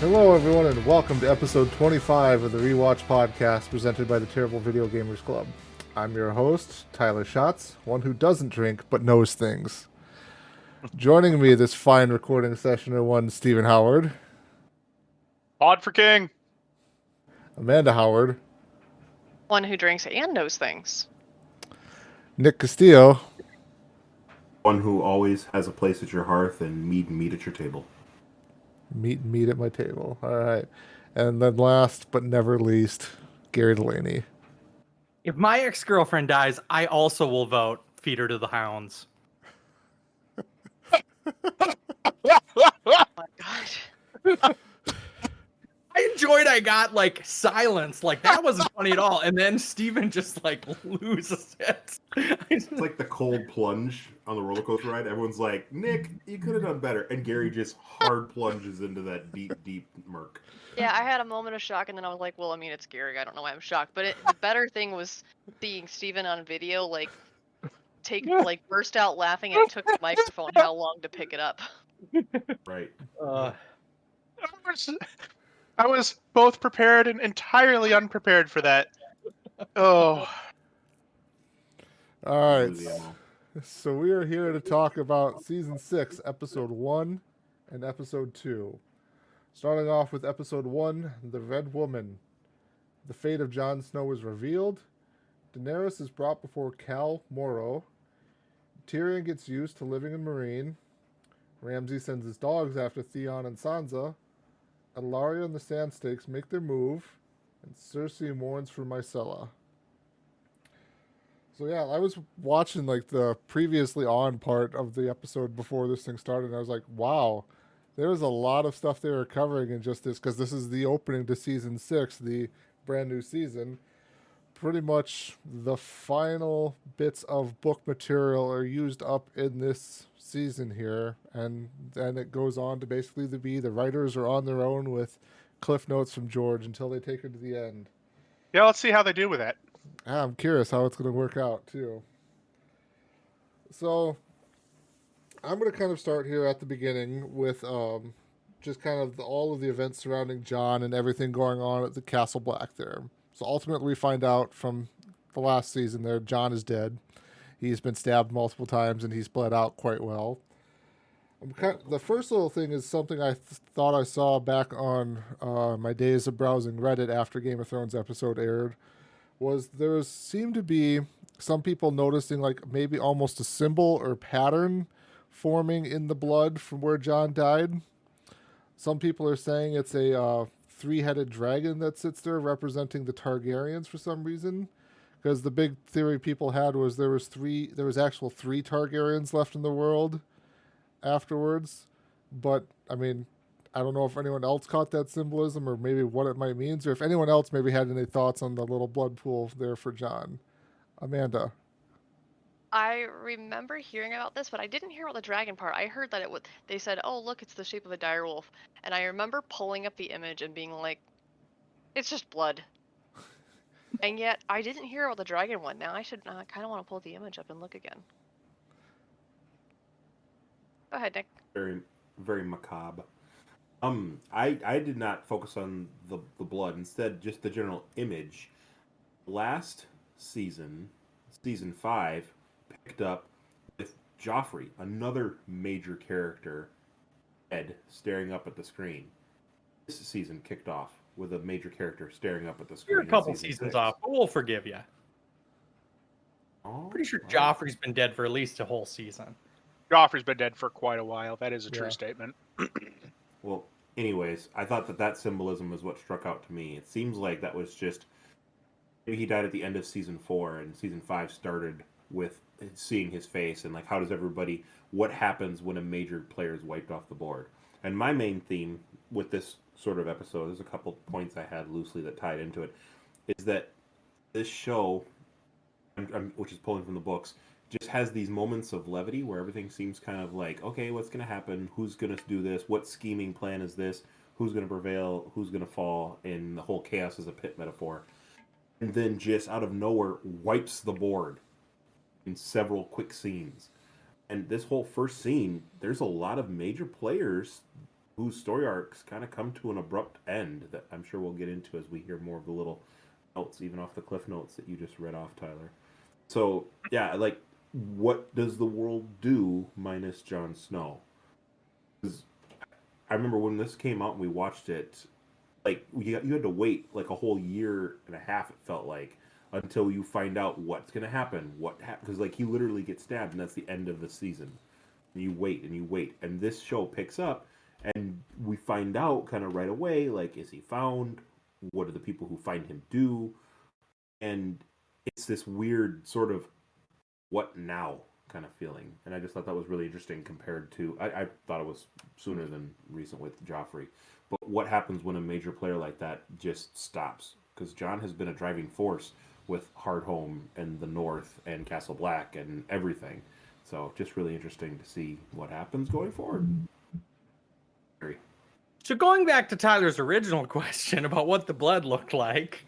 Hello, everyone, and welcome to episode 25 of the Rewatch podcast presented by the Terrible Video Gamers Club. I'm your host, Tyler Schatz, one who doesn't drink but knows things. Joining me this fine recording session are one Stephen Howard, Pod for King. Amanda Howard, One who drinks and knows things. Nick Castillo, One who always has a place at your hearth and meat at your table. meat at my table. All right. And then last but never least, Gary Delaney. If my ex-girlfriend dies, I also will vote feed her to the hounds. Oh my gosh. I enjoyed I got like silence. Like that wasn't funny at all. And then Steven just like loses it. It's like the cold plunge on the roller coaster ride. Everyone's like, Nick, you could have done better. And Gary just hard plunges into that deep murk. Yeah, I had a moment of shock, and then I was like, well, I mean, it's scary. I don't know why I'm shocked. But the better thing was seeing Steven on video, burst out laughing, and it took the microphone how long to pick it up. Right. I was both prepared and entirely unprepared for that. Oh. All right. So we are here to talk about Season 6, Episode 1 and Episode 2. Starting off with Episode 1, The Red Woman. The fate of Jon Snow is revealed. Daenerys is brought before Khal Morro. Tyrion gets used to living in Meereen. Ramsay sends his dogs after Theon and Sansa. Ellaria and the Sandstakes make their move. And Cersei mourns for Myrcella. So yeah, I was watching like the previously on part of the episode before this thing started, and I was like, wow, there's a lot of stuff they were covering in just this, because this is the opening to Season 6, the brand new season. Pretty much the final bits of book material are used up in this season here, and then it goes on to basically be the writers are on their own with cliff notes from George until they take it to the end. Yeah, let's see how they do with that. I'm curious how it's going to work out, too. So, I'm going to kind of start here at the beginning with just kind of all of the events surrounding Jon and everything going on at the Castle Black there. So, ultimately, we find out from the last season there, Jon is dead. He's been stabbed multiple times, and he's bled out quite well. The first little thing is something I thought I saw back on my days of browsing Reddit after Game of Thrones episode aired, was there seemed to be some people noticing like maybe almost a symbol or pattern forming in the blood from where Jon died. Some people are saying it's a three-headed dragon that sits there representing the Targaryens for some reason. Because the big theory people had was there was actual three Targaryens left in the world afterwards. But, I mean, I don't know if anyone else caught that symbolism or maybe what it might mean, or if anyone else maybe had any thoughts on the little blood pool there for Jon. Amanda. I remember hearing about this, but I didn't hear about the dragon part. I heard that they said, oh, look, it's the shape of a direwolf. And I remember pulling up the image and being like, it's just blood. And yet, I didn't hear about the dragon one. Now I kind of want to pull the image up and look again. Go ahead, Nick. Very, very macabre. I did not focus on the blood. Instead, just the general image. Last season, Season 5, picked up with Joffrey, another major character, dead, staring up at the screen. This season kicked off with a major character staring up at the screen. You're a couple seasons off, but we'll forgive you. Pretty sure Joffrey's been dead for at least a whole season. Joffrey's been dead for quite a while. That is a true statement. Well, anyways, I thought that symbolism was what struck out to me. It seems like that was just maybe he died at the end of Season 4, and Season 5 started with seeing his face and like what happens when a major player is wiped off the board. And my main theme with this sort of episode, there's a couple points I had loosely that tied into it, is that this show, which is pulling from the books, just has these moments of levity where everything seems kind of like, okay, what's going to happen? Who's going to do this? What scheming plan is this? Who's going to prevail? Who's going to fall? And the whole chaos is a pit metaphor. And then just out of nowhere wipes the board in several quick scenes. And this whole first scene, there's a lot of major players whose story arcs kind of come to an abrupt end that I'm sure we'll get into as we hear more of the little notes, even off the cliff notes that you just read off, Tyler. So yeah, like, what does the world do minus Jon Snow? 'Cause I remember when this came out and we watched it, like you had to wait like a whole year and a half. It felt like until you find out what's gonna happen, because like he literally gets stabbed and that's the end of the season. And you wait and you wait, and this show picks up, and we find out kind of right away. Like, is he found? What do the people who find him do? And it's this weird sort of what now kind of feeling. And I just thought that was really interesting compared to I thought it was sooner than recent with Joffrey. But what happens when a major player like that just stops? Because Jon has been a driving force with Hardhome and the North and Castle Black and everything. So just really interesting to see what happens going forward. So going back to Tyler's original question about what the blood looked like,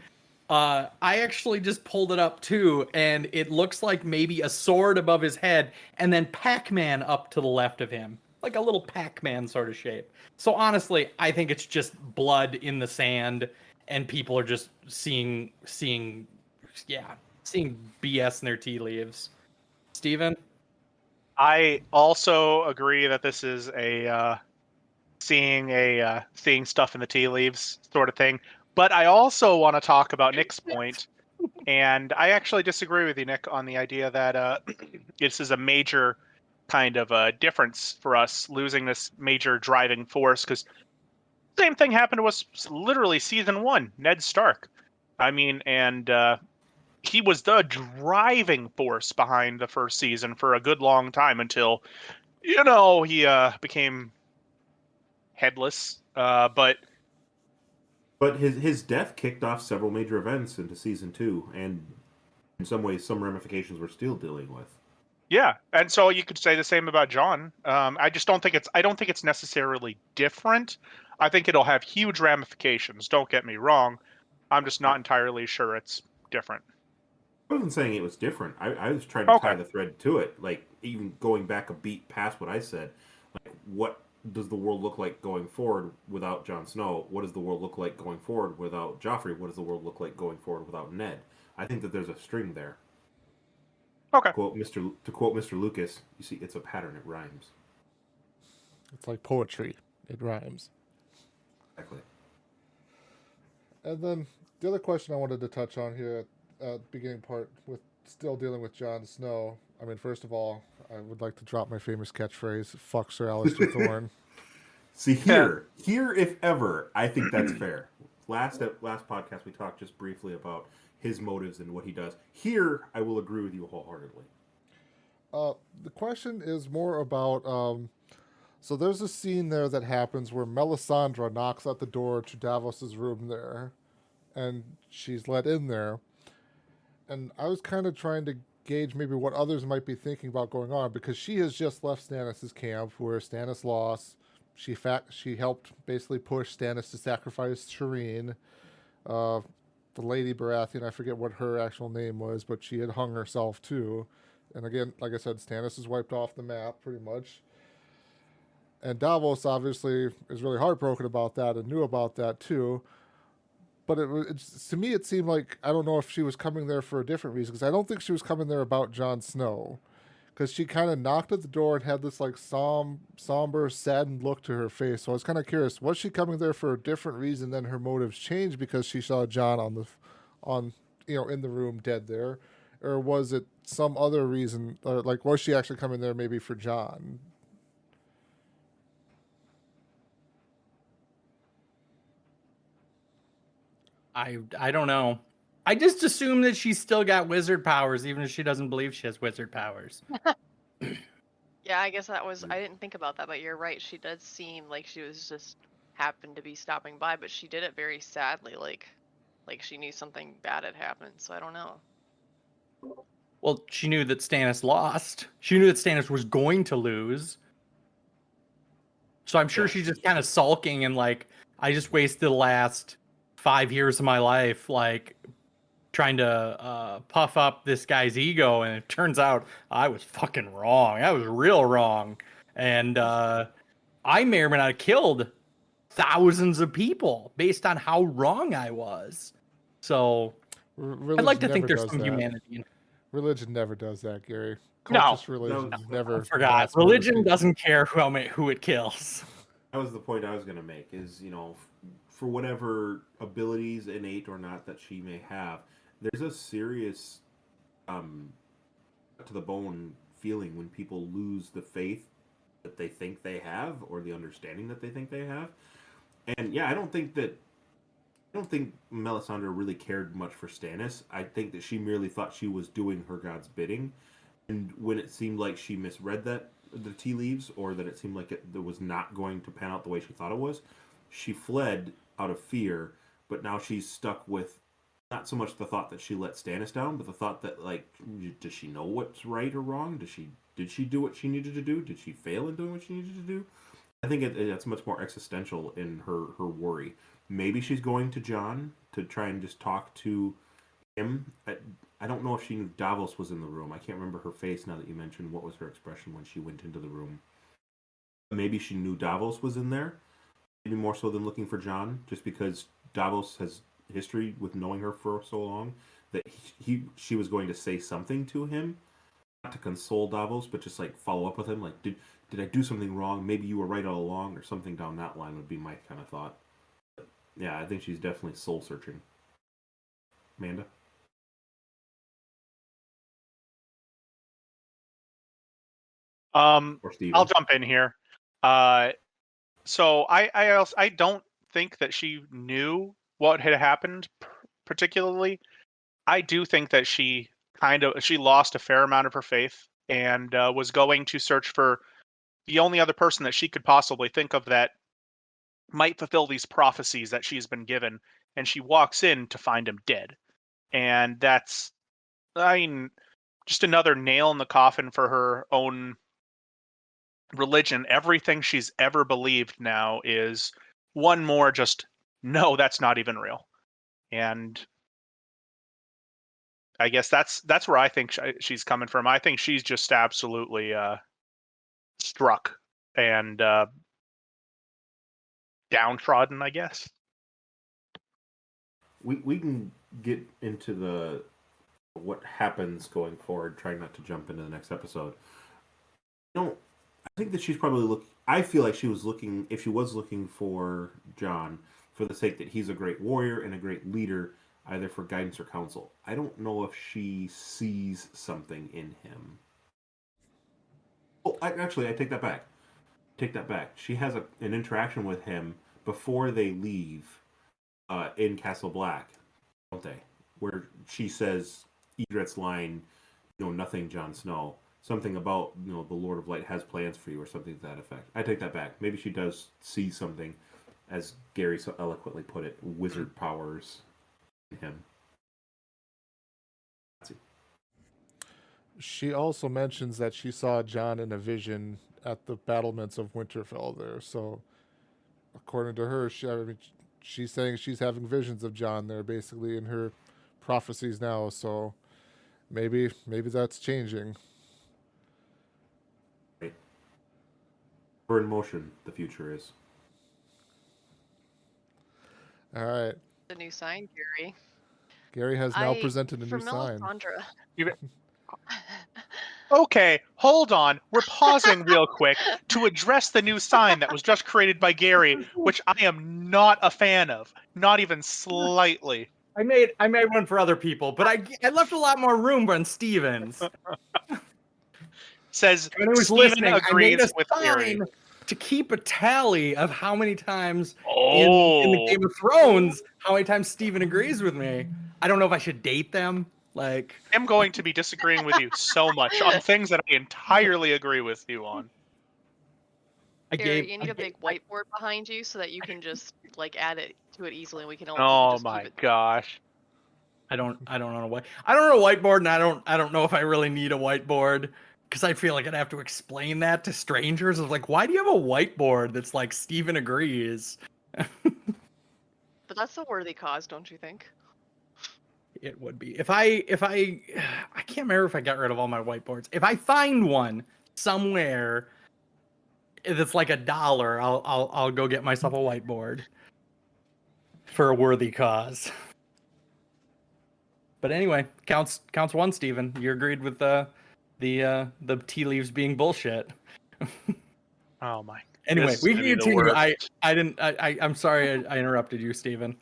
I actually just pulled it up too, and it looks like maybe a sword above his head and then Pac-Man up to the left of him. Like a little Pac-Man sort of shape. So honestly, I think it's just blood in the sand and people are just seeing BS in their tea leaves. Steven? I also agree that this is seeing stuff in the tea leaves sort of thing. But I also want to talk about Nick's point, and I actually disagree with you, Nick, on the idea that this is a major kind of a difference for us losing this major driving force. Because same thing happened to us literally season 1, Ned Stark. I mean, and he was the driving force behind the first season for a good long time until, he became headless. But his death kicked off several major events into season 2, and in some ways, some ramifications we're still dealing with. Yeah, and so you could say the same about Jon. I just don't think it's necessarily different. I think it'll have huge ramifications. Don't get me wrong. I'm just not entirely sure it's different. I wasn't saying it was different. I was trying to tie Okay. the thread to it. Like, even going back a beat past what I said, like, what does the world look like going forward without Jon Snow? What does the world look like going forward without Joffrey? What does the world look like going forward without Ned? I think that there's a string there. Okay. To quote Mr. Lucas, you see, it's a pattern. It rhymes. It's like poetry. It rhymes. Exactly. And then the other question I wanted to touch on here at the beginning part, with still dealing with Jon Snow. I mean, first of all, I would like to drop my famous catchphrase, fuck Sir Alistair Thorne. See, here, if ever, I think that's fair. Last podcast, we talked just briefly about his motives and what he does. Here, I will agree with you wholeheartedly. The question is more about, so there's a scene there that happens where Melisandre knocks at the door to Davos's room there, and she's let in there. And I was kind of trying to gauge maybe what others might be thinking about going on, because she has just left Stannis' camp where Stannis lost. She helped basically push Stannis to sacrifice Shireen. The Lady Baratheon, I forget what her actual name was, but she had hung herself too. And again, like I said, Stannis is wiped off the map pretty much. And Davos obviously is really heartbroken about that and knew about that too. But to me, it seemed like, I don't know if she was coming there for a different reason, because I don't think she was coming there about Jon Snow. Because she kind of knocked at the door and had this like somber, saddened look to her face. So I was kind of curious, was she coming there for a different reason than her motives changed because she saw Jon in the room dead there, or was it some other reason? Or like, was she actually coming there maybe for Jon? I don't know. I just assume that she's still got wizard powers, even if she doesn't believe she has wizard powers. Yeah, I guess that was. I didn't think about that, but you're right. She does seem like she was just happened to be stopping by, but she did it very sadly, like she knew something bad had happened. So I don't know. Well, she knew that Stannis lost. She knew that Stannis was going to lose. So I'm sure she's just kind of sulking and like, I just wasted the last 5 years of my life, like trying to puff up this guy's ego, and it turns out I was fucking wrong. I was real wrong, and I may or may not have killed thousands of people based on how wrong I was. So I'd like to think there's some humanity in it. Religion never does that, Gary. No. Cultist religions never. I forgot. mass murders Religion people. doesn't care who it kills. That was the point I was going to make. Is for whatever abilities, innate or not, that she may have, there's a serious, to the bone feeling when people lose the faith that they think they have, or the understanding that they think they have. And yeah, I don't think Melisandre really cared much for Stannis. I think that she merely thought she was doing her god's bidding, and when it seemed like she misread the tea leaves, or that it seemed like it was not going to pan out the way she thought it was, she fled out of fear. But now she's stuck with not so much the thought that she let Stannis down, but the thought that, like, does she know what's right or wrong? Did she do what she needed to do? Did she fail in doing what she needed to do? I think it's much more existential in her worry. Maybe she's going to Jon to try and just talk to him. I don't know if she knew Davos was in the room. I can't remember her face now that you mentioned what was her expression when she went into the room. Maybe she knew Davos was in there. Maybe more so than looking for Jon, just because Davos has history with knowing her for so long that she was going to say something to him, not to console Davos, but just like follow up with him. Like, did I do something wrong? Maybe you were right all along, or something down that line would be my kind of thought. But yeah, I think she's definitely soul searching. Amanda? Or Steven? I'll jump in here. So I don't think that she knew what had happened particularly. I do think that she lost a fair amount of her faith and was going to search for the only other person that she could possibly think of that might fulfill these prophecies that she's been given, and she walks in to find him dead. And that's, I mean, just another nail in the coffin for her own religion. Everything she's ever believed now is one more just, no, that's not even real. And I guess that's where I think she's coming from. I think she's just absolutely struck and downtrodden, I guess. We can get into what happens going forward, trying not to jump into the next episode. I think that she's probably I feel like she was looking, if she was looking for Jon, for the sake that he's a great warrior and a great leader, either for guidance or counsel. I don't know if she sees something in him. Oh, I take that back. She has an interaction with him before they leave in Castle Black, don't they? Where she says Edrith's line, nothing, Jon Snow. Something about, the Lord of Light has plans for you, or something to that effect. I take that back. Maybe she does see something, as Gary so eloquently put it, wizard powers in him. She also mentions that she saw Jon in a vision at the battlements of Winterfell there. So, according to her, she's saying she's having visions of Jon there, basically, in her prophecies now. So, maybe that's changing. Right. We're in motion, the future is. All right. The new sign, Gary. Gary has now presented a new sign. Melisandre. Okay, hold on. We're pausing real quick to address the new sign that was just created by Gary, which I am not a fan of, not even slightly. I made one for other people, but I left a lot more room on Steven's. Says Steven agrees I made a with Gary. sign to keep a tally of how many times in the Game of Thrones, how many times Steven agrees with me. I don't know if I should date them. Like, I'm going to be disagreeing with you so much on things that I entirely agree with you on. You need a big whiteboard behind you so that you can just add it to it easily, and we can all. Oh my gosh! I don't own a whiteboard, and I don't know if I really need a whiteboard, because I feel like I'd have to explain that to strangers. Of like, why do you have a whiteboard that's like Steven agrees? But that's a worthy cause, don't you think? It would be. If I can't remember if I got rid of all my whiteboards. If I find one somewhere if it's like $1, I'll go get myself a whiteboard for a worthy cause. But anyway, counts one, Steven. You agreed with the tea leaves being bullshit. Oh my. Anyway, This is we gonna can be the continue. worst. I'm sorry I interrupted you, Steven.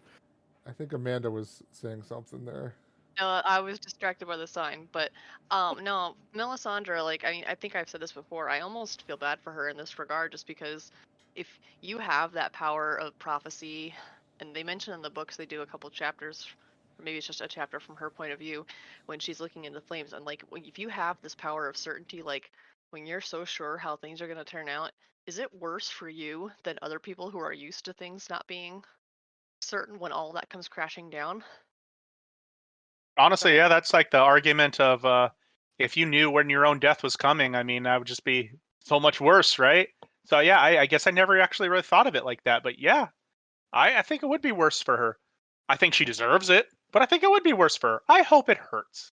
I think Amanda was saying something there. No, I was distracted by the sign, but no, Melisandre, like, I mean, I think I've said this before. I almost feel bad for her in this regard, just because if you have that power of prophecy, and they mention in the books, they do a couple chapters, or maybe it's just a chapter from her point of view, when she's looking in the flames, and like, if you have this power of certainty, like when you're so sure how things are going to turn out, is it worse for you than other people who are used to things not being certain when all that comes crashing down? Honestly, So, yeah, that's like the argument of if you knew when your own death was coming, I mean, that would just be so much worse, right? So yeah, I guess I never actually really thought of it like that, but yeah, I think it would be worse for her. I think she deserves it, but I think it would be worse for her. I hope it hurts.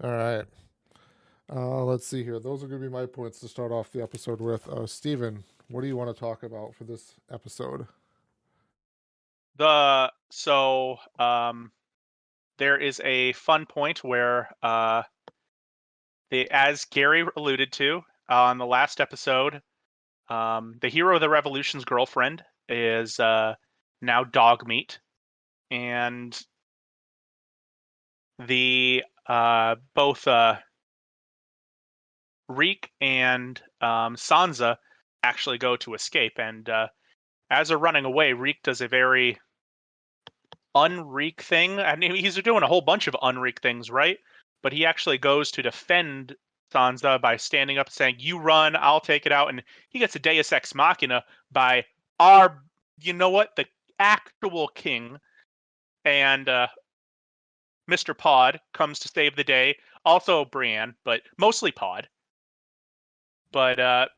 All right. Let's see here. Those are going to be my points to start off the episode with. Steven, what do you want to talk about for this episode? There is a fun point where as Gary alluded to on the last episode, the hero of the revolution's girlfriend is now dog meat, and the both Reek and Sansa actually go to escape, and as they're running away, Reek does a very unreek thing. I mean, he's doing a whole bunch of unreek things, right? But he actually goes to defend Sansa by standing up and saying, "You run, I'll take it out." And he gets a Deus Ex Machina by our, you know what, the actual king. And Mr. Pod comes to save the day. Also Brienne, but mostly Pod. But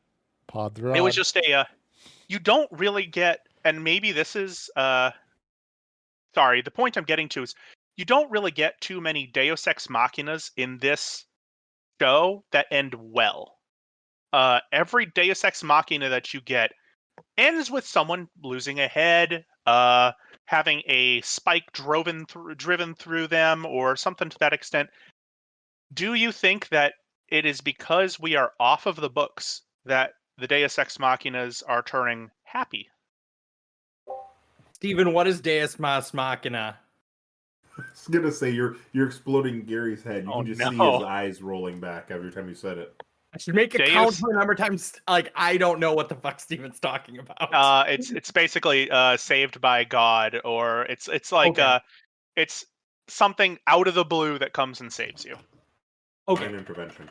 Pod the it was Rod. just you don't really get, and maybe this is sorry, the point I'm getting to is you don't really get too many Deus Ex Machinas in this show that end well. Every Deus Ex Machina that you get ends with someone losing a head, having a spike driven through them, or something to that extent. Do you think that it is because we are off of the books that the Deus Ex Machinas are turning happy? Steven, what is Deus Machina? I was gonna say you're exploding Gary's head. You Oh, can just see no. his eyes rolling back every time you said it. I should make a Deus- count for the number of times. Like, I don't know what the fuck Steven's talking about. It's basically saved by God, or it's like Okay. it's something out of the blue that comes and saves you. Okay, An intervention.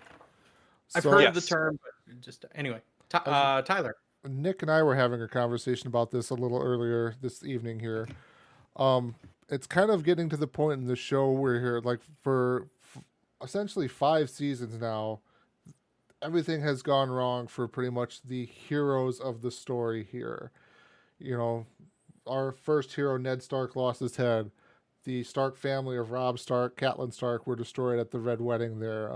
I've So, heard Yes. the term, but just anyway. As- Tyler. Nick and I were having a conversation about this a little earlier this evening here. It's kind of getting to the point in the show where here, like for essentially 5 seasons now, everything has gone wrong for pretty much the heroes of the story here. You know, our first hero, Ned Stark, lost his head. The Stark family of Robb Stark, Catelyn Stark, were destroyed at the Red Wedding there.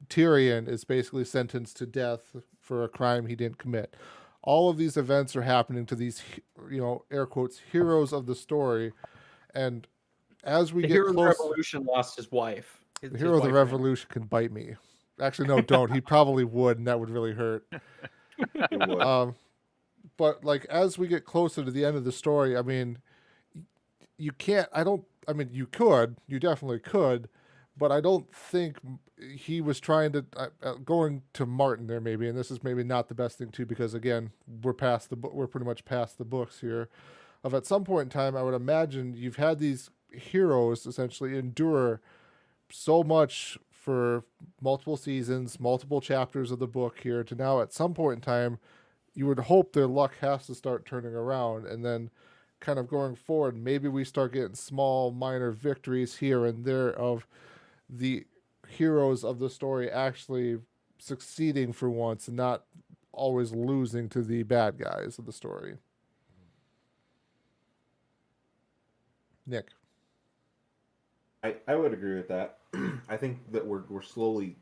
Tyrion is basically sentenced to death for a crime he didn't commit. All of these events are happening to these, air quotes, heroes of the story. And as we The get hero of the close, revolution lost his wife. the hero of the revolution can bite me. Actually, no, don't. He probably would, and that would really hurt. It would. But like as we get closer to the end of the story, I mean, you can't. You could. You definitely could, but I don't think he was trying to going to Martin there maybe, and this is maybe not the best thing too because again we're pretty much past the books here. Of at some point in time, I would imagine you've had these heroes essentially endure so much for multiple seasons, multiple chapters of the book here to now at some point in time, you would hope their luck has to start turning around and then kind of going forward, maybe we start getting small minor victories here and there of the heroes of the story actually succeeding for once and not always losing to the bad guys of the story. Nick. I would agree with that. I think that we're slowly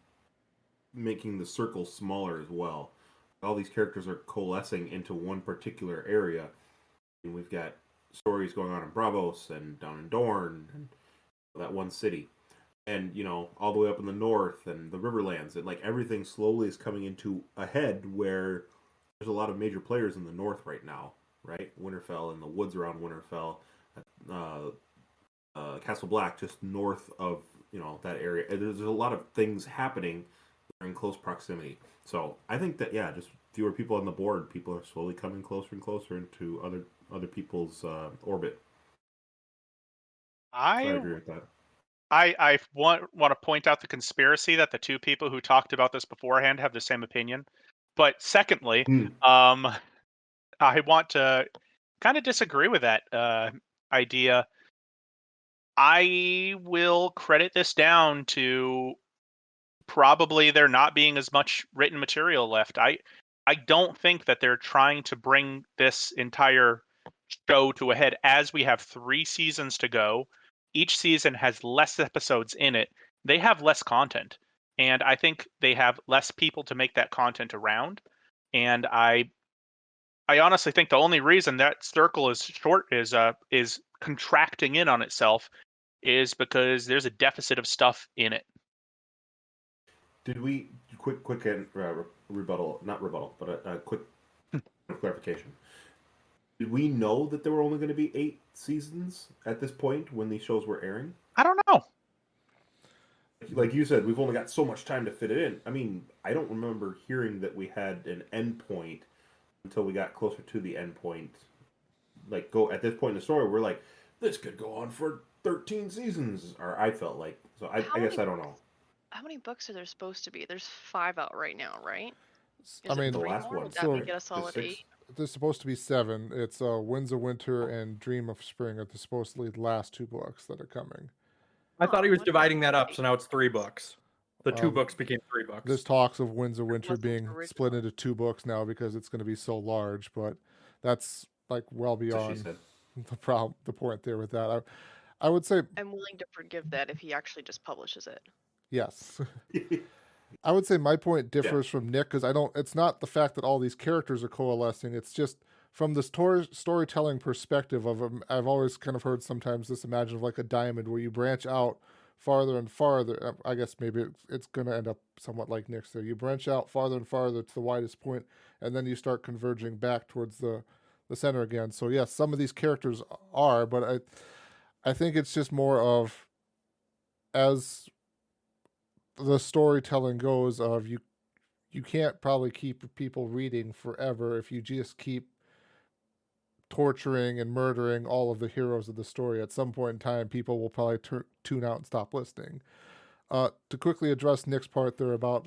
making the circle smaller as well. All these characters are coalescing into one particular area. And we've got stories going on in Bravos and down in Dorne and that one city. And, all the way up in the north and the Riverlands. And, everything slowly is coming into a head where there's a lot of major players in the north right now, right? Winterfell and the woods around Winterfell. Castle Black just north of, that area. There's a lot of things happening that are in close proximity. So I think that, just fewer people on the board. People are slowly coming closer and closer into other people's orbit. I agree with that. I want to point out the conspiracy that the two people who talked about this beforehand have the same opinion. But secondly, I want to kind of disagree with that idea. I will credit this down to probably there not being as much written material left. I don't think that they're trying to bring this entire show to a head, as we have 3 seasons to go. Each season has less episodes in it. They have less content, and I think they have less people to make that content around. And I honestly think the only reason that circle is short is contracting in on itself is because there's a deficit of stuff in it. Did we quick rebuttal? Not rebuttal, but a quick clarification. Did we know that there were only going to be 8 seasons at this point when these shows were airing? I don't know. Like you said, we've only got so much time to fit it in. I mean, I don't remember hearing that we had an end point until we got closer to the end point. At this point in the story, we're like, this could go on for 13 seasons, or I felt like. So I guess I don't know. How many books are there supposed to be? There's 5 out right now, right? I mean, the 3 last more? one. Would that So make it a solid 8? There's supposed to be 7. It's Winds of Winter and Dream of Spring are the supposedly last 2 books that are coming. I thought he was what dividing about that up, the so now it's 3 books. The 2 books became 3 books. There's talks of Winds of Winter wasn't being original. split into 2 books now because it's going to be so large, but that's well That's what she beyond said. the point there with that. I would say I'm willing to forgive that if he actually just publishes it. yes. I would say my point differs from Nick because it's not the fact that all these characters are coalescing. It's just from the storytelling perspective of I've always kind of heard sometimes this imagine of like a diamond where you branch out farther and farther. I guess maybe it's going to end up somewhat like Nick's there. You branch out farther and farther to the widest point, and then you start converging back towards the center again. So yes, some of these characters are, but I think it's just more of as the storytelling goes of you can't probably keep people reading forever if you just keep torturing and murdering all of the heroes of the story. At some point in time, people will probably tune out and stop listening. To quickly address Nick's part there about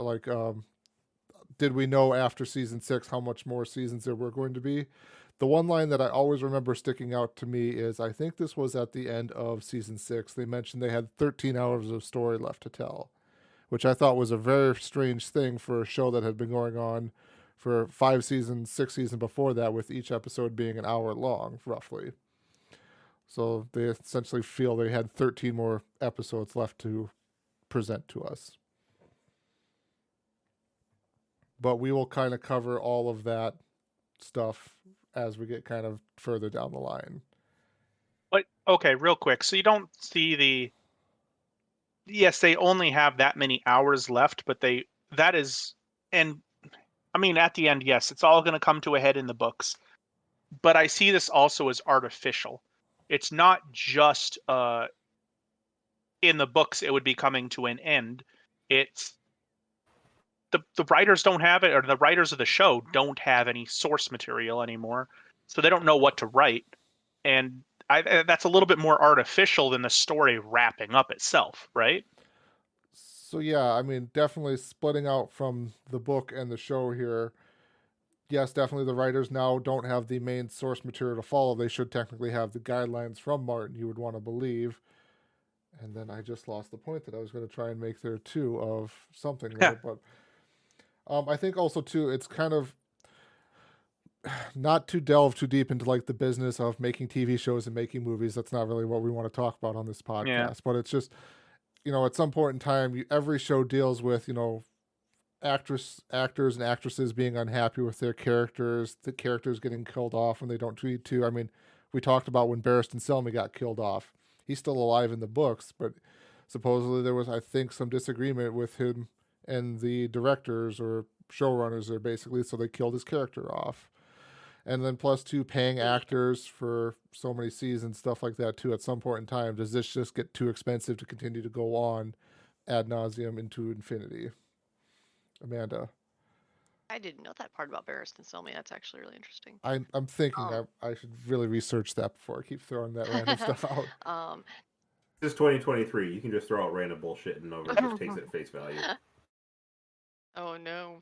did we know after season 6 how much more seasons there were going to be? The one line that I always remember sticking out to me is I think this was at the end of season 6. They mentioned they had 13 hours of story left to tell, which I thought was a very strange thing for a show that had been going on for 5 seasons, 6 seasons before that, with each episode being an hour long, roughly. So they essentially feel they had 13 more episodes left to present to us. But we will kind of cover all of that stuff as we get kind of further down the line. But okay, real quick. So you don't see yes, they only have that many hours left, but that is, and I mean, at the end, yes, it's all going to come to a head in the books. But I see this also as artificial. It's not just in the books it would be coming to an end. It's the writers don't have it, or the writers of the show don't have any source material anymore, so they don't know what to write. And that's a little bit more artificial than the story wrapping up itself, right? So yeah, I mean, definitely splitting out from the book and the show here. Yes, definitely the writers now don't have the main source material to follow. They should technically have the guidelines from Martin, you would want to believe. And then I just lost the point that I was going to try and make there too of something there. But I think also too, it's kind of not to delve too deep into like the business of making TV shows and making movies. That's not really what we want to talk about on this podcast. But it's just, at some point in time, every show deals with, actors and actresses being unhappy with their characters, the characters getting killed off when they don't need to. I mean, we talked about when Barristan Selmy got killed off. He's still alive in the books, but supposedly there was, I think, some disagreement with him and the directors or showrunners there, basically, so they killed his character off. And then plus two, paying actors for so many seasons, stuff like that too. At some point in time, does this just get too expensive to continue to go on ad nauseum into infinity? Amanda, I didn't know that part about Barristan Selmy. That's actually really interesting. I'm thinking Um. I should really research that before I keep throwing that random stuff out. This is 2023. You can just throw out random bullshit and nobody just takes it at face value. Oh no.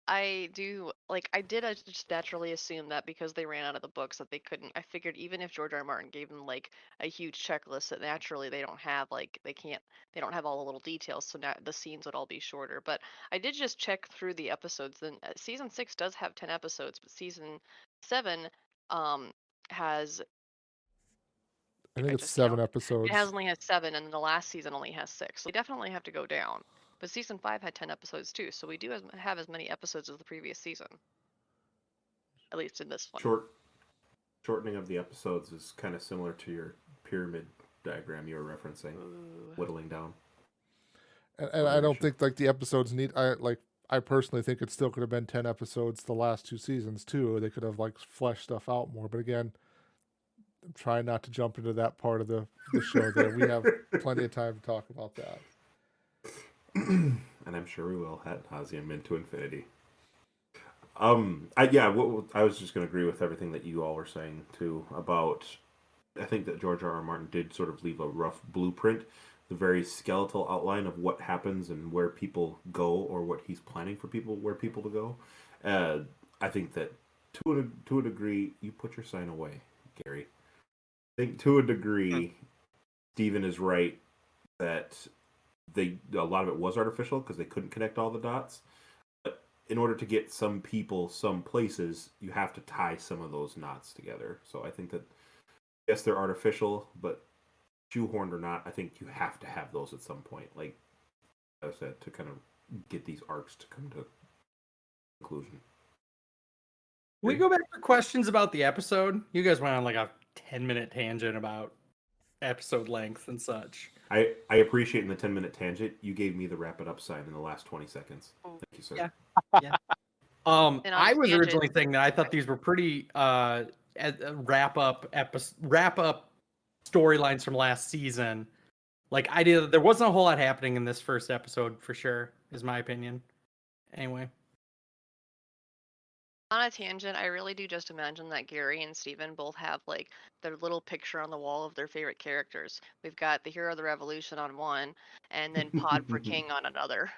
I did just naturally assume that because they ran out of the books that they couldn't. I figured even if George R. R. Martin gave them like a huge checklist, that naturally they don't have they don't have all the little details, so now the scenes would all be shorter. But I did just check through the episodes. Then season 6 does have 10 episodes, but season 7 has, I if think I it's just 7 count, episodes. it only has 7, and the last season only has 6. So we definitely have to go down. But season 5 had 10 episodes too, so we do have as many episodes as the previous season. At least in this one. Shortening of the episodes is kind of similar to your pyramid diagram you were referencing. Ooh. Whittling down. And I don't think like the episodes need. I personally think it still could have been 10 episodes the last 2 seasons too. They could have like fleshed stuff out more. But again, I'm trying not to jump into that part of the show there. We have plenty of time to talk about that. And I'm sure we will at nauseam into infinity. I was just going to agree with everything that you all were saying too about. I think that George R. R. Martin did sort of leave a rough blueprint, the very skeletal outline of what happens and where people go, or what he's planning for where people to go. I think that to a degree, you put your sign away, Gary. I think to a degree, Stephen is right that a lot of it was artificial because they couldn't connect all the dots. But in order to get some people some places, you have to tie some of those knots together. So I think that, yes, they're artificial, but shoehorned or not, I think you have to have those at some point. Like I said, to kind of get these arcs to come to conclusion. Can we go back for questions about the episode? You guys went on like a 10-minute tangent about episode length and such. I appreciate in the 10-minute tangent, you gave me the wrap it up sign in the last 20 seconds. Thank you, sir. Yeah. I was originally thinking that I thought these were pretty wrap up storylines from last season. Like there wasn't a whole lot happening in this first episode for sure, is my opinion. Anyway. On a tangent, I really do just imagine that Gary and Steven both have like their little picture on the wall of their favorite characters. We've got the Hero of the Revolution on one, and then Pod for King on another.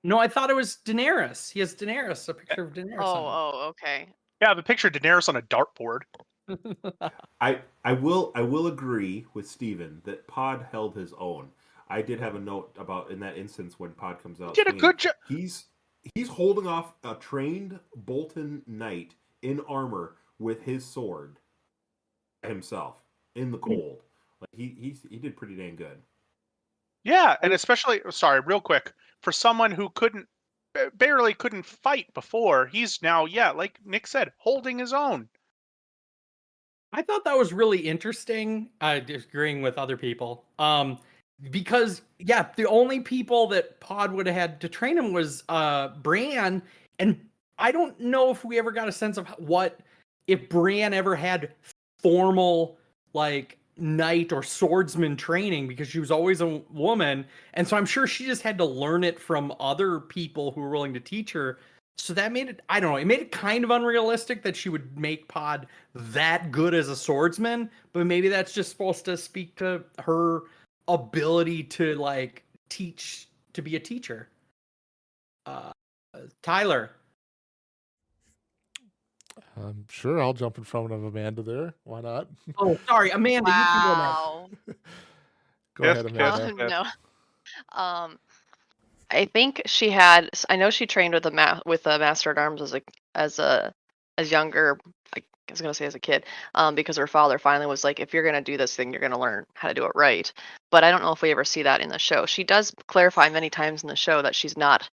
No, I thought it was Daenerys. He has Daenerys, a picture of Daenerys. Oh, okay. Yeah, the picture of Daenerys on a dartboard. I will agree with Steven that Pod held his own. I did have a note about in that instance when Pod comes out. He did a good job. He's holding off a trained Bolton knight in armor with his sword himself in the cold. Like he did pretty dang good. Yeah, and especially, sorry, real quick, for someone who barely couldn't fight before, he's now, like Nick said, holding his own. I thought that was really interesting, disagreeing with other people. Because the only people that Pod would have had to train him was Bran, and I don't know if we ever got a sense of if Bran ever had formal like knight or swordsman training, because she was always a woman, and so I'm sure she just had to learn it from other people who were willing to teach her. So that made it, I don't know, it made it kind of unrealistic that she would make Pod that good as a swordsman, but maybe that's just supposed to speak to her ability to like teach, to be a teacher. Tyler. I'm sure I'll jump in front of Amanda there. Why not? Oh, sorry, Amanda. Wow. You can Go ahead, Amanda. No. I think she had. I know she trained with a Master at Arms as younger. I was gonna say as a kid, because her father finally was like, if you're gonna do this thing, you're gonna learn how to do it right. But I don't know if we ever see that in the show. She does clarify many times in the show that she's not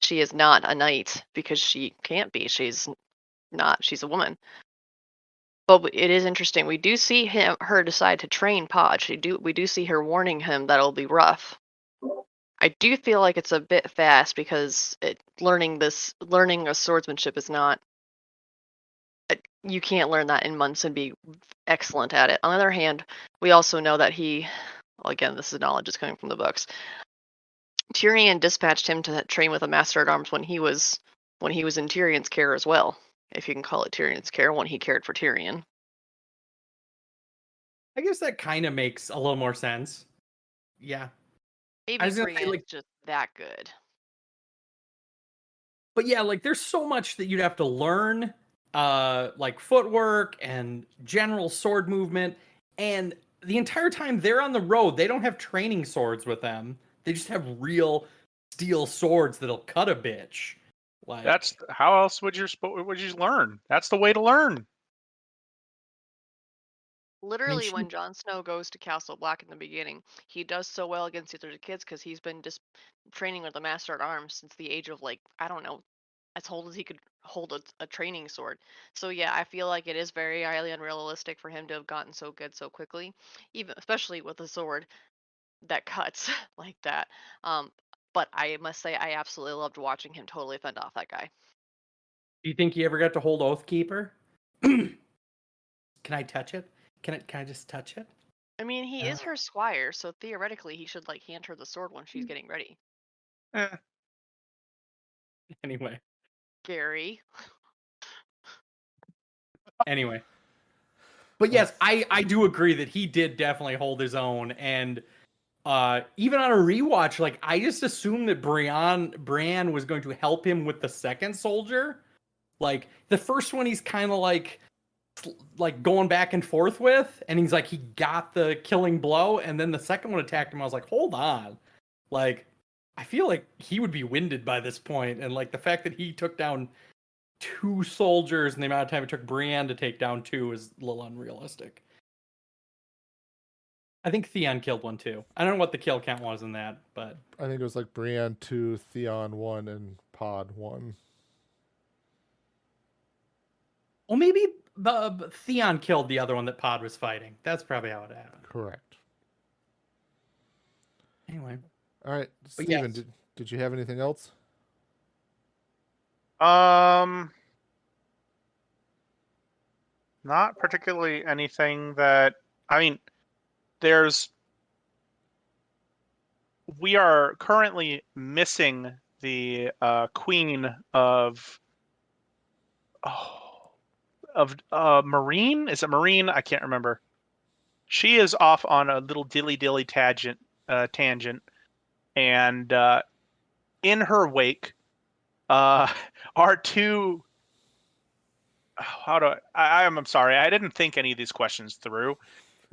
she is not a knight because she can't be. She's a woman. But it is interesting. We do see her decide to train Podge. We do see her warning him that it'll be rough. I do feel like it's a bit fast because learning a swordsmanship is not. You can't learn that in months and be excellent at it. On the other hand, we also know that again, this is knowledge that's coming from the books. Tyrion dispatched him to train with a master at arms when he was in Tyrion's care as well, if you can call it Tyrion's care, when he cared for Tyrion. I guess that kind of makes a little more sense. Yeah. Maybe I was gonna say, Brienne's like- just that good. But yeah, like there's so much that you'd have to learn, like footwork and general sword movement. And the entire time they're on the road, they don't have training swords with them. They just have real steel swords that'll cut a bitch. Like That's how else would you learn? That's the way to learn. Literally, she- when Jon Snow goes to Castle Black in the beginning, he does so well against the other kids because he's been just training with a master at arms since the age of, like, I don't know, as old as he could hold a training sword. So yeah, I feel like it is very highly unrealistic for him to have gotten so good so quickly, even especially with a sword that cuts like that. But I must say, I absolutely loved watching him totally fend off that guy. Do you think he ever got to hold Oathkeeper? Can I touch it? Can I just touch it? I mean, he is her squire, so theoretically he should, like, hand her the sword when she's getting ready. Eh. Anyway. Gary. Anyway. But yes, I do agree that he did definitely hold his own. And even on a rewatch, like I just assumed that Bran was going to help him with the second soldier. Like the first one he's kind of like going back and forth with, and he's like he got the killing blow, and then the second one attacked him. I was like, hold on. Like I feel like he would be winded by this point, and like the fact that he took down 2 soldiers and the amount of time it took Brienne to take down 2 is a little unrealistic. I think Theon killed 1 too. I don't know what the kill count was in that, but I think it was like Brienne 2, Theon 1, and Pod 1. well, maybe Theon killed the other one that Pod was fighting. That's probably how it happened. Correct. Anyway, All right, But Steven, yes. did you have anything else? Not particularly anything that we are currently missing the queen of Marine. Is it Marine? I can't remember. She is off on a little dilly tangent, and in her wake are 2. I'm sorry, I didn't think any of these questions through.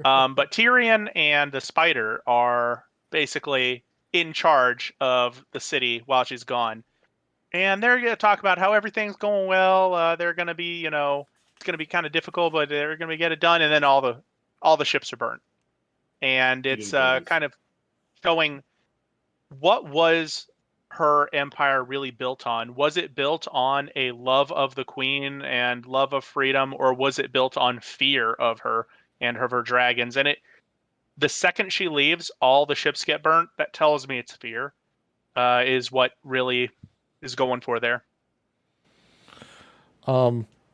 But Tyrion and the Spider are basically in charge of the city while she's gone. And they're going to talk about how everything's going well. They're going to be, it's going to be kind of difficult, but they're going to get it done. And then all the ships are burnt. And it's kind of showing what was her empire really built on. Was it built on a love of the queen and love of freedom, or was it built on fear of her and of her dragons? And the second she leaves, all the ships get burnt. That tells me it's fear, is what really is going for there.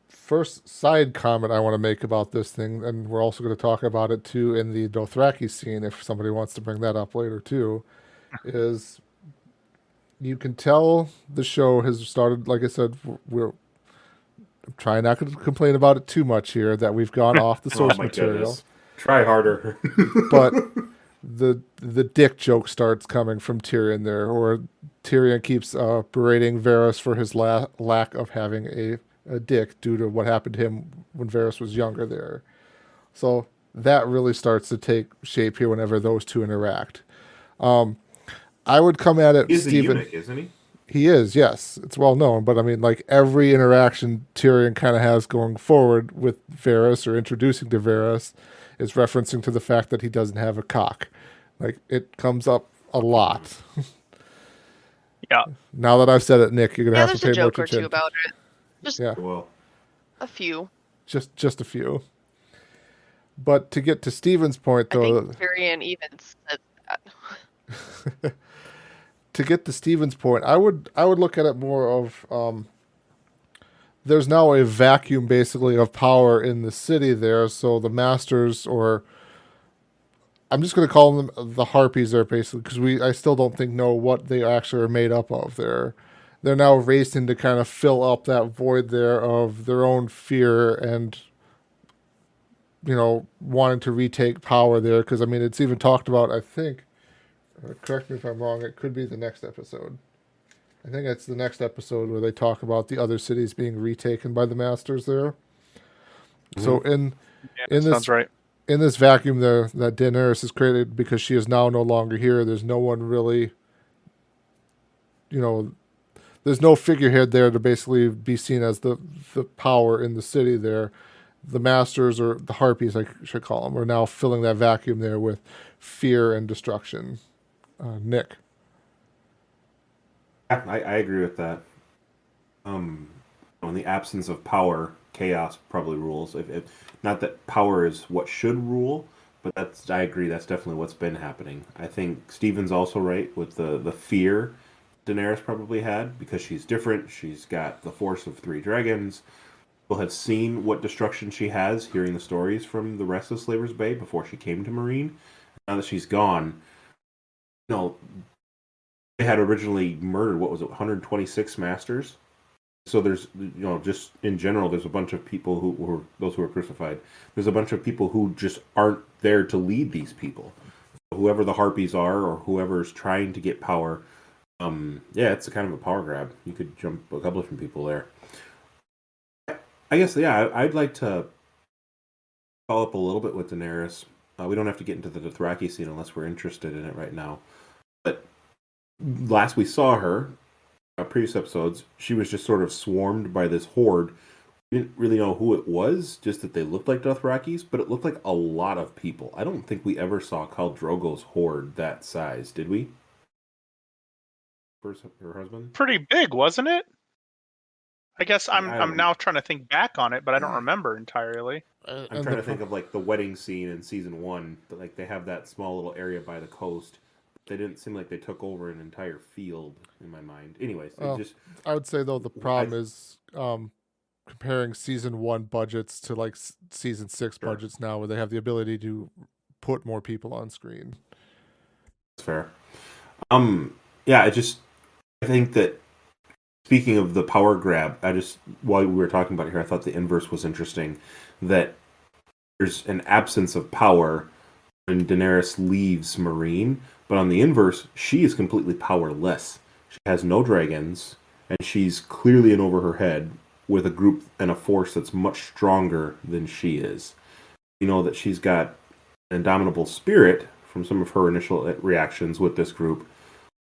First side comment I want to make about this thing, and we're also going to talk about it too in the Dothraki scene, if somebody wants to bring that up later too, is you can tell the show has started, like I said, we're trying not to complain about it too much here, that we've gone off the source Oh my material. goodness. Try harder. But the dick joke starts coming from Tyrion there, or Tyrion keeps berating Varys for his lack of having a dick due to what happened to him when Varys was younger there. So that really starts to take shape here whenever those two interact. I would come at it, He's a Stephen. eunuch, isn't he? He is, yes. It's well known, but I mean, like every interaction Tyrion kind of has going forward with Varys or introducing to Varys is referencing to the fact that he doesn't have a cock. Like it comes up a lot. Now that I've said it, Nick, you're gonna Yeah, have there's to a pay more joke or two attention. about it. Just Yeah, Well, a few. just a few. But to get to Steven's point, I though, think Tyrion even said that. to get to Steven's point, I would look at it more of there's now a vacuum basically of power in the city there. So the masters, or I'm just going to call them the harpies, there basically, because I still don't think know what they actually are made up of. They're now racing to kind of fill up that void there of their own fear and wanting to retake power there. Because I mean, it's even talked about. I think, correct me if I'm wrong. It could be the next episode. I think it's the next episode where they talk about the other cities being retaken by the masters there. Mhm. So in this Sounds right. in this vacuum there that Daenerys is created because she is now no longer here, there's no one really, there's no figurehead there to basically be seen as the power in the city there. The masters, or the harpies, I should call them, are now filling that vacuum there with fear and destruction. Nick. yeah, I agree with that. In the absence of power, chaos probably rules. If not that power is what should rule, but I agree. That's definitely what's been happening. I think Steven's also right with the fear Daenerys probably had because she's different. She's got the force of 3 dragons. People have seen what destruction she has, hearing the stories from the rest of Slaver's Bay before she came to Marine. Now that she's gone, they had originally murdered, what was it, 126 masters. So there's, just in general, there's a bunch of people who were those who were crucified. There's a bunch of people who just aren't there to lead these people. So whoever the harpies are, or whoever's trying to get power, yeah, it's a kind of a power grab. You could jump a couple different people there. I guess, yeah, I'd like to follow up a little bit with Daenerys. We don't have to get into the Dothraki scene unless we're interested in it right now. But last we saw her, previous episodes, she was just sort of swarmed by this horde. We didn't really know who it was, just that they looked like Dothrakis, but it looked like a lot of people. I don't think we ever saw Khal Drogo's horde that size, did we? Her husband? Pretty big, wasn't it? I guess I I'm don't- now trying to think back on it, but I don't remember entirely. I'm trying to think of like the wedding scene in season 1, but like they have that small little area by the coast. They didn't seem like they took over an entire field in my mind. Anyways, I would say though the problem is comparing season 1 budgets to like season 6 Sure. budgets now, where they have the ability to put more people on screen. That's fair. Yeah, I think that speaking of the power grab, while we were talking about it here, I thought the inverse was interesting. That there's an absence of power when Daenerys leaves Marine, but on the inverse, she is completely powerless. She has no dragons, and she's clearly in over her head with a group and a force that's much stronger than she is. You know that she's got an indomitable spirit from some of her initial reactions with this group,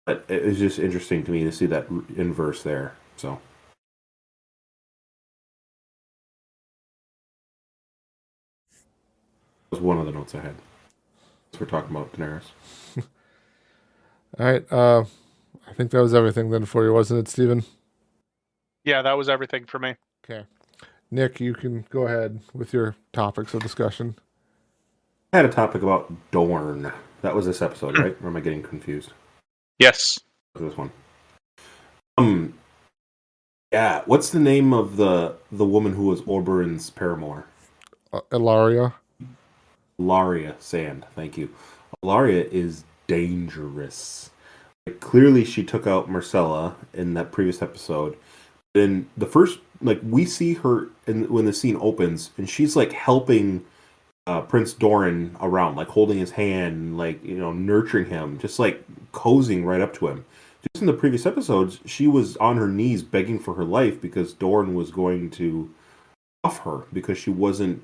but it was just interesting to me to see that inverse there. So. That was one of the notes I had. So we're talking about Daenerys. All right. I think that was everything then for you, wasn't it, Steven? Yeah, that was everything for me. Okay. Nick, you can go ahead with your topics of discussion. I had a topic about Dorne. That was this episode, right? Or am I getting confused? Yes. This one. Yeah. What's the name of the woman who was Oberyn's paramour? Ilaria. Ilaria Sand. Thank you. Ilaria is dangerous. Like, clearly, she took out Marcella in that previous episode. Then the first, like, we see her when the scene opens, and she's like helping Prince Doran around, like holding his hand, like, nurturing him, just like cozying right up to him. Just in the previous episodes, she was on her knees begging for her life because Doran was going to off her because she wasn't.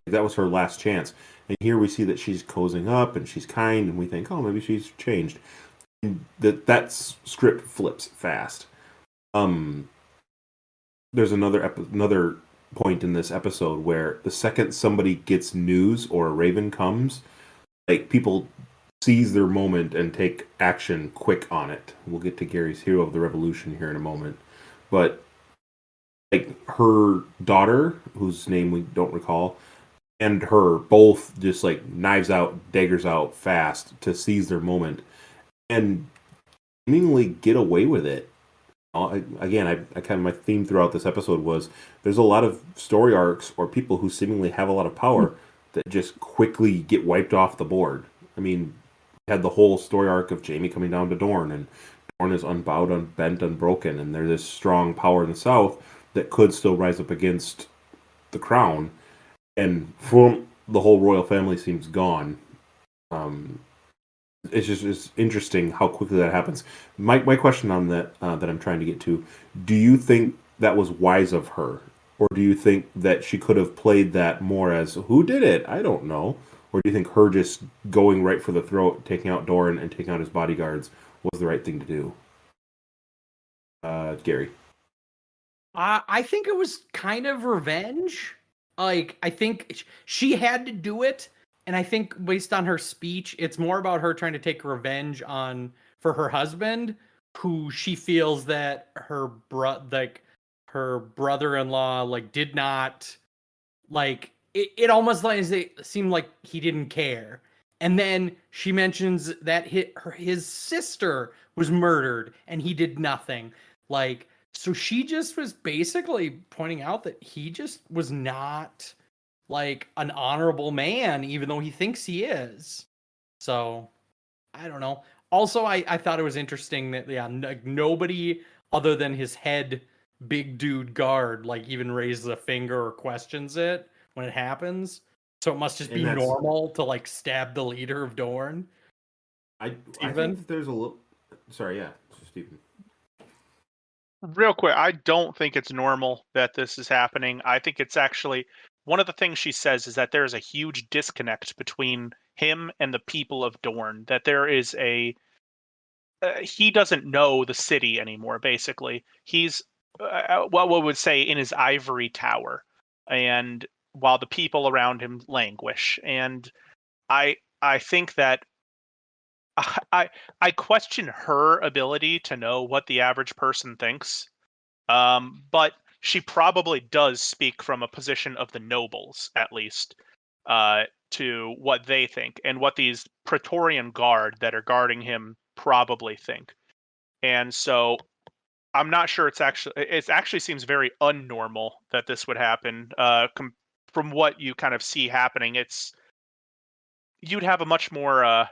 That was her last chance. And here we see that she's cozying up and she's kind, and we think, oh, maybe she's changed. And that script flips fast. There's another point in this episode where the second somebody gets news or a raven comes, like, people seize their moment and take action quick on it. We'll get to Gary's Hero of the Revolution here in a moment. But like her daughter, whose name we don't recall, and her both just like knives out, daggers out fast to seize their moment and seemingly get away with it. Again, I kind of my theme throughout this episode was there's a lot of story arcs or people who seemingly have a lot of power that just quickly get wiped off the board. I mean, we had the whole story arc of Jamie coming down to Dorne, and Dorne is unbowed, unbent, unbroken, and there's this strong power in the South that could still rise up against the crown, and from the whole royal family seems gone. Um, it's interesting how quickly that happens. My question on that that I'm trying to get to: do you think that was wise of her, or do you think that she could have played that more as who did it? I don't know. Or do you think her just going right for the throat, taking out Doran and taking out his bodyguards was the right thing to do? Gary. I think it was kind of revenge. Like, I think she had to do it, and I think based on her speech, it's more about her trying to take revenge for her husband, who she feels that her brother-in-law did not like it almost like it seemed like he didn't care. And then she mentions that his sister was murdered and he did nothing. Like, so she just was basically pointing out that he just was not like an honorable man, even though he thinks he is. So I don't know. Also, I thought it was interesting that nobody other than his head big dude guard even raises a finger or questions it when it happens. So it must just And be that's normal to stab the leader of Dorne. I think that there's a little. Sorry, yeah, Stephen. Real quick, I don't think it's normal that this is happening. I think it's actually one of the things she says is that there is a huge disconnect between him and the people of Dorne. That there is he doesn't know the city anymore. Basically, he's what we would say in his ivory tower, and while the people around him languish. And I think that I I question her ability to know what the average person thinks. But she probably does speak from a position of the nobles, at least, to what they think and what these Praetorian guard that are guarding him probably think. And so I'm not sure it actually seems very unnormal that this would happen. From what you kind of see happening, you'd have a much more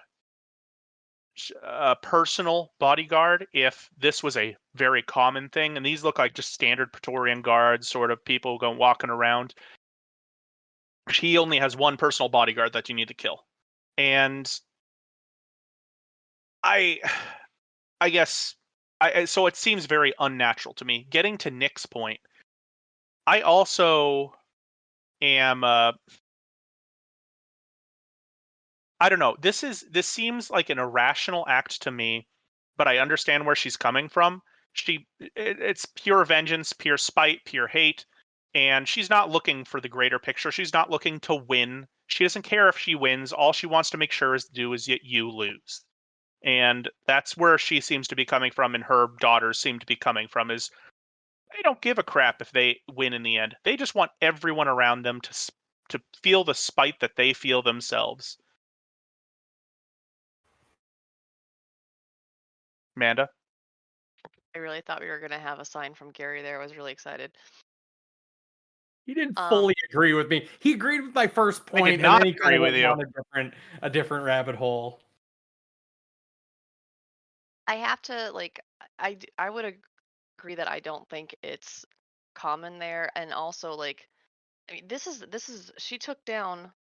personal bodyguard if this was a very common thing, and these look like just standard Praetorian guards, sort of people going walking around. He only has one personal bodyguard that you need to kill, and I, I guess, so it seems very unnatural to me. Getting to Nick's point, I also am. I don't know. This seems like an irrational act to me, but I understand where she's coming from. It's pure vengeance, pure spite, pure hate, and she's not looking for the greater picture. She's not looking to win. She doesn't care if she wins. All she wants to make sure is you lose. And that's where she seems to be coming from, and her daughters seem to be coming from. Is they don't give a crap if they win in the end. They just want everyone around them to feel the spite that they feel themselves. Amanda? I really thought we were gonna have a sign from Gary there. I was really excited. He didn't Um, fully agree with me. He agreed with my first I did point, and not then he kind agree of with went you. down a different rabbit hole. I have to I would agree that I don't think it's common there, and also I mean this is she took down.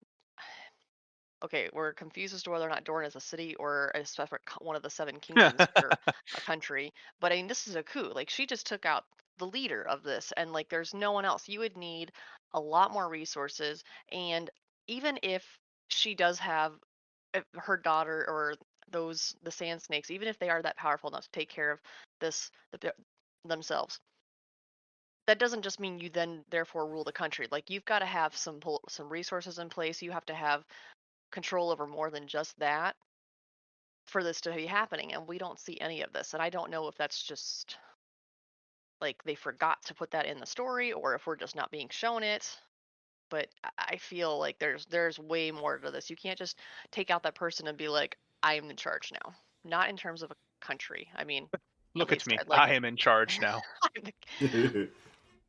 Okay, we're confused as to whether or not Dorne is a city or a separate one of the seven kingdoms or a country. But I mean, this is a coup. Like she just took out the leader of this, and there's no one else. You would need a lot more resources, and even if she does have her daughter or the sand snakes, even if they are that powerful enough to take care of themselves, that doesn't just mean you then therefore rule the country. Like you've got to have some resources in place. You have to have control over more than just that. for this to be happening, and we don't see any of this. And I don't know if that's just like they forgot to put that in the story, or if we're just not being shown it. But I feel like there's way more to this. You can't just take out that person and be like, I'm in charge now. Not in terms of a country. I mean, Look at least me. I'd like I am in charge now.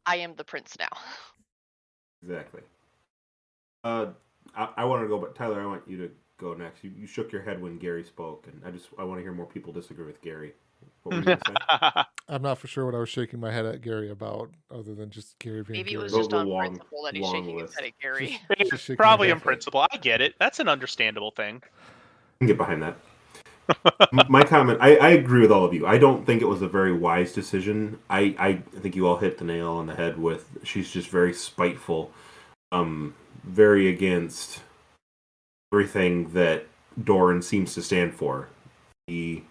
I am the prince now. Exactly. I want to go, but Tyler, I want you to go next. You shook your head when Gary spoke, and I want to hear more people disagree with Gary. What were you going to say? I'm not for sure what I was shaking my head at Gary about, other than just Gary being Maybe it Gary. was Go- just go on long- principle that he's long shaking his list. head at Gary. Just shaking Probably my in head. principle. I get it. That's an understandable thing. I can get behind that. My comment, I agree with all of you. I don't think it was a very wise decision. I think you all hit the nail on the head with she's just very spiteful, very against everything that Doran seems to stand for. The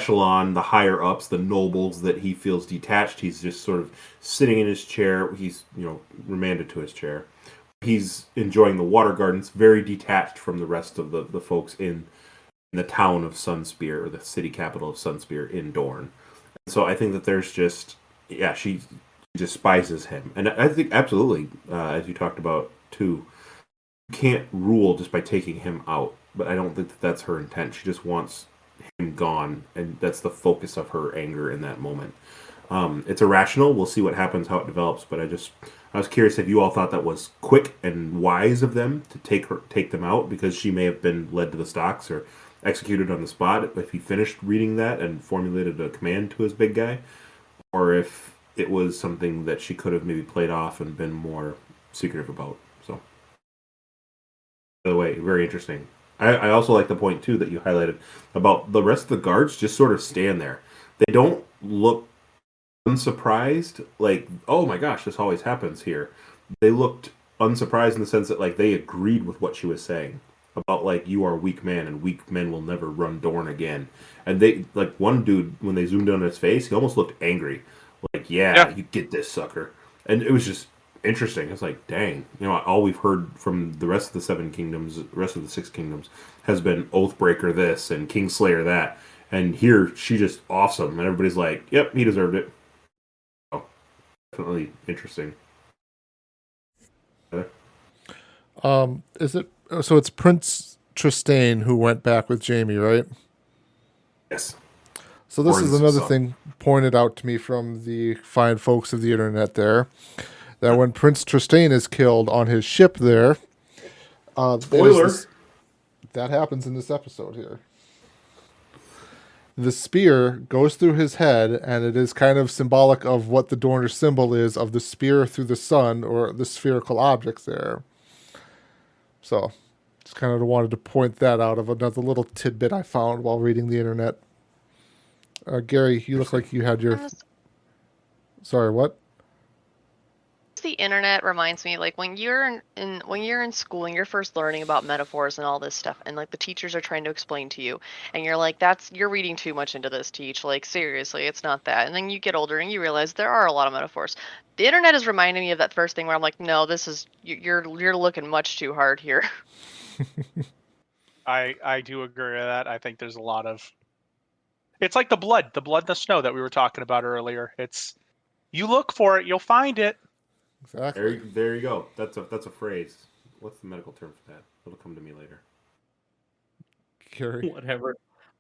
echelon, the higher ups, the nobles that he feels detached. He's just sort of sitting in his chair. He's remanded to his chair. He's enjoying the water gardens, very detached from the rest of the folks in the town of Sunspear, or the city capital of Sunspear in Dorne. So I think that there's just, she despises him. And I think absolutely, as you talked about too, you can't rule just by taking him out. But I don't think that that's her intent. She just wants him gone, and that's the focus of her anger in that moment. It's irrational. We'll see what happens, how it develops. But I was curious if you all thought that was quick and wise of them to take them out, because she may have been led to the stocks or executed on the spot if he finished reading that and formulated a command to his big guy, or if it was something that she could have maybe played off and been more secretive about. So, by the way, very interesting. I also like the point too that you highlighted about the rest of the guards just sort of stand there. They don't look unsurprised, like, oh my gosh, this always happens here. They looked unsurprised in the sense that like they agreed with what she was saying about like, you are a weak man and weak men will never run Dorne again. And they, like, one dude, when they zoomed in on his face, he almost looked angry, like, yeah. You get this, sucker. And it was just interesting. It's like, dang, all we've heard from the rest of the 7 kingdoms, the rest of the 6 kingdoms, has been Oathbreaker this and Kingslayer that, and here she just awesome, and everybody's like, yep, he deserved it. Definitely interesting. Is it so? It's Prince Trystane who went back with Jaime, right? Yes. So this is Orin's another son. thing pointed out to me from the fine folks of the internet there, that when Prince Trystane is killed on his ship there, Spoiler. that happens in this episode here. The spear goes through his head, and it is kind of symbolic of what the Dorner symbol is of the spear through the sun, or the spherical objects there. So, just kind of wanted to point that out of another little tidbit I found while reading the internet. Gary, you look like you had your... Sorry, what? The internet reminds me, like, when you're in school and you're first learning about metaphors and all this stuff, and like the teachers are trying to explain to you, and you're like, you're reading too much into this, teach, like, seriously, it's not that. And then you get older and you realize there are a lot of metaphors. The internet is reminding me of that first thing where I'm like, no, this is, you're looking much too hard here. I do agree with that. I think there's a lot of... It's like the blood in the snow that we were talking about earlier. It's, you look for it, you'll find it. Exactly. There you go. That's a phrase. What's the medical term for that? It'll come to me later. Gary. Whatever.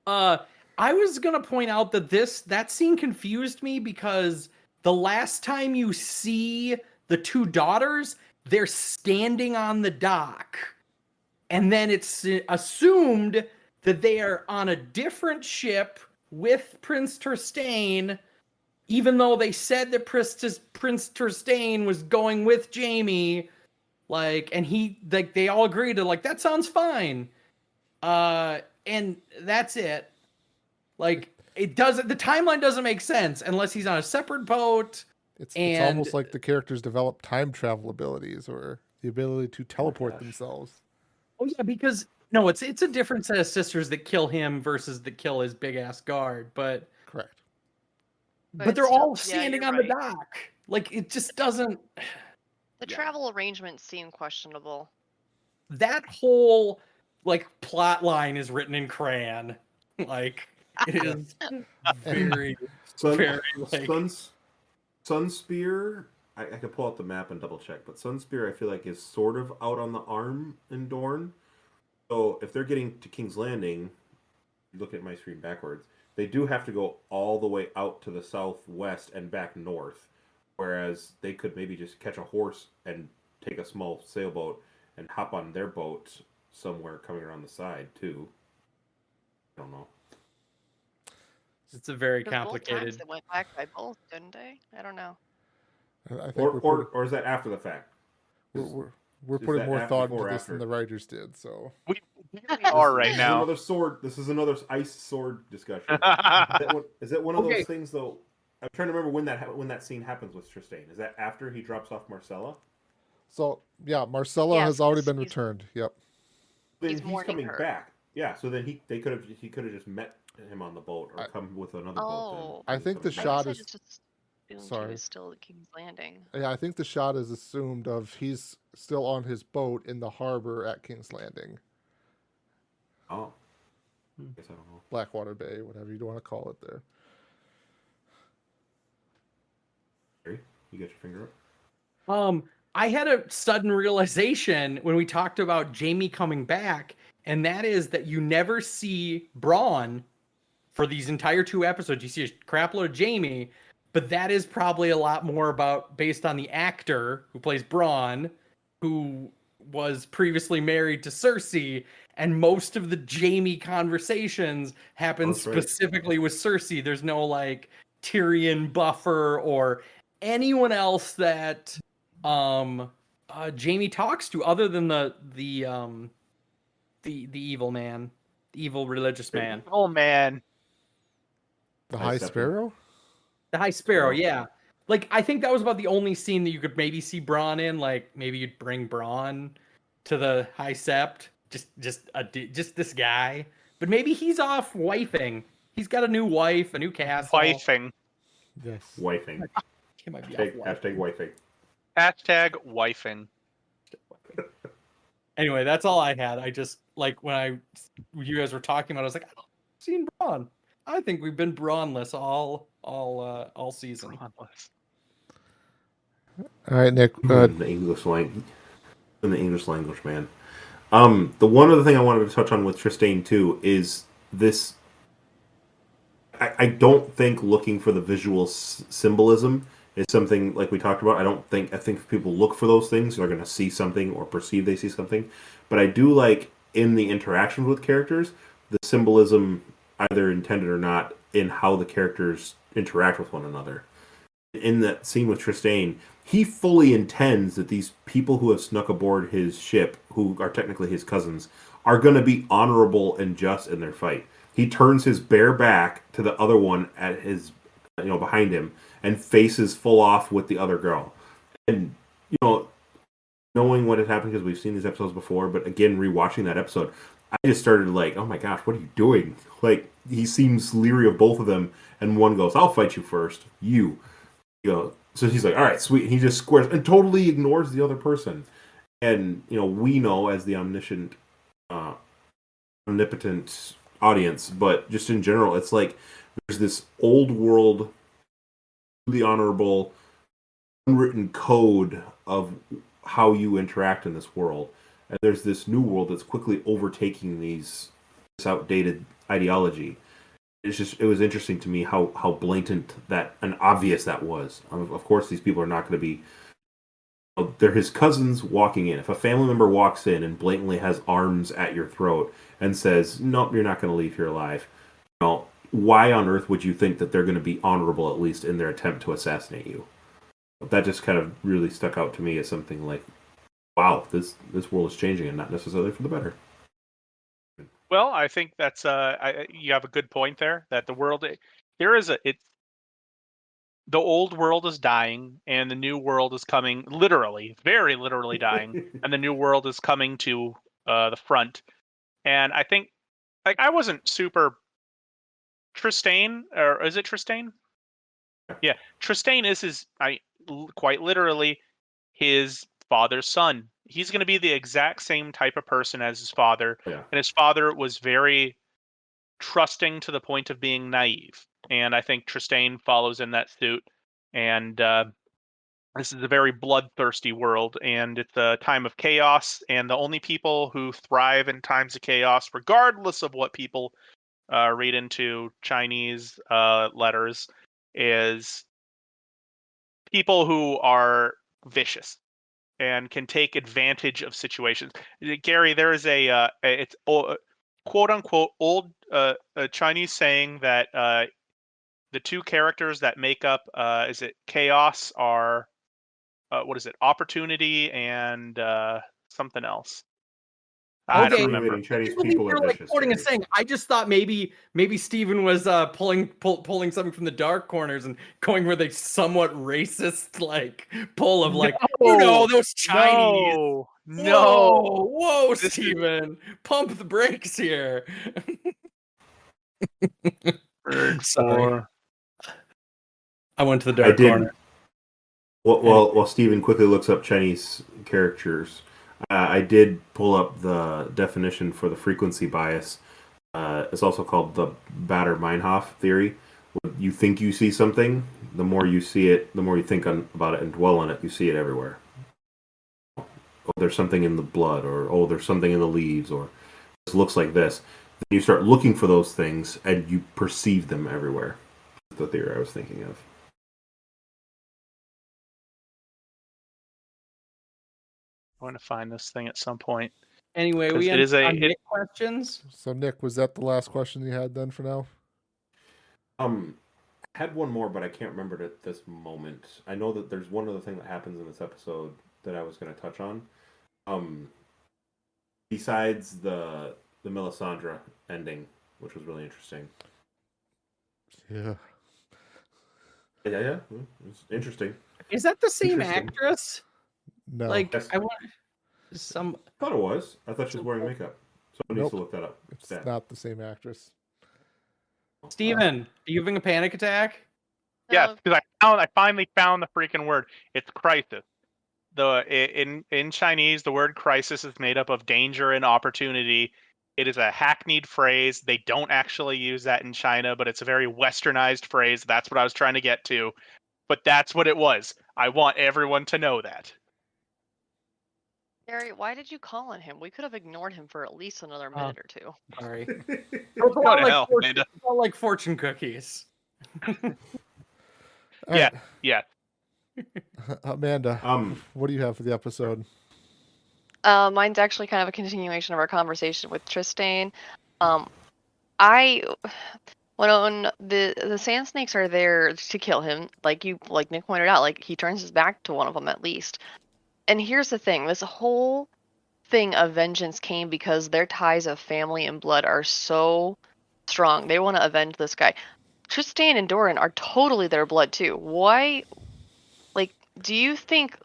I was gonna point out that that scene confused me, because the last time you see the 2 daughters, they're standing on the dock, and then it's assumed that they are on a different ship with Prince Trystane, even though they said that Prince Trystane was going with Jaime, like, and they all agreed to, like, that sounds fine. And that's it. Like, the timeline doesn't make sense unless he's on a separate boat. It's almost like the characters develop time travel abilities, or the ability to teleport themselves. Oh yeah, because no, it's a different set of sisters that kill him versus that kill his big ass guard, but Correct. but they're all standing on the dock. Like, it just doesn't. The travel arrangements seem questionable. That whole like plot line is written in crayon. Like it is very very like Sunspear. I could pull out the map and double check, but Sunspear I feel like is sort of out on the arm in Dorne. So if they're getting to King's Landing, look at my screen backwards. They do have to go all the way out to the southwest and back north, whereas they could maybe just catch a horse and take a small sailboat and hop on their boat somewhere coming around the side too. I don't know. it's a very Because both times complicated. they went back by both, didn't they? I don't know. I think Or is that after the fact? we're is putting that more after, thought into before, this after? than the writers did. So We are right This is now. another sword. This is another ice sword discussion. Is that one of Okay. those things though? I'm trying to remember when that scene happens with Tristane. Is that after he drops off Marcella? yeah, Marcella Yes, has already because been he's- returned. Yep. Then He's he's mourning coming her. back. Yeah. So then he could have just met him on the boat or come with another boat. Oh. I think the I shot guess I is- just assumed he sorry. was still at King's Landing. Yeah, I think the shot is assumed of he's still on his boat in the harbor at King's Landing, Oh. I guess I don't know. Blackwater Bay, whatever you want to call it there. Harry, you got your finger up? I had a sudden realization when we talked about Jaime coming back, and that is that you never see Bronn for these entire 2 episodes. You see a crapload of Jaime, but that is probably a lot more about based on the actor who plays Bronn, who was previously married to Cersei, and most of the Jaime conversations happen That's right. specifically with Cersei. There's no like Tyrion buffer or anyone else that Jaime talks to other than the evil man, the evil religious man. Oh man. The High High Septon. Sparrow? The High Sparrow, Oh. yeah. Like, I think that was about the only scene that you could maybe see Bronn in. Like, maybe you'd bring Bronn to the High Sept. Just this guy. But maybe he's off wifing. He's got a new wife, a new castle. Wifing. Yes. Wifing. He might be Hashtag, off wifing. hashtag wifing. Hashtag wifing. Anyway, that's all I had. I just, like, when you guys were talking about it, I was like, I've seen Bronn. I think we've been Bronnless all season. All right, Nick. In the English language. In the English language, man. The one other thing I wanted to touch on with Tristane too is this. I don't think looking for the visual symbolism is something like we talked about. I think if people look for those things, they're going to see something or perceive they see something. But I do like in the interactions with characters, the symbolism, either intended or not, in how the characters interact with one another. In that scene with Tristane, he fully intends that these people who have snuck aboard his ship, who are technically his cousins, are going to be honorable and just in their fight. He turns his bare back to the other one at his, behind him, and faces full off with the other girl. And knowing what had happened, because we've seen these episodes before, but again, rewatching that episode, I just started like, oh my gosh, what are you doing? Like, he seems leery of both of them, and one goes, I'll fight you first. You go. So he's like, all right, sweet. And he just squares and totally ignores the other person. And, we know as the omniscient, omnipotent audience, but just in general, it's like there's this old world, the honorable, unwritten code of how you interact in this world. And there's this new world that's quickly overtaking this outdated ideology. It was interesting to me how blatant that and obvious that was. Of course, these people are not going to be. They're his cousins walking in. If a family member walks in and blatantly has arms at your throat and says, "Nope, you're not going to leave here alive," why on earth would you think that they're going to be honorable, at least in their attempt to assassinate you? That just kind of really stuck out to me as something like, wow, this world is changing and not necessarily for the better. Well, I think that's you have a good point there. That the world the old world is dying and the new world is coming, literally, very literally dying, and the new world is coming to the front. And I think, like, I wasn't super Tristane, or is it Tristane? Yeah, Tristane is quite literally his father's son. he's going to be the exact same type of person as his father, Yeah. and his father was very trusting to the point of being naive. And I think Trystane follows in that suit. And this is a very bloodthirsty world, and it's a time of chaos. And the only people who thrive in times of chaos, regardless of what people read into Chinese letters, is people who are vicious and can take advantage of situations. Gary, there is it's quote unquote old Chinese saying that the two characters that make up is it chaos are what is it, opportunity and something else. I don't Okay. remember. Chinese People people are are like vicious. quoting and saying. I just thought maybe Steven was pulling something from the dark corners and going with a somewhat racist like pull of like those Chinese. No. Whoa, This is- Steven. Pump the brakes here. Sorry. I went to the dark corner. While Steven quickly looks up Chinese characters, I did pull up the definition for the frequency bias. It's also called the Bader-Meinhof theory. When you think you see something, the more you see it, the more you think about it and dwell on it, you see it everywhere. Oh, there's something in the blood, or oh, there's something in the leaves, or this looks like this. Then you start looking for those things, and you perceive them everywhere. That's the theory I was thinking of. I want to find this thing at some point. Anyway, we It is a Nick questions. So, Nick, was that the last question you had then for now? I had one more, but I can't remember it at this moment. I know that there's one other thing that happens in this episode that I was going to touch on. Besides the Melisandre ending, which was really interesting. Yeah. Yeah, it's interesting. Is that the same Interesting. actress? No. Like Yes. I want some. I thought it was. I thought she was wearing makeup. Someone needs to look that up. It's Stat. not the same actress. Steven, are you having a panic attack? yes, because I finally found the freaking word. It's crisis. In Chinese, the word crisis is made up of danger and opportunity. It is a hackneyed phrase. They don't actually use that in China, but it's a very westernized phrase. That's what I was trying to get to. But that's what it was. I want everyone to know that. Gary, why did you call on him? We could have ignored him for at least another minute or two. Sorry. Go to hell, Amanda. It's all like fortune cookies. All Yeah, right. yeah. Amanda, what do you have for the episode? Mine's actually kind of a continuation of our conversation with Trystane. When the sand snakes are there to kill him, like Nick pointed out, like he turns his back to one of them at least. And here's the thing: this whole thing of vengeance came because their ties of family and blood are so strong. They want to avenge this guy. Trystane and Doran are totally their blood too. Why? Like, do you think?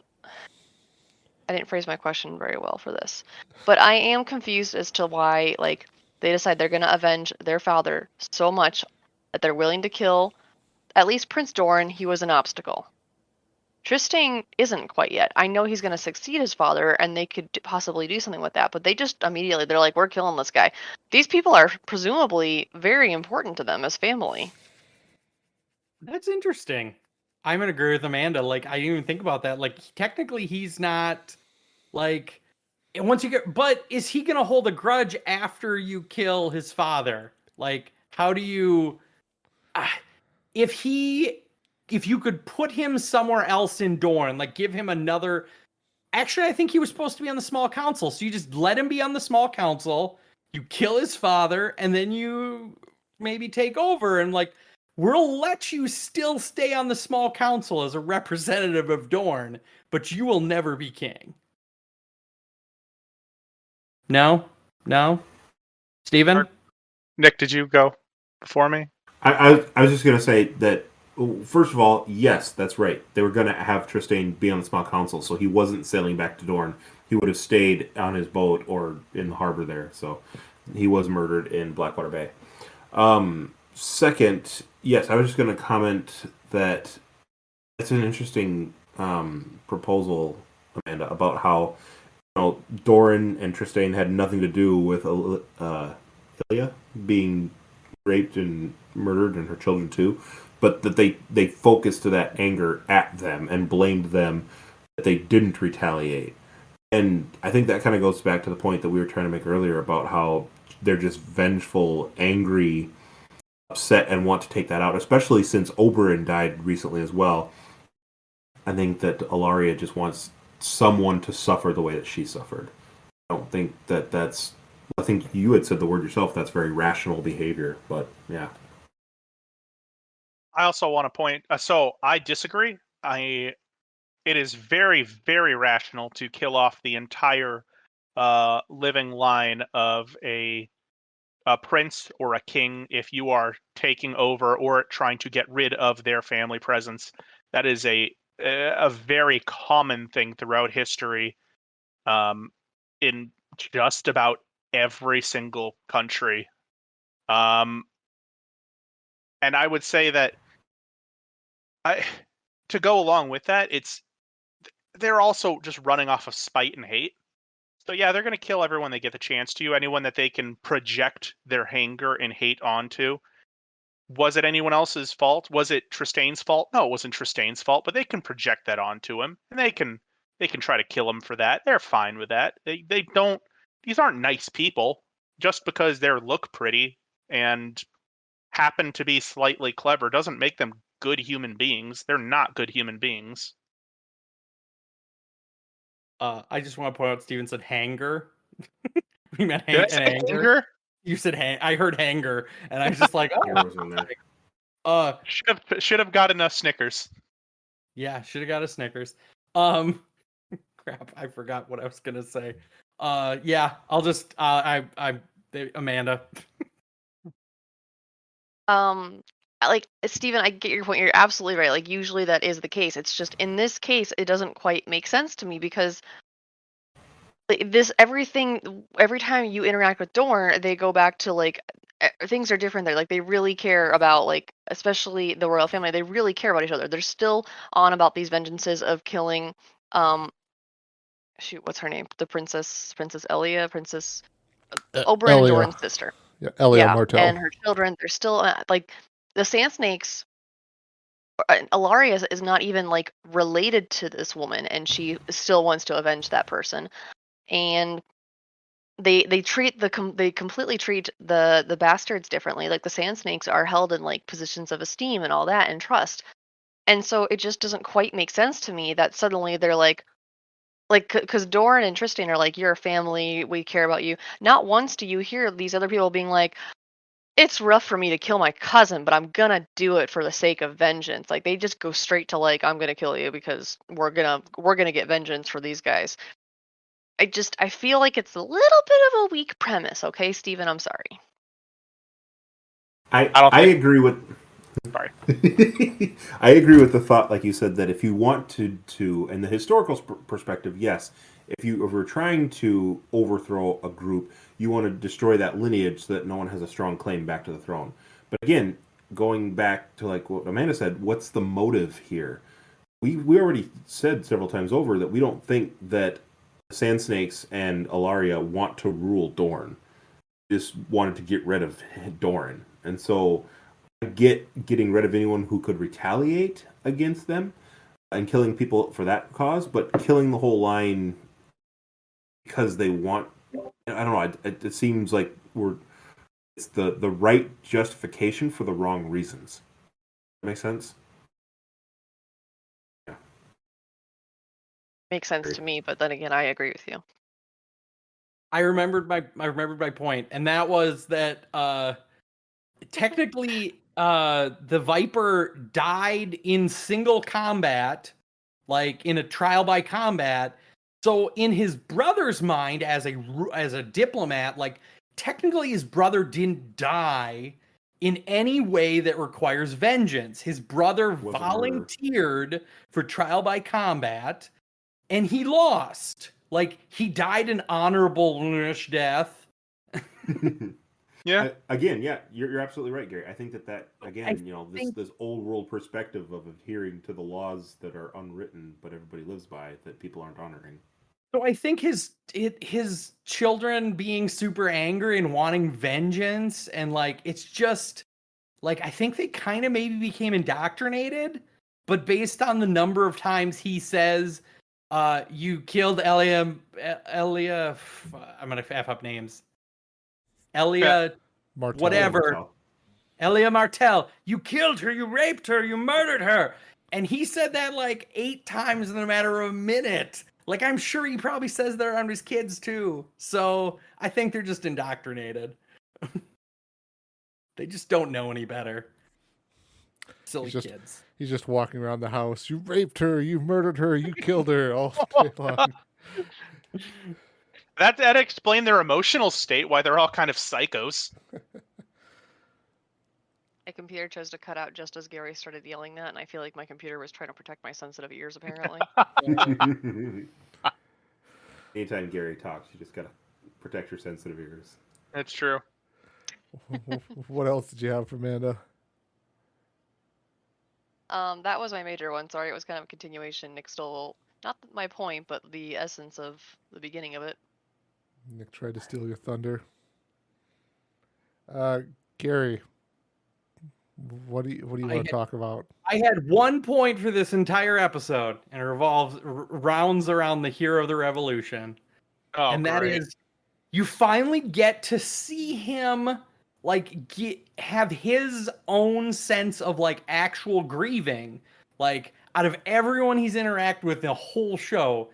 I didn't phrase my question very well for this, but I am confused as to why, like, they decide they're going to avenge their father so much that they're willing to kill at least Prince Doran. He was an obstacle. Trystane isn't quite yet. I know he's going to succeed his father, and they could possibly do something with that, but they just immediately, they're like, we're killing this guy. These people are presumably very important to them as family. That's interesting. I'm gonna agree with Amanda. Like, I didn't even think about that. Like, technically, he's not like. And once you get, but is he gonna hold a grudge after you kill his father? Like, how do you? If you could put him somewhere else in Dorne, like give him another. Actually, I think he was supposed to be on the small council. So you just let him be on the small council. You kill his father, and then you maybe take over and like. We'll let you still stay on the small council as a representative of Dorne, but you will never be king. No? Steven? Nick, did you go before me? I was just going to say that, first of all, yes, that's right. They were going to have Trystane be on the small council, so he wasn't sailing back to Dorne. He would have stayed on his boat or in the harbor there. So he was murdered in Blackwater Bay. Second, yes, I was just going to comment that it's an interesting proposal, Amanda, about how Doran and Trystane had nothing to do with Ilya being raped and murdered, and her children too, but that they focused to that anger at them and blamed them that they didn't retaliate. And I think that kind of goes back to the point that we were trying to make earlier about how they're just vengeful, angry, upset, and want to take that out, especially since Oberyn died recently as well. I think that Ilaria just wants someone to suffer the way that she suffered. I don't think that's... I think you had said the word yourself, that's very rational behavior, but yeah. I also want to point... so, I disagree. It is very, very rational to kill off the entire living line of a prince or a king if you are taking over or trying to get rid of their family presence. That is a very common thing throughout history, in just about every single country. And I would say that to go along with that, they're also just running off of spite and hate. So yeah, they're going to kill everyone they get the chance to, anyone that they can project their anger and hate onto. Was it anyone else's fault? Was it Trystane's fault? No, it wasn't Trystane's fault, but they can project that onto him, and they can try to kill him for that. They're fine with that. They don't... These aren't nice people. Just because they look pretty and happen to be slightly clever doesn't make them good human beings. They're not good human beings. I just want to point out Steven said hanger. We meant Did I say anger? You said I heard hanger, and I was just like, Hanger was in there. Should have gotten us Snickers. Yeah, should have got a Snickers. Crap, I forgot what I was gonna say. Yeah, I'll just Amanda. Like Steven, I get your point. You're absolutely right. Like usually that is the case. It's just in this case, it doesn't quite make sense to me because every time you interact with Dorne, they go back to like things are different there. Like they really care about, like, especially the royal family. They really care about each other. They're still on about these vengeances of killing shoot, what's her name? The Princess Elia, Princess Oberyn and Elia. Doran's sister. Yeah, Elia Martell. And her children. They're still like the Sand Snakes. Ilaria is not even like related to this woman, and she still wants to avenge that person. And they completely treat the bastards differently. Like the Sand Snakes are held in like positions of esteem and all that and trust. And so it just doesn't quite make sense to me that suddenly they're like because Doran and Tristan are like, you're a family, we care about you. Not once do you hear these other people being like, it's rough for me to kill my cousin, but I'm gonna do it for the sake of vengeance. Like they just go straight to like, I'm gonna kill you because we're gonna get vengeance for these guys. I feel like it's a little bit of a weak premise, okay, Steven? I'm sorry. I agree with... Sorry. I agree with the thought, like you said, that if you want to in the historical perspective, yes, if we're trying to overthrow a group, you want to destroy that lineage so that no one has a strong claim back to the throne. But again, going back to like what Amanda said, what's the motive here? We already said several times over that we don't think that the Sand Snakes and Ilaria want to rule Dorne. They just wanted to get rid of Dorne, and so I get getting rid of anyone who could retaliate against them and killing people for that cause, but killing the whole line because they want... I don't know. It seems like it's the right justification for the wrong reasons. That make sense? Yeah. Makes sense to me, but then again, I agree with you. I remembered my point, and that was that technically the Viper died in single combat, like in a trial by combat. So in his brother's mind, as a diplomat, like technically his brother didn't die in any way that requires vengeance. His brother volunteered for trial by combat, and he lost. Like he died an honorable death. Yeah. Again, yeah, you're absolutely right, Gary. I think that again, this old world perspective of adhering to the laws that are unwritten but everybody lives by, that people aren't honoring. So I think his children being super angry and wanting vengeance, and like it's just like I think they kind of maybe became indoctrinated, but based on the number of times he says, "You killed Elia." I'm gonna f up names. Elia, Martell. whatever. Elia Martell. You killed her. You raped her. You murdered her. And he said that like 8 times in a matter of a minute. Like, I'm sure he probably says that around his kids too. So I think they're just indoctrinated. They just don't know any better. Silly kids. He's just walking around the house. You raped her. You murdered her. You killed her all day long. That explained their emotional state, why they're all kind of psychos. My computer chose to cut out just as Gary started yelling that, and I feel like my computer was trying to protect my sensitive ears, apparently. Anytime Gary talks, you just gotta protect your sensitive ears. That's true. What else did you have for Amanda? That was my major one. Sorry, it was kind of a continuation. Nick stole, not my point, but the essence of the beginning of it. Nick tried to steal your thunder. Gary, what do you want to talk about? I had 1 point for this entire episode, and it rounds around the hero of the revolution. Oh, and that great. is, you finally get to see him like have his own sense of like actual grieving. Like, out of everyone he's interacted with the whole show,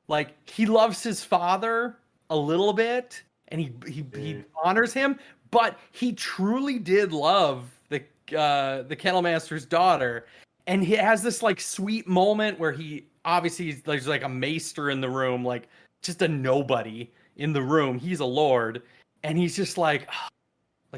like he loves his father a little bit, and he honors him, but he truly did love the Kennel Master's daughter, and he has this like sweet moment where there's like a maester in the room, like just a nobody in the room. He's a lord, and he's just like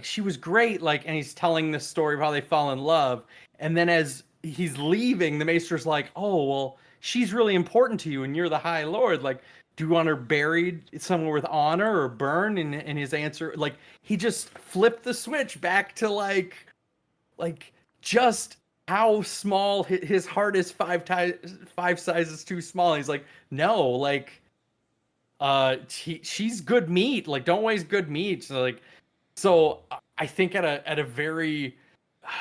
she was great, like, and he's telling this story of how they fall in love, and then as he's leaving, the maester's like, oh well, she's really important to you, and you're the High Lord, like, do you want her buried somewhere with honor or burned? And his answer, like, he just flipped the switch back to like just how small his heart is, 5 sizes too small. He's like, no, like, she's good meat, like, don't waste good meat. So I think at a very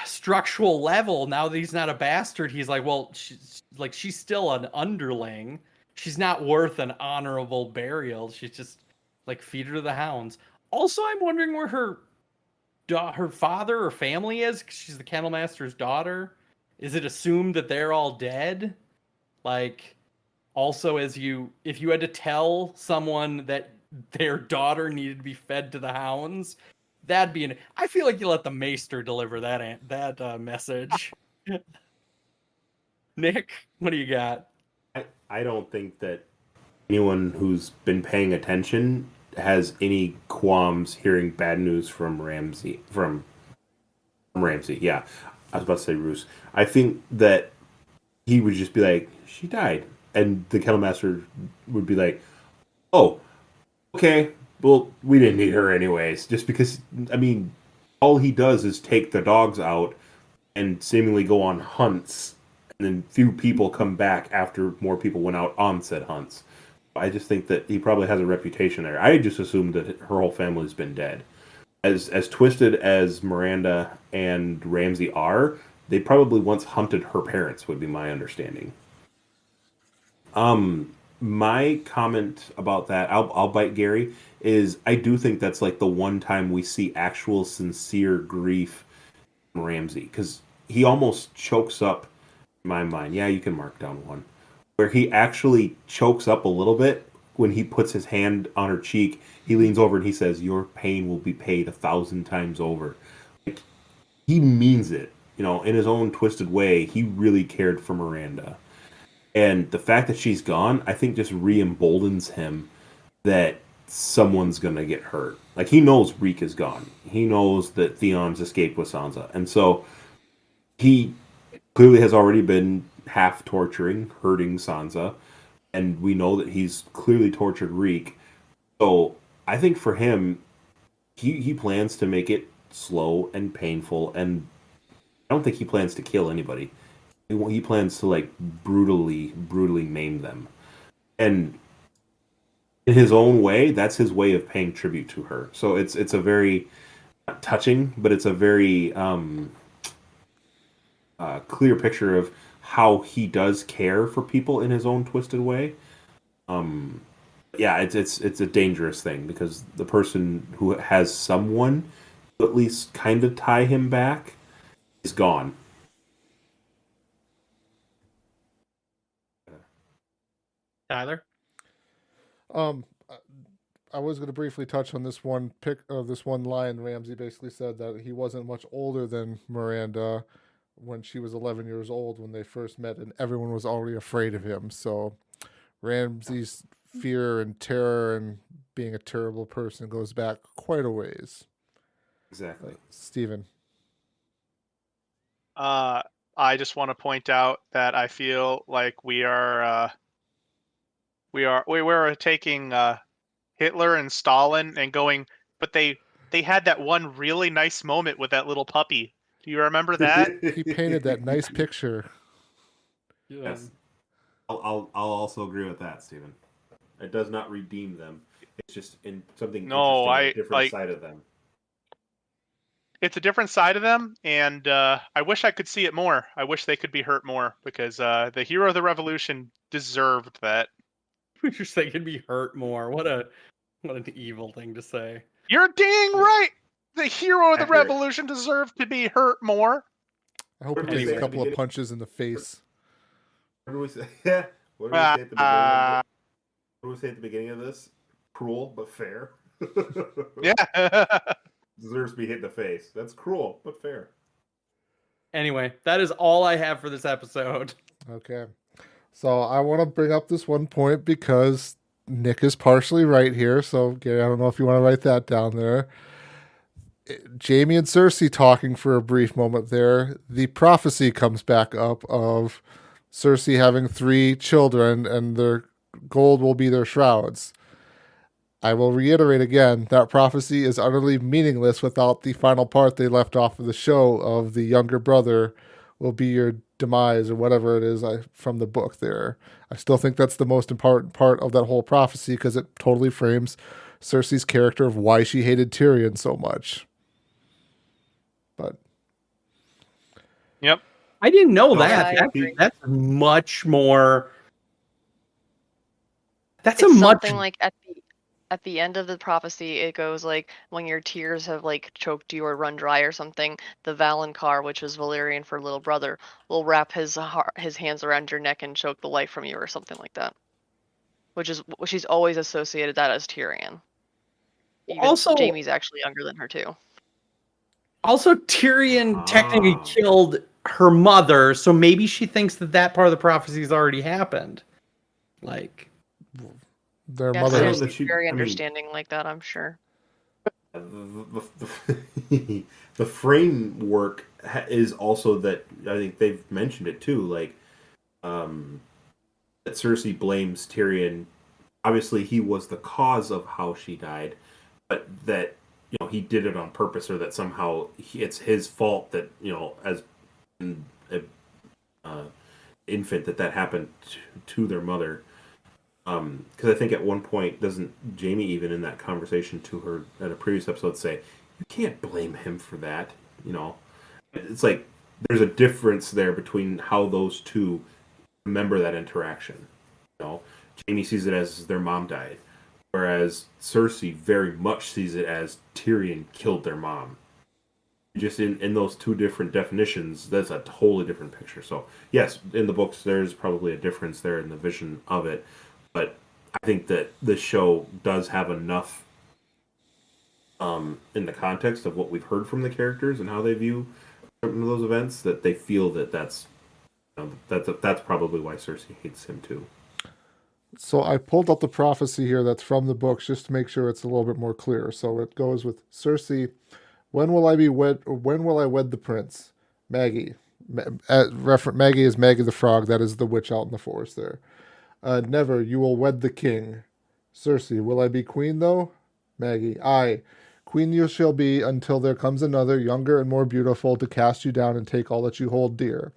structural level, now that he's not a bastard, he's like, well, she's still an underling. She's not worth an honorable burial. She's just like, feed her to the hounds. Also, I'm wondering where her father or family is, 'cause she's the Kennel Master's daughter. Is it assumed that they're all dead? Like, also, if you had to tell someone that their daughter needed to be fed to the hounds, that'd be I feel like you let the maester deliver that message. Nick, what do you got? I don't think that anyone who's been paying attention has any qualms hearing bad news from Ramsay. From Ramsay, yeah. I was about to say Roose. I think that he would just be like, she died. And the Kennel Master would be like, oh, okay, well, we didn't need her anyways. Just because, I mean, all he does is take the dogs out and seemingly go on hunts. And then few people come back after more people went out on said hunts. I just think that he probably has a reputation there. I just assumed that her whole family's been dead. As twisted as Miranda and Ramsay are, they probably once hunted her parents, would be my understanding. My comment about that, I'll bite Gary, is I do think that's like the one time we see actual sincere grief from Ramsay, because he almost chokes up in my mind. Yeah, you can mark down one. Where he actually chokes up a little bit when he puts his hand on her cheek. He leans over and he says, your pain will be paid 1,000 times over. Like, he means it. You know, in his own twisted way, he really cared for Miranda. And the fact that she's gone, I think, just re-emboldens him that someone's going to get hurt. Like, he knows Reek is gone. He knows that Theon's escaped with Sansa. And so he clearly has already been half torturing, hurting Sansa. And we know that he's clearly tortured Reek. So I think for him, he plans to make it slow and painful. And I don't think he plans to kill anybody. He plans to, like, brutally maim them. And in his own way, that's his way of paying tribute to her. So it's a very not touching, but it's a very clear picture of how he does care for people in his own twisted way. Yeah, it's a dangerous thing because the person who has someone to at least kind of tie him back is gone. Tyler? Um, I was going to briefly touch on this one this one line. Ramsay basically said that he wasn't much older than Miranda when she was 11 years old when they first met, and everyone was already afraid of him. So Ramsay's fear and terror and being a terrible person goes back quite a ways. Exactly. Steven. I just want to point out that I feel like we were taking Hitler and Stalin and going, but they had that one really nice moment with that little puppy. Do you remember that? He painted that nice picture. Yes. I'll also agree with that, Stephen. It does not redeem them. It's just in something No, interesting, a different side of them. It's a different side of them, and I wish I could see it more. I wish they could be hurt more because the hero of the revolution deserved that. I wish they could be hurt more. What an evil thing to say. You're dang right. The hero of the revolution deserved to be hurt more. I hope he takes a couple of punches in the face. What do we say? Yeah. What do we say at the beginning? What do we say at the beginning of this? Cruel but fair. Yeah. Deserves to be hit in the face. That's cruel but fair. Anyway, that is all I have for this episode. Okay. So I want to bring up this one point because Nick is partially right here. So Gary, I don't know if you want to write that down there. Jaime and Cersei talking for a brief moment there. The prophecy comes back up of Cersei having 3 children and their gold will be their shrouds. I will reiterate again, that prophecy is utterly meaningless without the final part they left off of the show of the younger brother will be your demise or whatever it is from the book there. I still think that's the most important part of that whole prophecy because it totally frames Cersei's character of why she hated Tyrion so much. But Yep. I didn't know Yeah, that. I agree. That's much more. That's It's a much. something like at the end of the prophecy, it goes like when your tears have like choked you or run dry or something, the Valonqar, which is Valyrian for little brother, will wrap his hands around your neck and choke the life from you or something like that. She's always associated that as Tyrion. Even Also- Jaime's actually younger than her too. Also, Tyrion technically killed her mother, so maybe she thinks that part of the prophecy has already happened. Like, their Yeah, mother. Cersei's very understanding like that, I'm sure. The framework is also that I think they've mentioned it too, like that Cersei blames Tyrion. Obviously, he was the cause of how she died, but that he did it on purpose, or that somehow it's his fault that as an infant that happened to their mother. Because I think at one point, doesn't Jaime even in that conversation to her at a previous episode say, "You can't blame him for that." It's like there's a difference there between how those two remember that interaction. Jaime sees it as their mom died, whereas Cersei very much sees it as Tyrion killed their mom. Just in those two different definitions, that's a totally different picture. So yes, in the books, there's probably a difference there in the vision of it. But I think that this show does have enough in the context of what we've heard from the characters and how they view some of those events that they feel that that's probably why Cersei hates him too. So I pulled up the prophecy here that's from the books just to make sure it's a little bit more clear. So it goes with Cersei, when will I be wed? Or when will I wed the prince? Maggie. Maggie is Maggie the Frog. That is the witch out in the forest there. Never. You will wed the king. Cersei. Will I be queen though? Maggie. Aye. Queen you shall be until there comes another, younger and more beautiful, to cast you down and take all that you hold dear.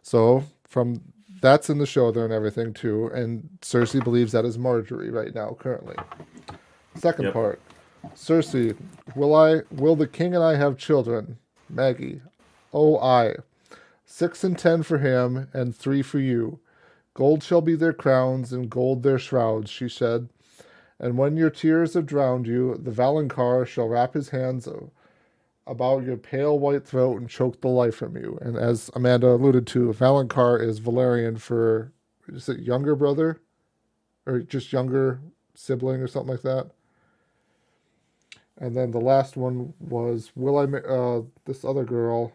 So from that's in the show there and everything too. And Cersei believes that is Marjorie right now, currently. Second Yep. part. Cersei, will the king and I have children? Maggie. Oh, I. 6 and 10 for him, and 3 for you. Gold shall be their crowns, and gold their shrouds, she said. And when your tears have drowned you, the Valonqar shall wrap his hands about your pale white throat and choke the life from you. And as Amanda alluded to, Valonqar is Valerian for, is it younger brother? Or just younger sibling or something like that? And then the last one was, this other girl,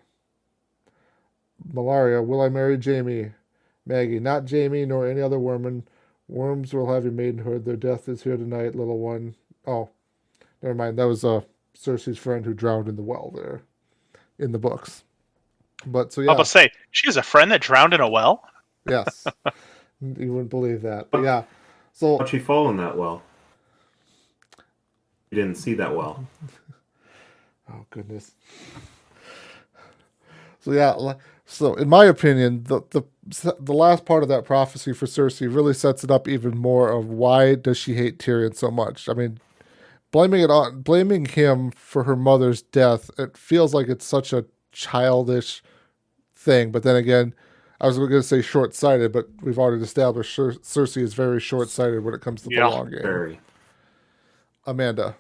Malaria, will I marry Jamie? Maggie, not Jamie nor any other woman. Worms will have your maidenhood. Their death is here tonight, little one. Oh, never mind. That was Cersei's friend who drowned in the well there in the books. But so I was yeah, about to say, she has a friend that drowned in a well? yes, you wouldn't believe that. But yeah, so How'd she fall in that well? You didn't see that well. oh goodness. So yeah, so in my opinion, the last part of that prophecy for Cersei really sets it up even more of why does she hate Tyrion so much. I mean, blaming him for her mother's death, it feels like it's such a childish thing. But then again, I was going to say short-sighted, but we've already established Cersei is very short-sighted when it comes to the Yeah. long game. Very. Amanda.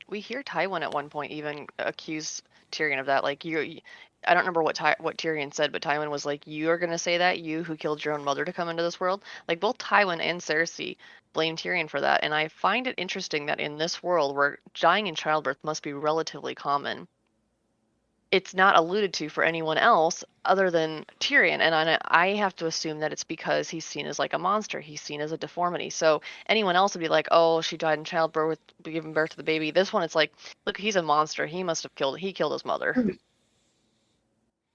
We hear Tywin at one point even accuse Tyrion of that. Like I don't remember what Tyrion said, but Tywin was like, "You are gonna say that, you who killed your own mother to come into this world." Like both Tywin and Cersei blame Tyrion for that, and I find it interesting that in this world where dying in childbirth must be relatively common, it's not alluded to for anyone else other than Tyrion. And I have to assume that it's because he's seen as like a monster. He's seen as a deformity. So anyone else would be like, oh, she died in childbirth, giving birth to the baby. This one, it's like, look, he's a monster. He killed his mother.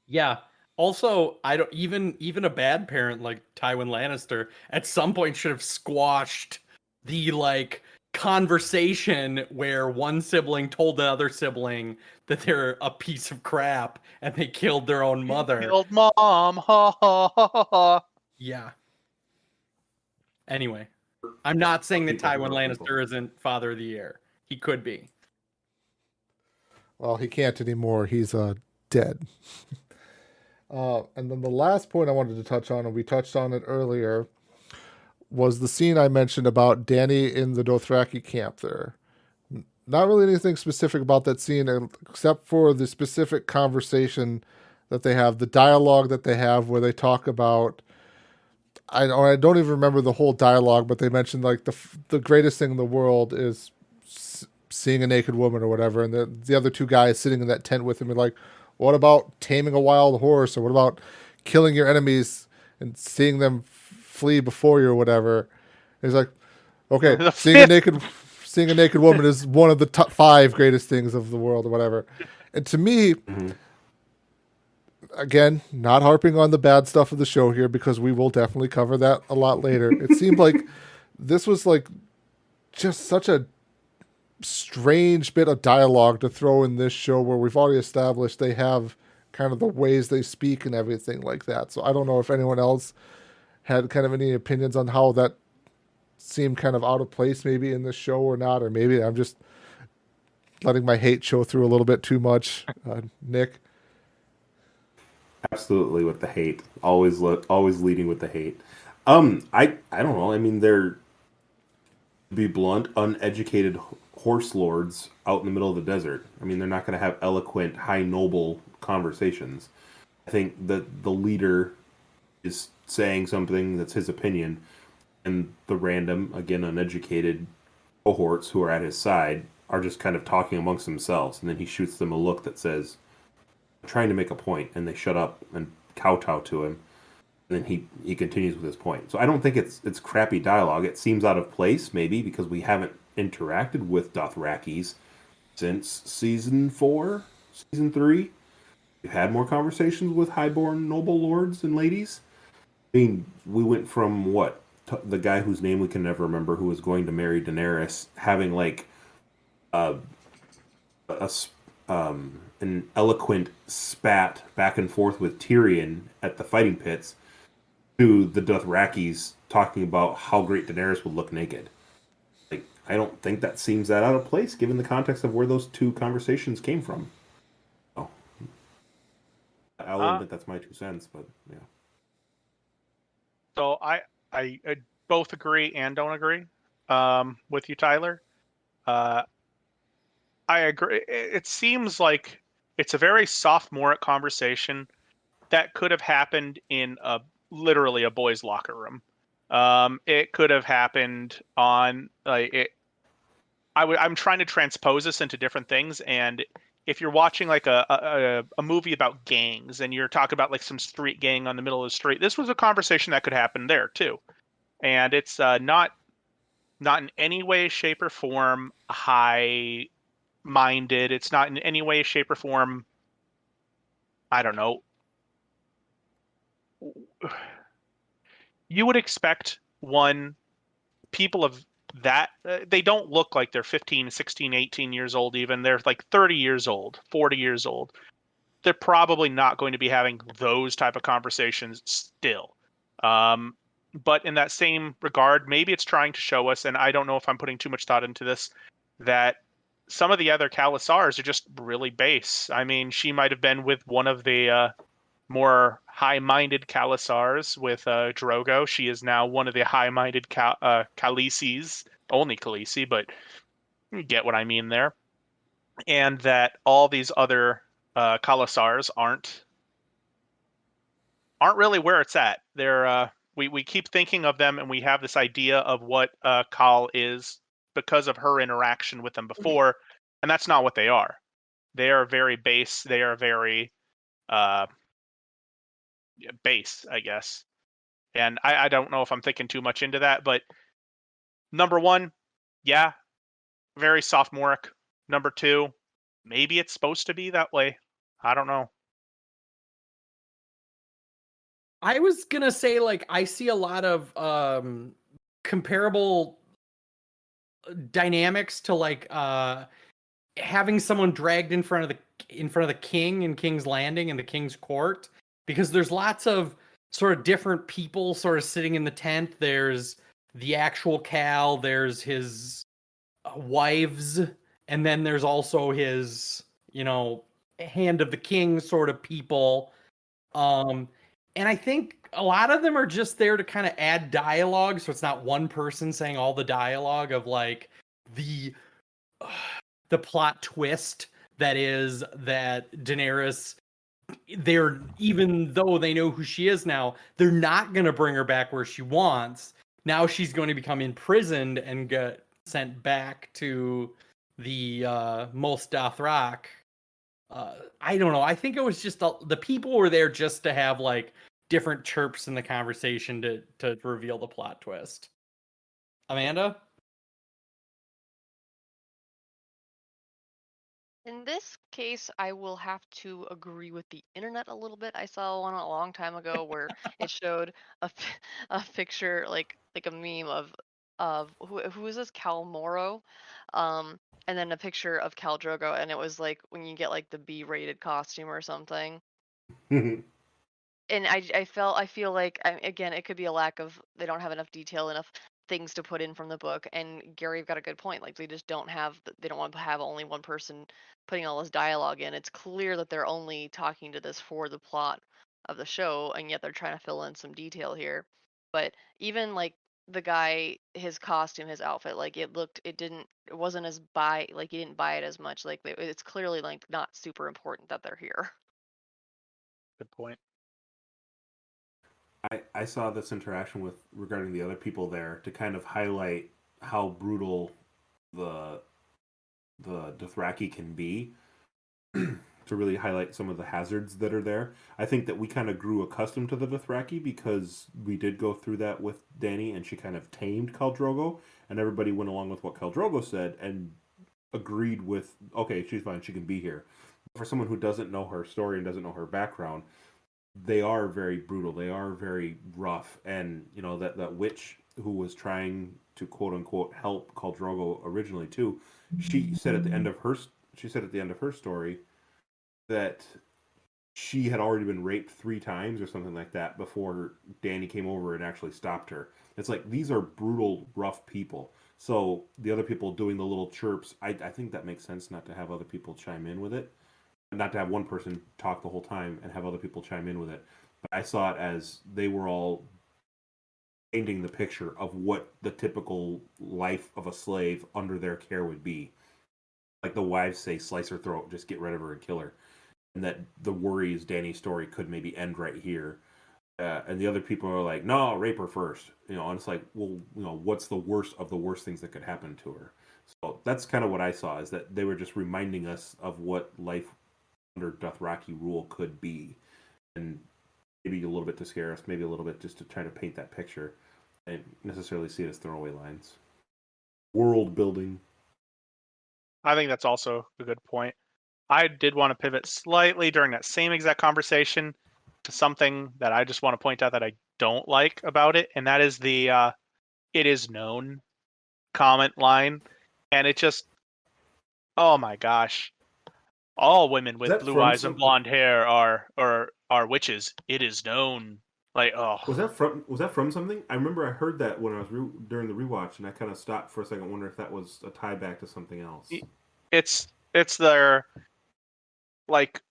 Yeah. Also, I don't even a bad parent like Tywin Lannister at some point should have squashed the like conversation where one sibling told the other sibling that they're a piece of crap and they killed their own mother. Killed mom. Ha ha ha ha ha. Yeah. Anyway, I'm not saying that People Tywin hurt Lannister people. isn't father of the year. He could be. Well, he can't anymore. He's dead. And then the last point I wanted to touch on, and we touched on it earlier, was the scene I mentioned about Dany in the Dothraki camp there. Not really anything specific about that scene, except for the specific conversation that they have, the dialogue that they have where they talk about, I don't even remember the whole dialogue, but they mentioned like the greatest thing in the world is seeing a naked woman or whatever, and the other two guys sitting in that tent with him are like, what about taming a wild horse, or what about killing your enemies and seeing them flee before you or whatever? He's like, okay, The seeing a naked woman is one of the top 5 greatest things of the world or whatever. And to me, again, not harping on the bad stuff of the show here because we will definitely cover that a lot later. It seemed like this was like just such a strange bit of dialogue to throw in this show where we've already established they have kind of the ways they speak and everything like that. So I don't know if anyone else had kind of any opinions on how that seemed kind of out of place maybe in this show or not, or maybe I'm just letting my hate show through a little bit too much. Nick? Absolutely with the hate. Always leading with the hate. I don't know. I mean, they're, to be blunt, uneducated horse lords out in the middle of the desert. I mean, they're not going to have eloquent, high noble conversations. I think that the leader is saying something that's his opinion, and the random, again, uneducated cohorts who are at his side are just kind of talking amongst themselves, and then he shoots them a look that says, I'm trying to make a point, and they shut up and kowtow to him, and then he continues with his point. So I don't think it's crappy dialogue. It seems out of place, maybe, because we haven't interacted with Dothrakis since season 4, season 3. We've had more conversations with highborn noble lords and ladies. I mean, we went from what? The guy whose name we can never remember, who was going to marry Daenerys, having like an eloquent spat back and forth with Tyrion at the fighting pits, to the Dothrakis talking about how great Daenerys would look naked. Like, I don't think that seems that out of place given the context of where those two conversations came from. Oh, I'll admit that's my 2 cents, but yeah. So I both agree and don't agree with you, Tyler. I agree. It seems like it's a very sophomoric conversation that could have happened in literally a boys' locker room. It could have happened on I'm trying to transpose this into different things, and if you're watching like a movie about gangs and you're talking about like some street gang on the middle of the street, this was a conversation that could happen there too. And it's not in any way, shape, or form high minded. It's not in any way, shape, or form, I don't know. You would expect people of that, they don't look like they're 15, 16, 18 years old even. They're like 30 years old, 40 years old. They're probably not going to be having those type of conversations still. But in that same regard, maybe it's trying to show us, and I don't know if I'm putting too much thought into this, that some of the other Khalasars are just really base. I mean, she might have been with one of the more high-minded Khalasars with Drogo. She is now one of the high-minded Khaleesi's, only Khaleesi, but you get what I mean there. And that all these other Khalasars aren't really where it's at. They're we keep thinking of them, and we have this idea of what Khal is because of her interaction with them before, and that's not what they are. They are very base. They are very base, I guess. And I don't know if I'm thinking too much into that, but number one, yeah, very sophomoric. Number two, maybe it's supposed to be that way. I don't know. I was gonna say, like, I see a lot of comparable dynamics to like having someone dragged in front of the king in King's Landing and the king's court, because there's lots of sort of different people sort of sitting in the tent. There's the actual Cal, there's his wives, and then there's also his, hand of the king sort of people. And I think a lot of them are just there to kind of add dialogue, so it's not one person saying all the dialogue of like the the plot twist that is that Daenerys, they're, even though they know who she is now, they're not going to bring her back where she wants. Now she's going to become imprisoned and get sent back to the Mos Dothrak. I don't know. I think it was just the people were there just to have like different chirps in the conversation to reveal the plot twist. Amanda? In this case, I will have to agree with the internet a little bit. I saw one a long time ago where it showed a picture, like a meme of who is this, Cal Moro, and then a picture of Cal Drogo, and it was like when you get like the B-rated costume or something. And I feel like, again, it could be a lack of, they don't have enough detail, enough things to put in from the book. And Gary, you've got a good point. Like, they just don't have, they don't want to have only one person putting all this dialogue in. It's clear that they're only talking to this for the plot of the show, and yet they're trying to fill in some detail here. But even like the guy, his costume, his outfit, like it wasn't as like you didn't buy it as much. Like it's clearly like not super important that they're here. Good point. I saw this interaction regarding the other people there to kind of highlight how brutal the Dothraki can be, to really highlight some of the hazards that are there. I think that we kind of grew accustomed to the Dothraki because we did go through that with Dany, and she kind of tamed Khal Drogo, and everybody went along with what Khal Drogo said and agreed with, okay, she's fine, she can be here. For someone who doesn't know her story and doesn't know her background, they are very brutal. They are very rough, and that witch who was trying to quote unquote help Khal Drogo originally too. She said at the end of her story that she had already been raped 3 times or something like that before Dany came over and actually stopped her. It's like, these are brutal, rough people. So the other people doing the little chirps, I think that makes sense not to have other people chime in with it. Not to have one person talk the whole time and have other people chime in with it. But I saw it as they were all painting the picture of what the typical life of a slave under their care would be. Like the wives say, slice her throat, just get rid of her and kill her. And that the worry is Dany's story could maybe end right here. And the other people are like, no, rape her first. And it's like, well, what's the worst of the worst things that could happen to her? So that's kind of what I saw, is that they were just reminding us of what life under Dothraki rule could be. And maybe a little bit to scare us, maybe a little bit just to try to paint that picture. I didn't necessarily see it as throwaway lines. World building. I think that's also a good point. I did want to pivot slightly during that same exact conversation to something that I just want to point out that I don't like about it, and that is the "it is known" comment line, and it just, oh my gosh, all women with blue eyes and blonde hair are witches. It is known. Like, oh, was that from something? I remember I heard that when I was during the rewatch, and I kind of stopped for a second, wonder if that was a tie back to something else. It's their, like,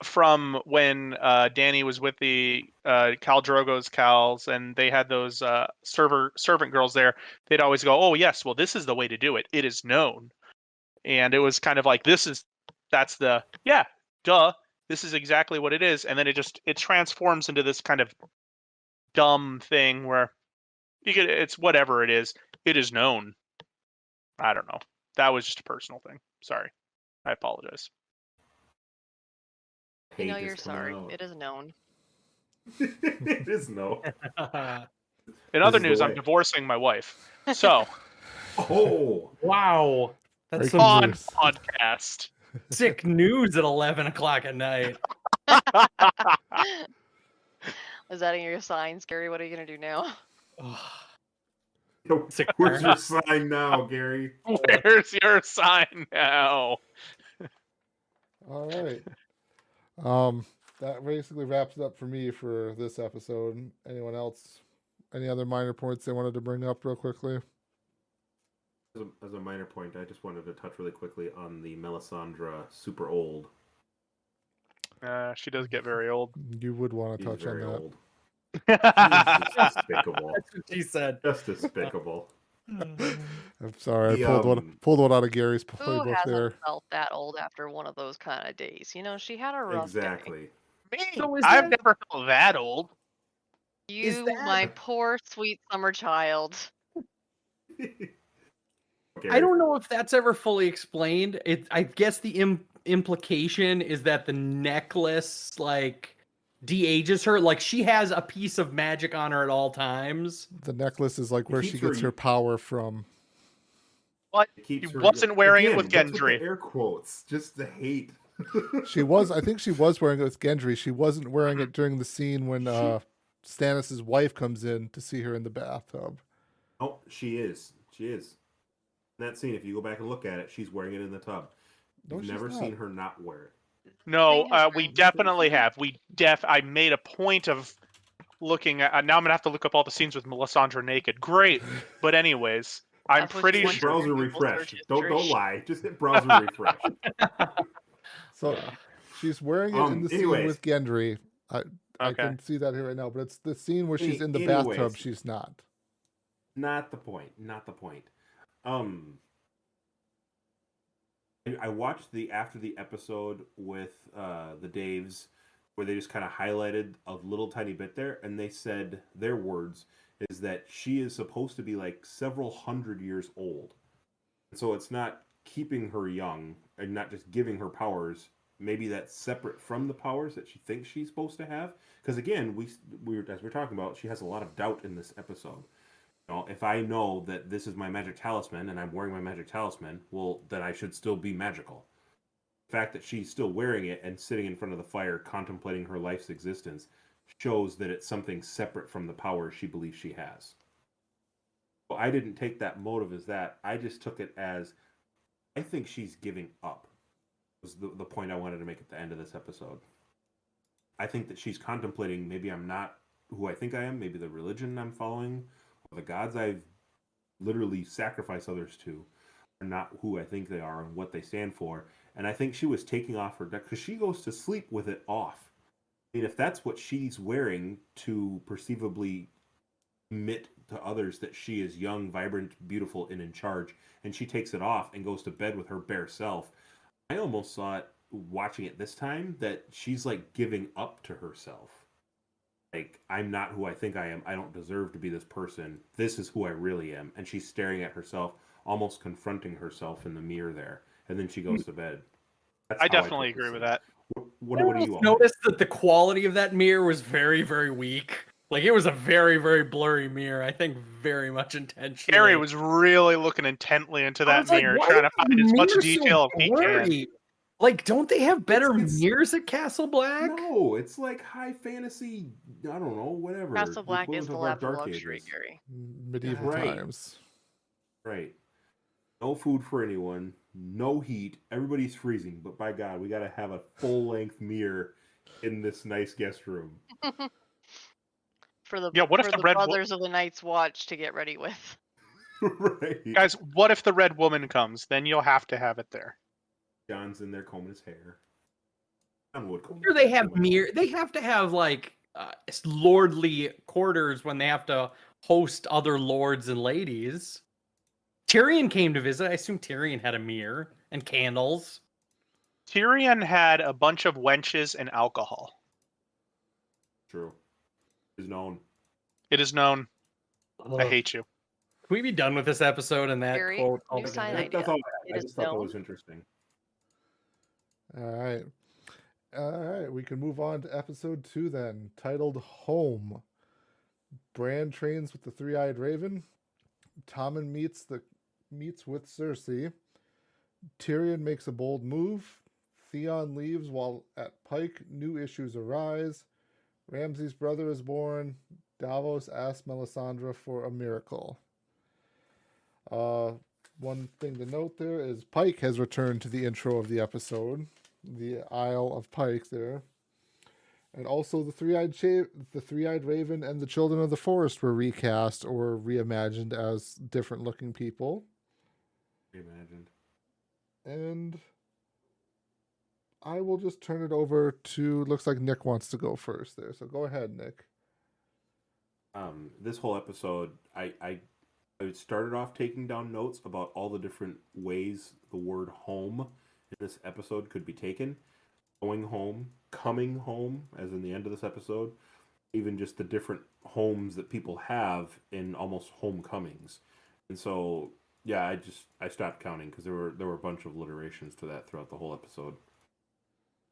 from when Dany was with the Khal Drogo's Khals, and they had those servant girls there. They'd always go, "Oh yes, well this is the way to do it. It is known," and it was kind of like, that's the, yeah, duh, this is exactly what it is, and then it transforms into this kind of dumb thing where it's whatever it is. It is known. I don't know. That was just a personal thing. Sorry, I apologize. You're sorry. It is known. It is known. In other news, I'm divorcing my wife. So. Oh, wow. That's some on news. Podcast. Sick news at 11 o'clock at night. Was that in your signs, Gary? What are you going to do now? Where's your sign now, Gary? Where's your sign now? All right. That basically wraps it up for me for this episode. Anyone else? Any other minor points they wanted to bring up real quickly? As a minor point, I just wanted to touch really quickly on the Melisandre super old. She does get very old. You would want to touch on that. Old. Just despicable. That's what she said. Just despicable. I'm sorry, I pulled one out of Gary's playbook there. Who hasn't felt that old after one of those kind of days? She had a rough day. Me? So I've never felt that old. My poor sweet summer child. I don't know if that's ever fully explained. I guess the implication is that the necklace de-ages her. Like, she has a piece of magic on her at all times. The necklace is like where she gets her power from. But he wasn't wearing it with Gendry. Air quotes, just the hate. I think she was wearing it with Gendry. She wasn't wearing it during the scene when Stannis' wife comes in to see her in the bathtub. Oh, she is. She is. In that scene, if you go back and look at it, she's wearing it in the tub. You've never seen her not wear it. No, we definitely have. I made a point of looking at. Now I'm gonna have to look up all the scenes with Melisandre naked. Great, but anyways, I'm pretty sure. Browser refresh. Don't lie. Just hit browser refresh. So she's wearing it in the scene with Gendry. I can see that here right now, but it's the scene where she's in the bathtub. She's not. Not the point. I watched after the episode with the Daves, where they just kind of highlighted a little tiny bit there, and they said their words is that she is supposed to be like several hundred years old, so it's not keeping her young and not just giving her powers. Maybe that's separate from the powers that she thinks she's supposed to have. Because again, as we're talking about, she has a lot of doubt in this episode. If I know that this is my magic talisman and I'm wearing my magic talisman, well, then I should still be magical. The fact that she's still wearing it and sitting in front of the fire contemplating her life's existence shows that it's something separate from the powers she believes she has. Well, I didn't take that motive as that. I just took it as, I think she's giving up. Was the point I wanted to make at the end of this episode. I think that she's contemplating, maybe I'm not who I think I am, maybe the religion I'm following, or the gods I've literally sacrificed others to are not who I think they are and what they stand for. And I think she was taking off her deck because she goes to sleep with it off. I mean, if that's what she's wearing to perceivably admit to others that she is young, vibrant, beautiful, and in charge, and she takes it off and goes to bed with her bare self, I almost saw it watching it this time that she's like giving up to herself. Like, I'm not who I think I am. I don't deserve to be this person. This is who I really am. And she's staring at herself, almost confronting herself in the mirror there. And then she goes to bed. That's I how definitely took this agree with scene. that. What do you all noticed that the quality of that mirror was very, very weak. Like, it was a very, very blurry mirror. I think very much intentionally. Gary was really looking intently into I that was like, mirror, why trying to is the find as much mirror so detail as he can. blurry? Like, don't they have better It's- mirrors at Castle Black? No, it's like high fantasy. I don't know, whatever. Castle Black is equivalent the of our lap of Dark luxury, Ages. Gary. Medieval Right. times. Right. No food for anyone. No heat. Everybody's freezing. But by God, we got to have a full-length mirror in this nice guest room. For the Yeah, what if for the the Red Wo- brothers of the Night's Watch to get ready with. Right. Guys, what if the Red Woman comes? Then you'll have to have it there. John's in there combing his hair. John would comb Sure, his they hair, have too, mirror. They have to have like lordly quarters when they have to host other lords and ladies. Tyrion came to visit. I assume Tyrion had a mirror and candles. Tyrion had a bunch of wenches and alcohol. True. Is known. It is known. I Ugh. hate you. Can we be done with this episode and that Gary, quote? new altogether? sign idea. That's all. It I is just thought that known. was interesting. All right. All right. We can move on to episode 2 then, titled Home. Bran trains with the three-eyed raven. Tommen meets with Cersei. Tyrion makes a bold move. Theon leaves while at Pike. New issues arise. Ramsay's brother is born. Davos asks Melisandre for a miracle. One thing to note there is Pike has returned to the intro of the episode. The Isle of Pike there. And also the three-eyed raven and the Children of the Forest were recast or reimagined as different looking people. Reimagined. And I will just turn it over to, looks like Nick wants to go first there. So go ahead, Nick. This whole episode, I started off taking down notes about all the different ways the word home in this episode could be taken. Going home, coming home, as in the end of this episode, even just the different homes that people have in almost homecomings. And so, yeah, I stopped counting because there were a bunch of alliterations to that throughout the whole episode.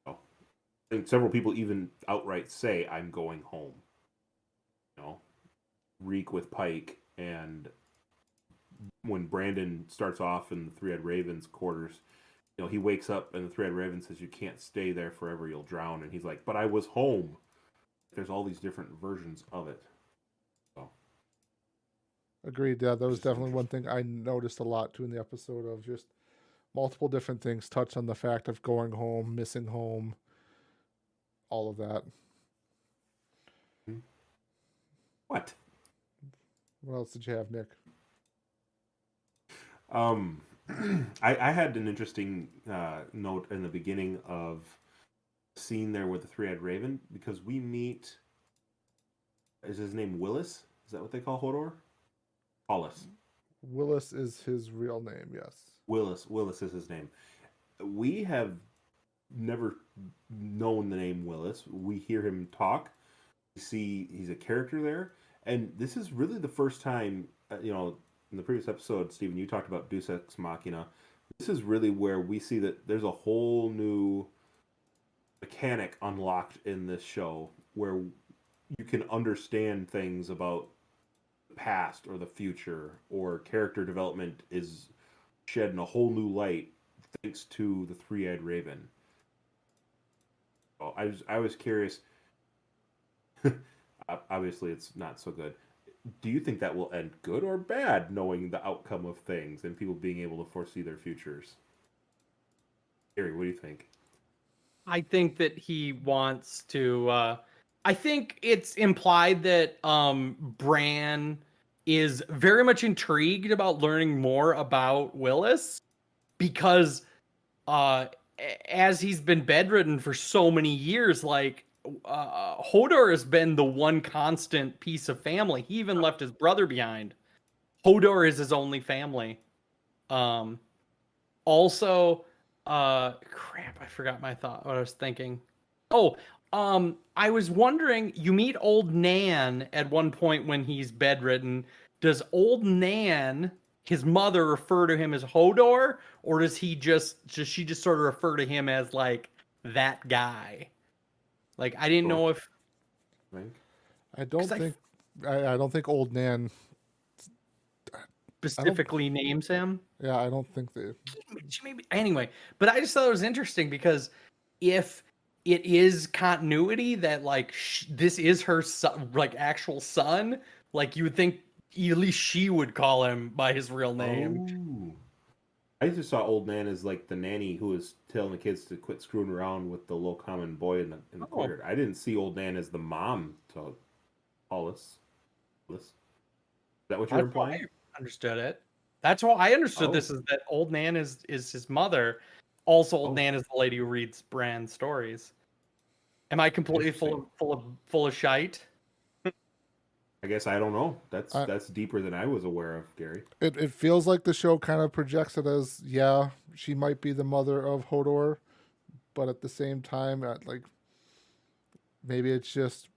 So, I think several people even outright say, "I'm going home." You know, Reek with Pike, and when Brandon starts off in the Three-Eyed Raven's quarters, you know, he wakes up and the Three-Eyed Raven says, "You can't stay there forever, you'll drown." And he's like, "But I was home." There's all these different versions of it. So, Agreed. Yeah, that was Just definitely one thing I noticed a lot too in the episode of just multiple different things touch on the fact of going home, missing home, all of that. what? What else did you have, Nick? I had an interesting note in the beginning of the scene there with the Three-Eyed Raven, because we meet, is his name Willis? Is that what they call Hodor? Hollis. Willis is his real name, yes. Willis is his name. We have never known the name Willis. We hear him talk. We see he's a character there. And this is really the first time, you know, in the previous episode, Stephen, you talked about Deus Ex Machina. This is really where we see that there's a whole new mechanic unlocked in this show where you can understand things about the past or the future, or character development is shed in a whole new light thanks to the Three-Eyed Raven. Oh, I was curious. Obviously, it's not so good. Do you think that will end good or bad, knowing the outcome of things and people being able to foresee their futures? Gary, what do you think? I think that he wants to. I think it's implied that Bran is very much intrigued about learning more about Willis because as he's been bedridden for so many years, like Hodor has been the one constant piece of family. He even left his brother behind. Hodor is his only family. Also, crap, I forgot my thought. What I was thinking. Oh, I was wondering. You meet Old Nan at one point when he's bedridden. Does Old Nan, his mother, refer to him as Hodor, or does she just sort of refer to him as like that guy? Like I didn't know if Right? I don't 'cause I think I don't think Old Nan. specifically names him. Yeah, I don't think they. Maybe anyway, but I just thought it was interesting because if it is continuity that like this is her son, like actual son, like you would think at least she would call him by his real name. Oh. I just saw Old Nan as like the nanny who was telling the kids to quit screwing around with the low common boy in the Oh. courtyard. I didn't see Old Nan as the mom to Hollis. Is that what you're That's why implying? I understood it. That's why I understood Oh. this is that Old Nan is his mother. Also, Old Oh. Nan is the lady who reads Bran's stories. Am I completely full of shite? I guess I don't know. I- That's deeper than I was aware of, Gary. It feels like the show kind of projects it as, yeah, she might be the mother of Hodor, but at the same time, like maybe it's just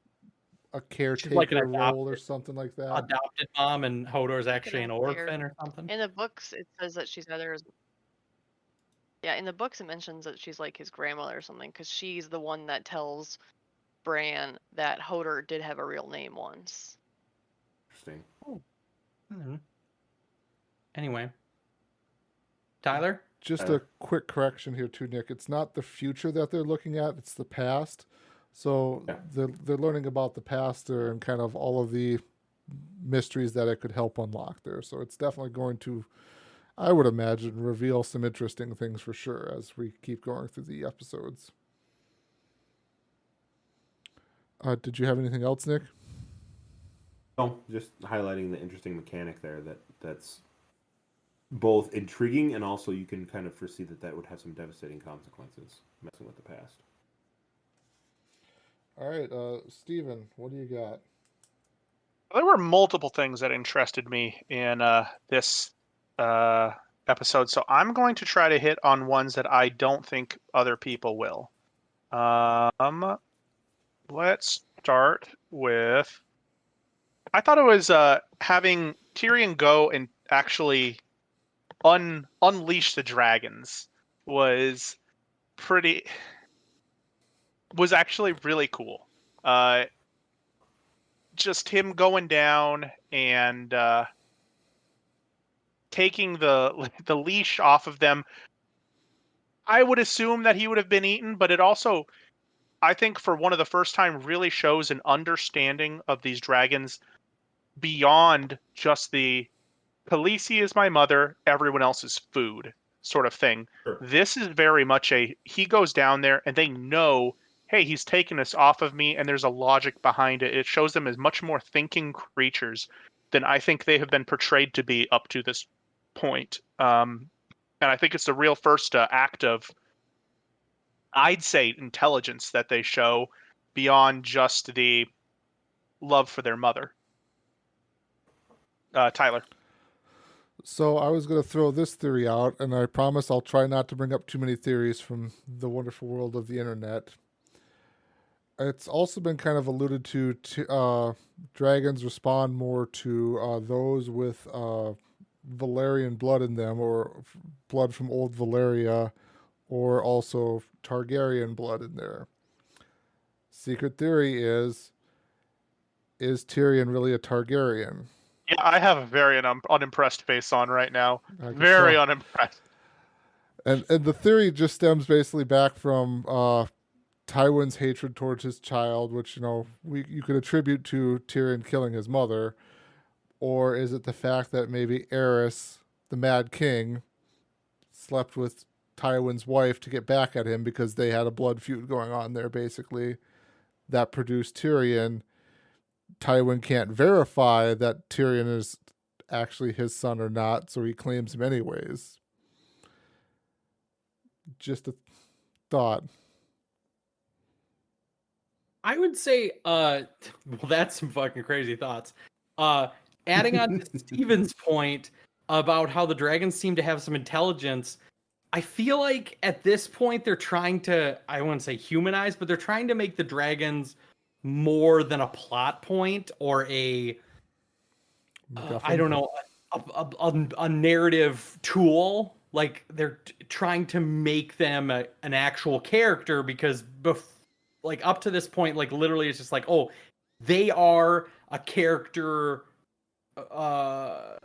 a caretaker like an role or something like that. Adopted mom, and Hodor's actually an unclear. orphan or something. In the books, it says that she's either. Yeah, in the books, it mentions that she's like his grandmother or something, because she's the one that tells Bran that Hodor did have a real name once. Interesting. Anyway, Tyler? Just a quick correction here too, Nick. It's not the future that they're looking at; it's the past. So Yeah. they're learning about the past there and kind of all of the mysteries that it could help unlock there. So it's definitely going to, I would imagine, reveal some interesting things for sure as we keep going through the episodes. Did you have anything else, Nick? No, just highlighting the interesting mechanic there that's both intriguing and also you can kind of foresee that would have some devastating consequences messing with the past. All right, Steven, what do you got? There were multiple things that interested me in this episode, so I'm going to try to hit on ones that I don't think other people will. Let's start with. I thought it was having Tyrion go and actually unleash the dragons was actually really cool. Just him going down and taking the leash off of them. I would assume that he would have been eaten, but it also, I think, for one of the first time, really shows an understanding of these dragons beyond just the Khaleesi is my mother, everyone else is food sort of thing. Sure. This is very much he goes down there and they know, hey, he's taken this off of me, and there's a logic behind it. It shows them as much more thinking creatures than I think they have been portrayed to be up to this point. And I think it's the real first act of, I'd say, intelligence that they show beyond just the love for their mother. Tyler. So I was going to throw this theory out, and I promise I'll try not to bring up too many theories from the wonderful world of the internet. It's also been kind of alluded to dragons respond more to those with Valyrian blood in them, or blood from old Valyria, or also Targaryen blood in there. Secret theory is Tyrion really a Targaryen? Yeah, I have a very unimpressed face on right now. I can Very tell. unimpressed. And the theory just stems basically back from Tywin's hatred towards his child, which you could attribute to Tyrion killing his mother, or is it the fact that maybe Aerys, the Mad King, slept with Tywin's wife to get back at him because they had a blood feud going on there, basically, that produced Tyrion. Tywin can't verify that Tyrion is actually his son or not, so he claims him anyways. Just a thought. I would say, well, that's some fucking crazy thoughts. Adding on to Steven's point about how the dragons seem to have some intelligence, I feel like at this point they're trying to, I wouldn't say humanize, but they're trying to make the dragons more than a plot point or a, I don't know, a narrative tool. Like they're trying to make them an actual character because like up to this point, like literally it's just like, oh, they are a character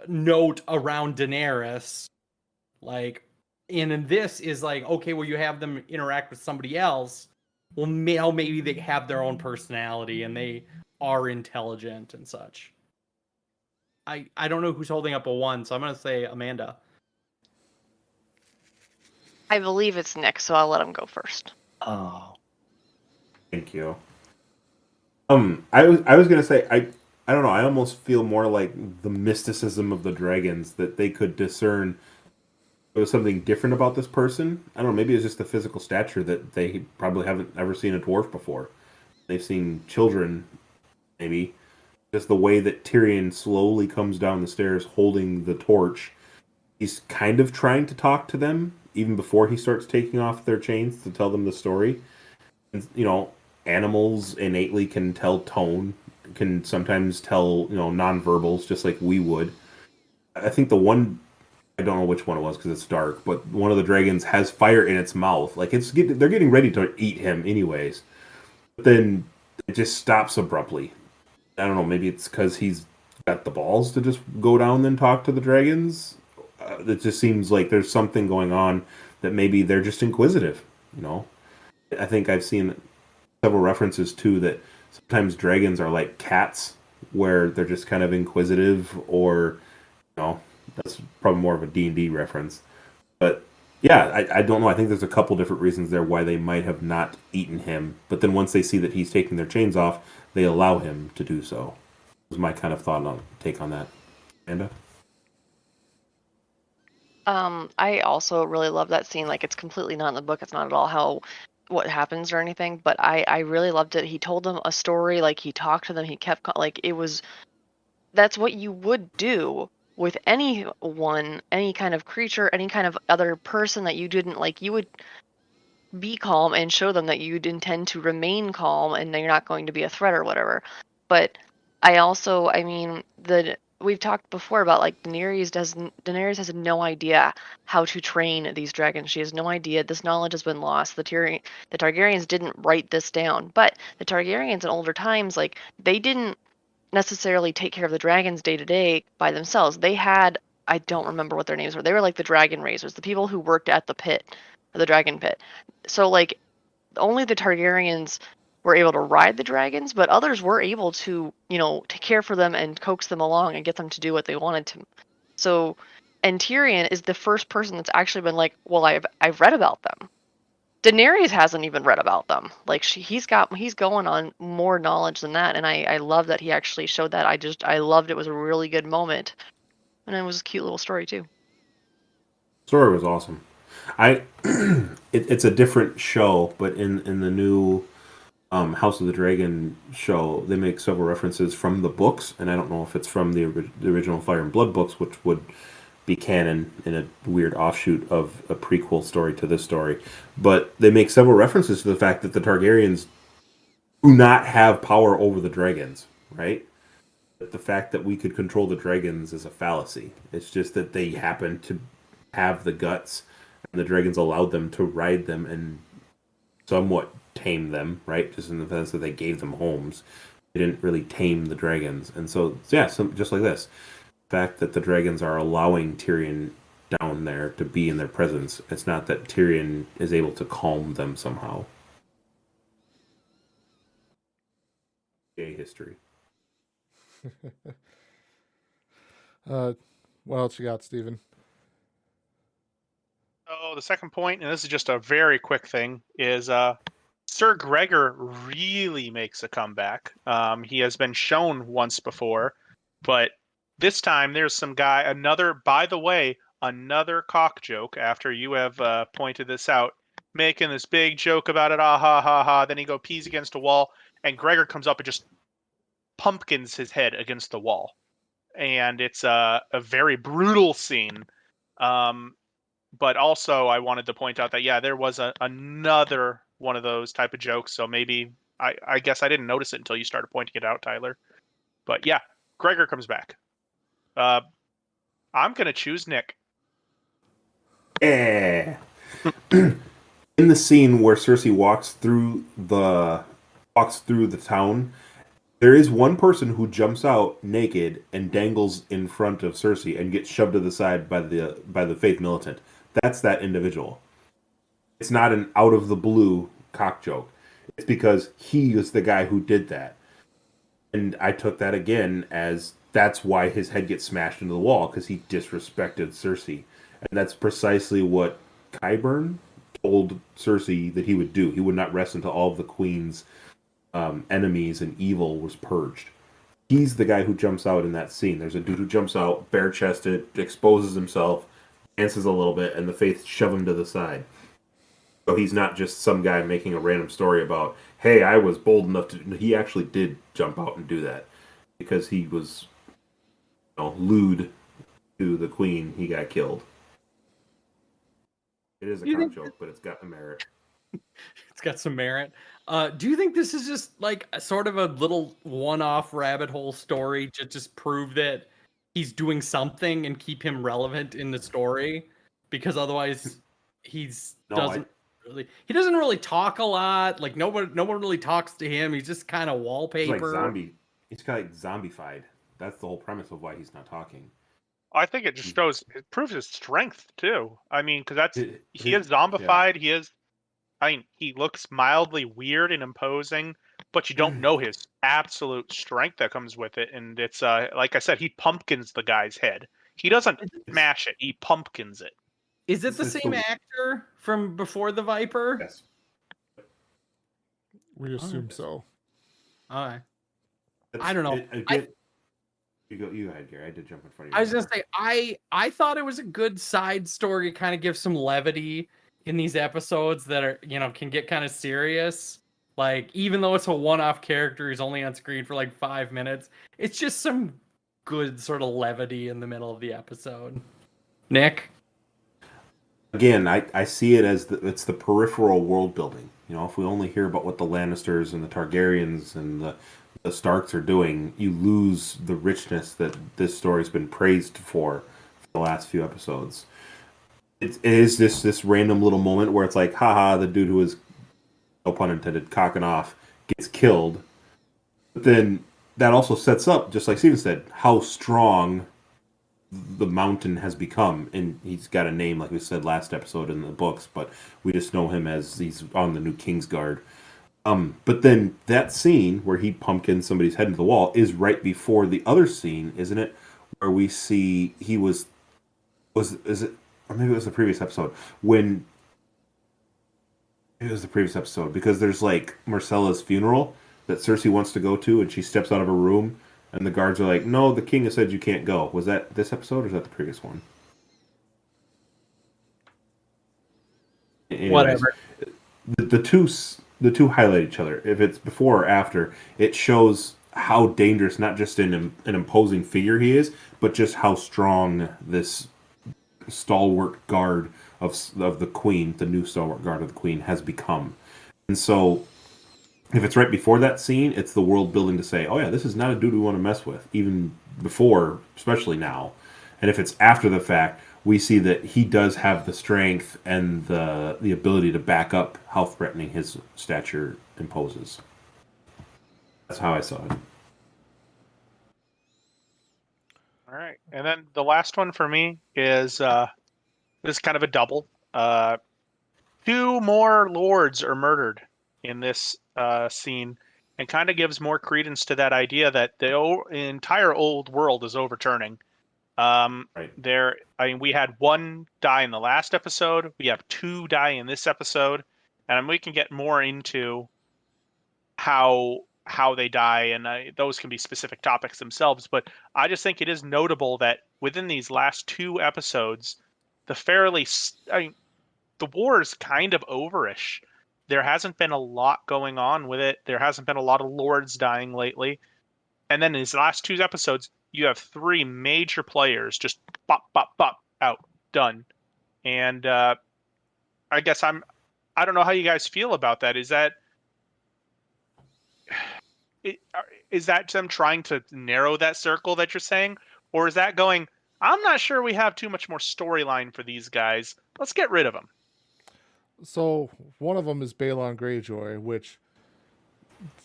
note around Daenerys. Like, and in this is like, okay, well, you have them interact with somebody else. Well, maybe they have their own personality and they are intelligent and such. I don't know who's holding up a 1, so I'm gonna say Amanda. I believe it's Nick, so I'll let him go first. Oh, Thank you. I was gonna say I don't know. I almost feel more like the mysticism of the dragons that they could discern there was something different about this person. I don't know. Maybe it's just the physical stature that they probably haven't ever seen a dwarf before. They've seen children, maybe. Just the way that Tyrion slowly comes down the stairs holding the torch. He's kind of trying to talk to them even before he starts taking off their chains to tell them the story. And, animals innately can tell tone, can sometimes tell, nonverbals just like we would. I think the one, I don't know which one it was because it's dark, but one of the dragons has fire in its mouth. Like they're getting ready to eat him anyways. But then it just stops abruptly. I don't know, maybe it's because he's got the balls to just go down and talk to the dragons. It just seems like there's something going on that maybe they're just inquisitive, I think I've seen several references too that sometimes dragons are like cats where they're just kind of inquisitive or, that's probably more of a D&D reference. But yeah, I don't know. I think there's a couple different reasons there why they might have not eaten him. But then once they see that he's taking their chains off, they allow him to do so. Was my kind of take on that. Amanda? I also really love that scene. Like, it's completely not in the book. It's not at all what happens or anything. But I really loved it. He told them a story. Like, he talked to them. He kept like it was. That's what you would do with anyone, any kind of creature, any kind of other person that you didn't like. You would be calm and show them that you'd intend to remain calm and you're not going to be a threat or whatever. But I mean, we've talked before about like Daenerys has no idea how to train these dragons. She has no idea. This knowledge has been lost. The Targaryens didn't write this down, but the Targaryens in older times, like, they didn't necessarily take care of the dragons day to day by themselves. They had, I don't remember what their names were. They were like the dragon raisers, the people who worked at the pit, the dragon pit. So like only the Targaryens were able to ride the dragons, but others were able to, to care for them and coax them along and get them to do what they wanted to. So, and Tyrion is the first person that's actually been like, well, I've read about them. Daenerys hasn't even read about them. Like he's going on more knowledge than that, and I love that he actually showed that. I loved it. It was a really good moment, and it was a cute little story too. Story was awesome. It's a different show, but in the new House of the Dragon show, they make several references from the books, and I don't know if it's from the original Fire and Blood books, which would be canon in a weird offshoot of a prequel story to this story. But they make several references to the fact that the Targaryens do not have power over the dragons, right? That the fact that we could control the dragons is a fallacy. It's just that they happen to have the guts, and the dragons allowed them to ride them and somewhat tame them, right? Just in the sense that they gave them homes. They didn't really tame the dragons. And so, yeah, just like this. The fact that the dragons are allowing Tyrion down there to be in their presence, it's not that Tyrion is able to calm them somehow. Gay history. What else you got, Steven? the second point, and this is just a very quick thing, is Sir Gregor really makes a comeback. He has been shown once before, but this time there's some guy, by the way, another cock joke after you have pointed this out, making this big joke about it, ah ha ha ha. Then he pees against a wall, and Gregor comes up and just pumpkins his head against the wall. And it's a very brutal scene. But also, I wanted to point out that, yeah, there was another one of those type of jokes. So maybe, I guess I didn't notice it until you started pointing it out, Tyler. But yeah, Gregor comes back. I'm going to choose Nick. In the scene where Cersei walks through the town, there is one person who jumps out naked and dangles in front of Cersei and gets shoved to the side by the Faith militant. That's that individual. It's not an out of the blue cock joke. It's because he is the guy who did that. And I took that again as that's why his head gets smashed into the wall, because he disrespected Cersei. And that's precisely what Qyburn told Cersei that he would do. He would not rest until all of the queen's enemies and evil was purged. He's the guy who jumps out in that scene. There's a dude who jumps out bare-chested, exposes himself, dances a little bit, and the Faith shove him to the side. So he's not just some guy making a random story about, hey, I was bold enough to... He actually did jump out and do that. Because he was, lewd to the queen, he got killed. It is a cock joke, but it's got a merit. It's got some merit. Do you think this is just like a sort of a little one-off rabbit hole story to just prove that he's doing something and keep him relevant in the story? Because otherwise, he doesn't really talk a lot. Like no one really talks to him. He's just kind of wallpaper. He's like zombie. He's kind of like zombified. That's the whole premise of why he's not talking. I think it just proves his strength too. I mean, because he is zombified. Yeah. He looks mildly weird and imposing, but you don't know his absolute strength that comes with it. And it's like I said, he pumpkins the guy's head. He doesn't smash it; he pumpkins it. Is it the same actor from before the Viper? Yes. We assume so. All right. I don't know. You go ahead, Gary. I did jump in front of you. I was gonna say I thought it was a good side story, kind of give some levity in these episodes that are can get kind of serious. Like even though it's a one-off character, he's only on screen for like 5 minutes. It's just some good sort of levity in the middle of the episode. Nick. Again, I see it as it's the peripheral world building. If we only hear about what the Lannisters and the Targaryens and the Starks are doing, you lose the richness that this story's been praised for the last few episodes. It is this random little moment where it's like, haha, the dude who is, no pun intended, cocking off gets killed. But then that also sets up, just like Steven said, how strong the mountain has become. And he's got a name, like we said last episode in the books, but we just know him as he's on the new Kingsguard. But then that scene where he pumpkins somebody's head into the wall is right before the other scene, isn't it? Where we see he is it, or maybe it was the previous episode, because there's like Marcella's funeral that Cersei wants to go to, and she steps out of a room, and the guards are like, no, the king has said you can't go. Was that this episode, or is that the previous one? Anyways, whatever. The two highlight each other. If it's before or after, it shows how dangerous, not just an imposing figure he is, but just how strong this stalwart guard of the queen, the new stalwart guard of the queen, has become. And so, if it's right before that scene, it's the world building to say, oh yeah, this is not a dude we want to mess with, even before, especially now. And if it's after the fact, we see that he does have the strength and the ability to back up how threatening his stature imposes. That's how I saw it. All right, and then the last one for me is kind of a double. 2 more lords are murdered in this scene, and kind of gives more credence to that idea that the entire old world is overturning. There, I mean, we had 1 die in the last episode. We have 2 die in this episode, and we can get more into how they die, and those can be specific topics themselves. But I just think it is notable that within these last 2 episodes, the war is kind of overish. There hasn't been a lot going on with it. There hasn't been a lot of lords dying lately. And then in these last 2 episodes, you have 3 major players just bop, bop, bop, out, done. And I guess I don't know how you guys feel about that. Is that them trying to narrow that circle that you're saying? Or is that going, I'm not sure we have too much more storyline for these guys. Let's get rid of them. So one of them is Balon Greyjoy, which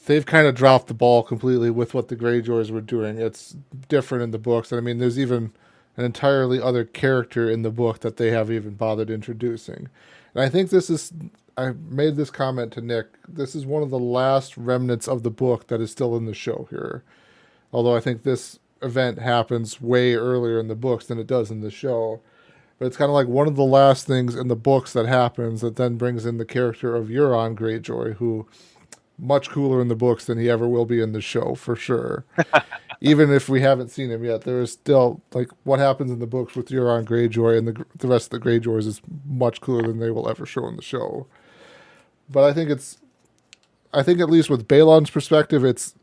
they've kind of dropped the ball completely with what the Greyjoys were doing. It's different in the books. And I mean, there's even an entirely other character in the book that they haven't even bothered introducing. And I think I made this comment to Nick. This is one of the last remnants of the book that is still in the show here. Although I think this event happens way earlier in the books than it does in the show. But it's kind of like one of the last things in the books that happens that then brings in the character of Euron Greyjoy, who much cooler in the books than he ever will be in the show, for sure. Even if we haven't seen him yet, there is still, like, what happens in the books with Euron Greyjoy and the rest of the Greyjoys is much cooler than they will ever show in the show. But I think at least with Balon's perspective, it's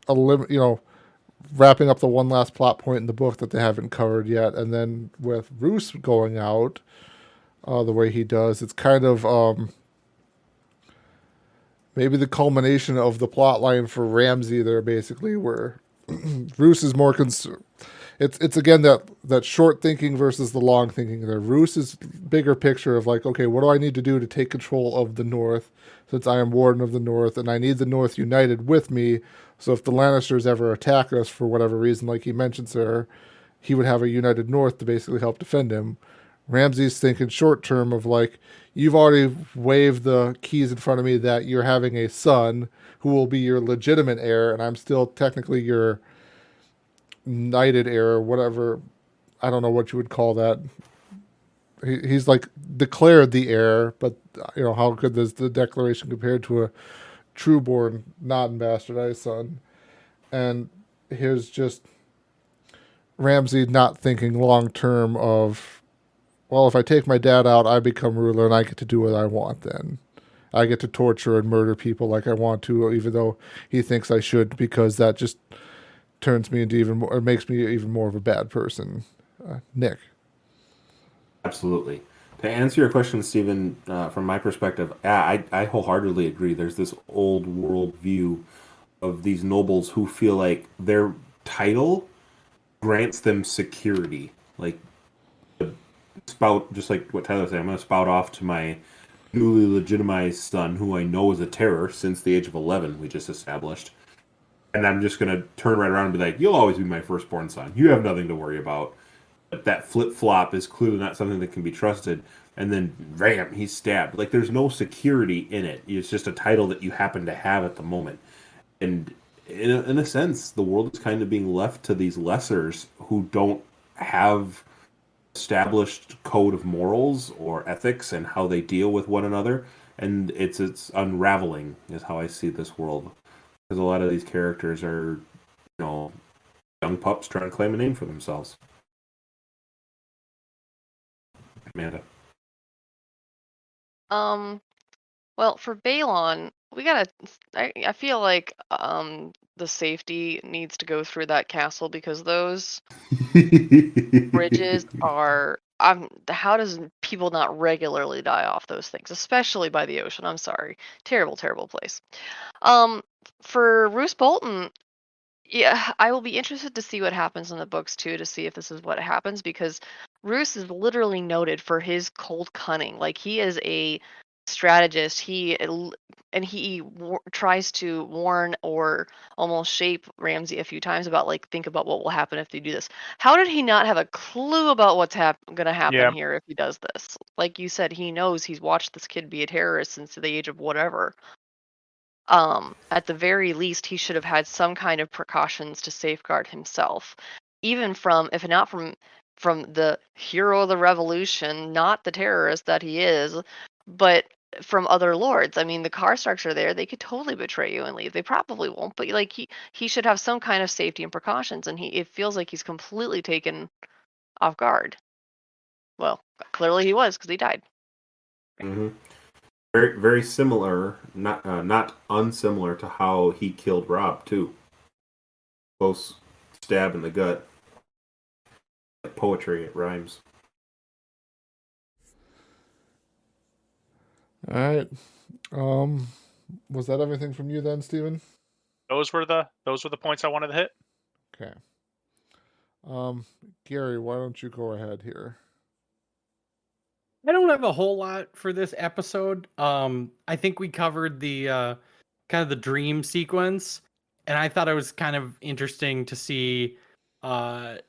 wrapping up the one last plot point in the book that they haven't covered yet. And then with Roose going out the way he does, it's kind of maybe the culmination of the plot line for Ramsay there, basically, where Roose is more concerned. It's again that short thinking versus the long thinking there. Roose's bigger picture of like, okay, what do I need to do to take control of the North, since I am Warden of the North, and I need the North united with me, so if the Lannisters ever attack us for whatever reason, like he mentions there, he would have a united North to basically help defend him. Ramsay's thinking short term of like, you've already waved the keys in front of me that you're having a son who will be your legitimate heir, and I'm still technically your knighted heir, whatever. I don't know what you would call that. He's like declared the heir, but how good is the declaration compared to a trueborn, non-bastardized son? And here's just Ramsay not thinking long term of, well, if I take my dad out, I become ruler and I get to do what I want then. I get to torture and murder people like I want to, even though he thinks I should, because that just turns me into even more, or makes me even more of a bad person. Nick. Absolutely. To answer your question, Stephen, from my perspective, I wholeheartedly agree. There's this old world view of these nobles who feel like their title grants them security. Like, spout, just like what Tyler said, I'm going to spout off to my newly legitimized son, who I know is a terror since the age of 11, we just established. And I'm just going to turn right around and be like, you'll always be my firstborn son. You have nothing to worry about. But that flip-flop is clearly not something that can be trusted. And then, bam, he's stabbed. Like, there's no security in it. It's just a title that you happen to have at the moment. And in a sense, the world is kind of being left to these lessers who don't have established code of morals or ethics and how they deal with one another. And it's unraveling is how I see this world. Because a lot of these characters are, young pups trying to claim a name for themselves. Amanda. Well, for Balon, I feel like the safety needs to go through that castle, because those bridges are how does people not regularly die off those things, especially by the ocean? I'm sorry. Terrible, terrible place. For Roose Bolton, yeah, I will be interested to see what happens in the books too, to see if this is what happens, because Roose is literally noted for his cold cunning. Like, he is a strategist. He tries to warn or almost shape Ramsay a few times about, like, think about what will happen if they do this. How did he not have a clue about what's going to happen here if he does this? Like you said, he knows, he's watched this kid be a terrorist since the age of whatever. At the very least, he should have had some kind of precautions to safeguard himself, even from, if not from from the hero of the revolution, not the terrorist that he is, but from other lords. I mean, the Karstarks are there; they could totally betray you and leave. They probably won't, but like he should have some kind of safety and precautions, and it feels like he's completely taken off guard. Well, clearly he was because he died. Mm-hmm. Very, very similar, not unsimilar to how he killed Robb too. Close stab in the gut. Like poetry, it rhymes. All right. Was that everything from you then, Steven? Those were the points I wanted to hit. Okay. Gary, why don't you go ahead here? I don't have a whole lot for this episode. I think we covered the kind of the dream sequence, and I thought it was kind of interesting to see a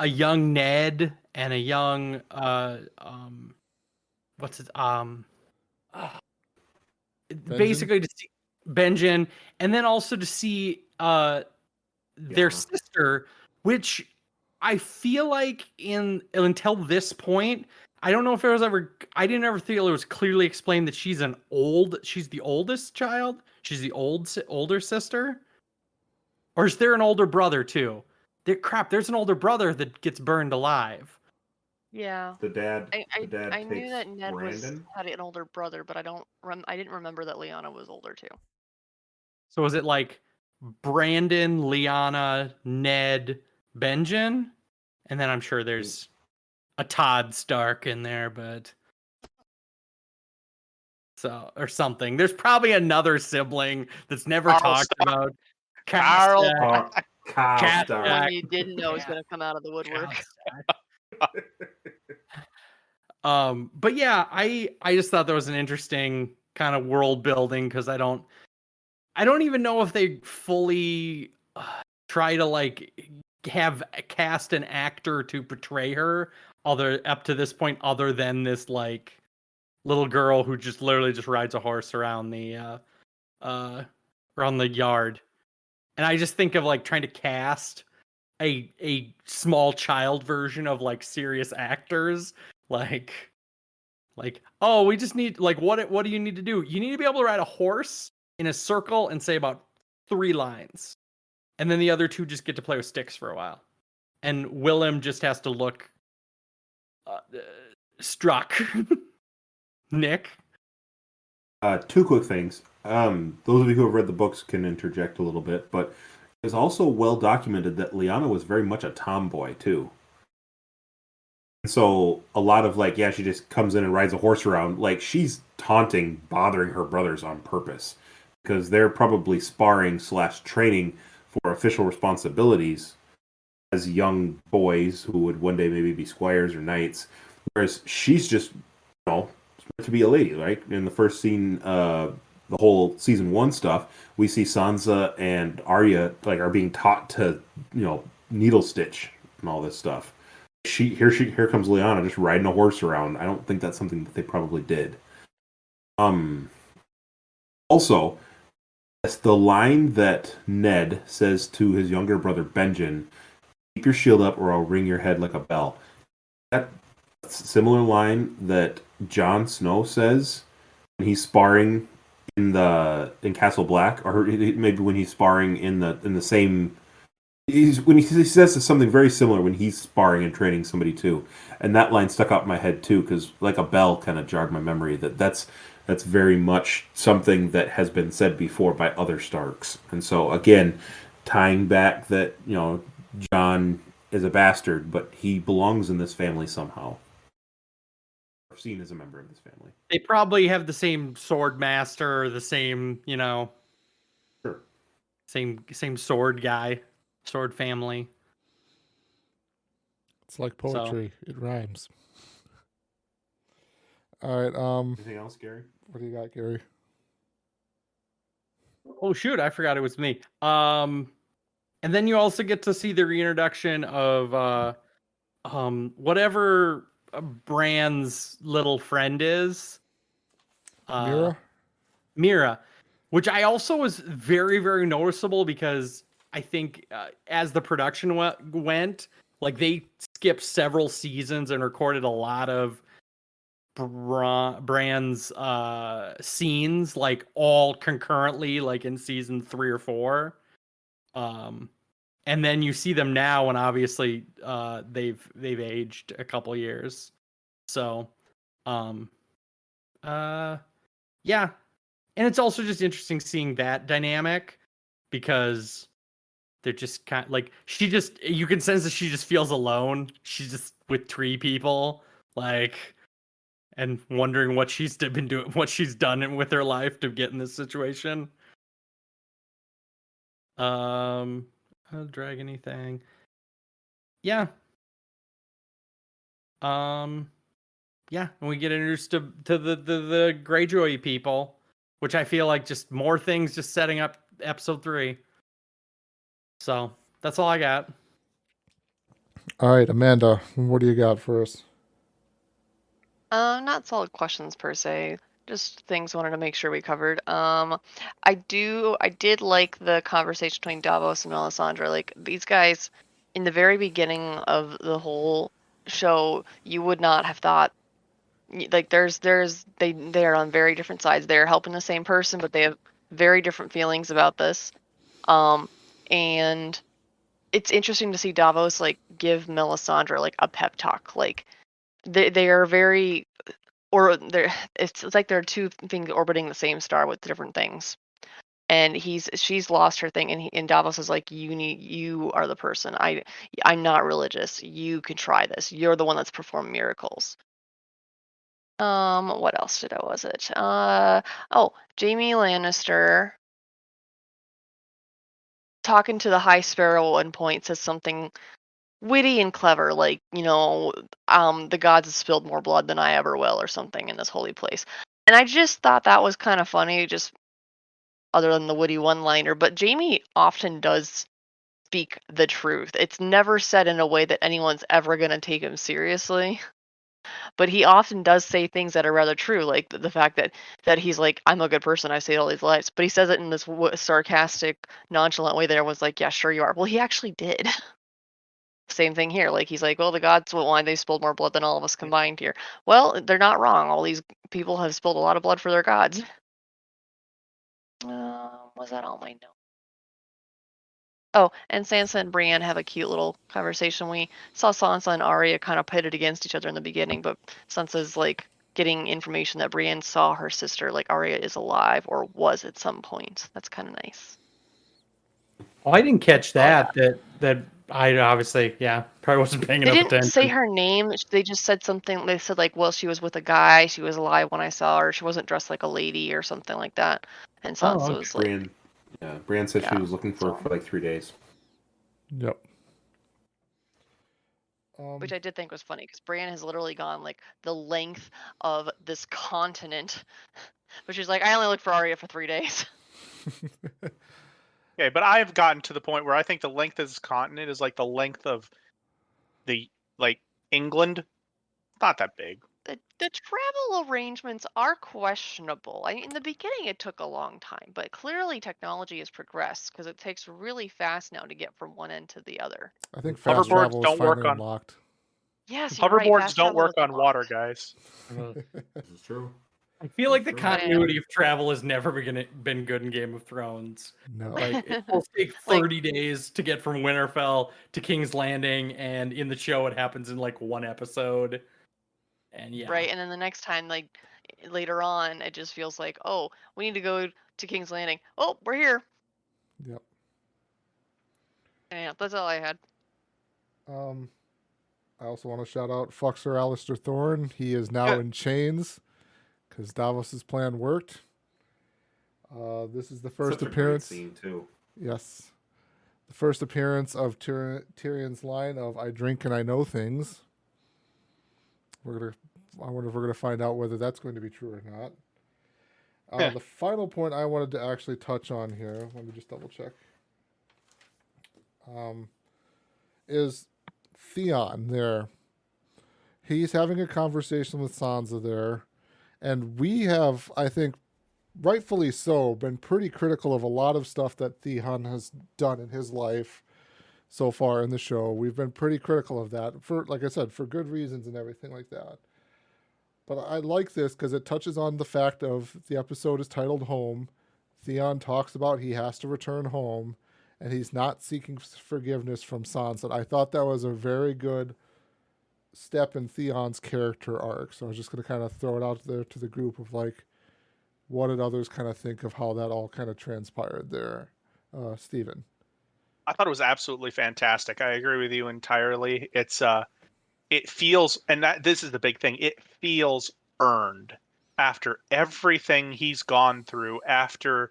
young Ned and a young what's it basically to see Benjen, and then also to see their sister, which I feel like until this point, I don't know if it was ever. I didn't ever feel it was clearly explained that she's the oldest child. She's the older sister, or is there an older brother too? There's an older brother that gets burned alive. Yeah. The dad. I knew that Ned Brandon. had an older brother, but I didn't remember that Lyanna was older too. So was it like Brandon, Lyanna, Ned, Benjen, and then I'm sure there's a Todd Stark in there, but or something. There's probably another sibling that's never Carl talked Stark. about. Carl. Kyle Stark. One you didn't know was going to come out of the woodwork. But yeah, I just thought that was an interesting kind of world building because I don't even know if they fully try to like cast an actor to portray her up to this point, other than this like little girl who just literally just rides a horse around the yard. And I just think of like trying to cast a small child version of like serious actors, like oh, we just need like what do you need to do? You need to be able to ride a horse in a circle and say about 3 lines. And then the other 2 just get to play with sticks for a while. And Willem just has to look struck. Nick? 2 quick things. Those of you who have read the books can interject a little bit, but it's also well documented that Lyanna was very much a tomboy, too. And so a lot of like, yeah, she just comes in and rides a horse around. Like, she's taunting, bothering her brothers on purpose. Because they're probably sparring/training for official responsibilities as young boys who would one day maybe be squires or knights. Whereas she's just, meant to be a lady, right? In the first scene, the whole season 1 stuff, we see Sansa and Arya are being taught to, needle stitch and all this stuff. Here comes Lyanna just riding a horse around. I don't think that's something that they probably did. Also, the line that Ned says to his younger brother Benjen, "Keep your shield up or I'll ring your head like a bell." That's a similar line that Jon Snow says when he's sparring in Castle Black, or maybe when he's sparring in the same. When he says something very similar when he's sparring and training somebody too, and that line stuck out in my head too because like a bell kind of jarred my memory. That's very much something that has been said before by other Starks, and so again, tying back that Jon is a bastard, but he belongs in this family somehow. Seen as a member of this family. They probably have the same sword master, the same, Sure. Same sword guy, sword family. It's like poetry. So. It rhymes. All right. Anything else, Gary? What do you got, Gary? Oh shoot, I forgot it was me. And then you also get to see the reintroduction of whatever Bran's little friend is. Mira, which I also was very, very noticeable because I think as the production went, like they skipped several seasons and recorded a lot of Bran's scenes, like all concurrently, like in season 3 or 4. And then you see them now, and obviously they've aged a couple years. So yeah. And it's also just interesting seeing that dynamic, because they're just kind of like, you can sense that she just feels alone. She's just with 3 people, like, and wondering what she's been doing, what she's done with her life to get in this situation. I'll drag anything. Yeah. Yeah, and we get introduced to the Greyjoy people, which I feel like just more things just setting up episode 3. So that's all I got. All right, Amanda, what do you got for us? Not solid questions per se, just things I wanted to make sure we covered. I did like the conversation between Davos and Melisandre. Like, these guys, in the very beginning of the whole show, you would not have thought, like, they are on very different sides. They're helping the same person, but they have very different feelings about this. And it's interesting to see Davos like give Melisandre like a pep talk. Like, they are very, or they're it's like there are 2 things orbiting the same star with different things. And she's lost her thing, and Davos is like, you are the person. I'm not religious. You can try this. You're the one that's performed miracles. What else was it? Oh, Jaime Lannister talking to the High Sparrow at one point says something witty and clever, like, the gods have spilled more blood than I ever will, or something, in this holy place. And I just thought that was kind of funny, just other than the witty one-liner. But Jaime often does speak the truth. It's never said in a way that anyone's ever going to take him seriously. But he often does say things that are rather true, like the fact that he's like, I'm a good person, I saved all these lives. But he says it in this sarcastic, nonchalant way that everyone's like, yeah, sure you are. Well, he actually did. Same thing here. Like, he's like, well, the gods, why they spilled more blood than all of us combined here. Well, they're not wrong. All these people have spilled a lot of blood for their gods. Was that all my notes? Oh, and Sansa and Brienne have a cute little conversation. We saw Sansa and Arya kind of pitted against each other in the beginning, but Sansa's like getting information that Brienne saw her sister, like Arya, is alive, or was at some point. That's kind of nice. Oh, I didn't catch that. That I obviously, probably wasn't paying enough attention. They didn't say her name. They just said something. They said like, well, she was with a guy. She was alive when I saw her. She wasn't dressed like a lady or something like that. And Sansa was like, Brienne said she was looking for like 3 days. Yep. Which I did think was funny, because Brienne has literally gone like the length of this continent. But she's like, I only looked for Arya for 3 days. Okay, but I've gotten to the point where I think the length of this continent is like the length of the England. Not that big. The travel arrangements are questionable. I mean, in the beginning, it took a long time, but clearly technology has progressed, because it takes really fast now to get from one end to the other. I think fast Hoverboards travel is don't work finally on- unlocked. Yes, you're right. Hoverboards Fast don't travel work is on unlocked. water, guys. This is true. I feel like the True. continuity of travel has never been good in Game of Thrones. No. Like, it will take 30 days to get from Winterfell to King's Landing, and in the show it happens in like 1 episode. And Right, and then the next time, like later on, it just feels like, oh, we need to go to King's Landing. Oh, we're here. Yep. Yeah, that's all I had. I also want to shout out fuck Sir Alistair Thorne. He is now in chains because Davos's plan worked. This is the first Such appearance. A great scene too. Yes. The first appearance of Tyrion's line of "I drink and I know things." I wonder if we're gonna find out whether that's going to be true or not. The final point I wanted to actually touch on here, let me just double check, is Theon there. He's having a conversation with Sansa there, and we have, I think, rightfully so, been pretty critical of a lot of stuff that Theon has done in his life, so far in the show. We've been pretty critical of that for, like I said, for good reasons and everything like that. But I like this because it touches on the fact of the episode is titled Home. Theon talks about he has to return home, and he's not seeking forgiveness from Sansa. I thought that was a very good step in Theon's character arc. So I was just going to kind of throw it out there to the group of like, what did others kind of think of how that all kind of transpired there? Steven. I thought it was absolutely fantastic. I agree with you entirely. It feels, and that this is the big thing, it feels earned after everything he's gone through, after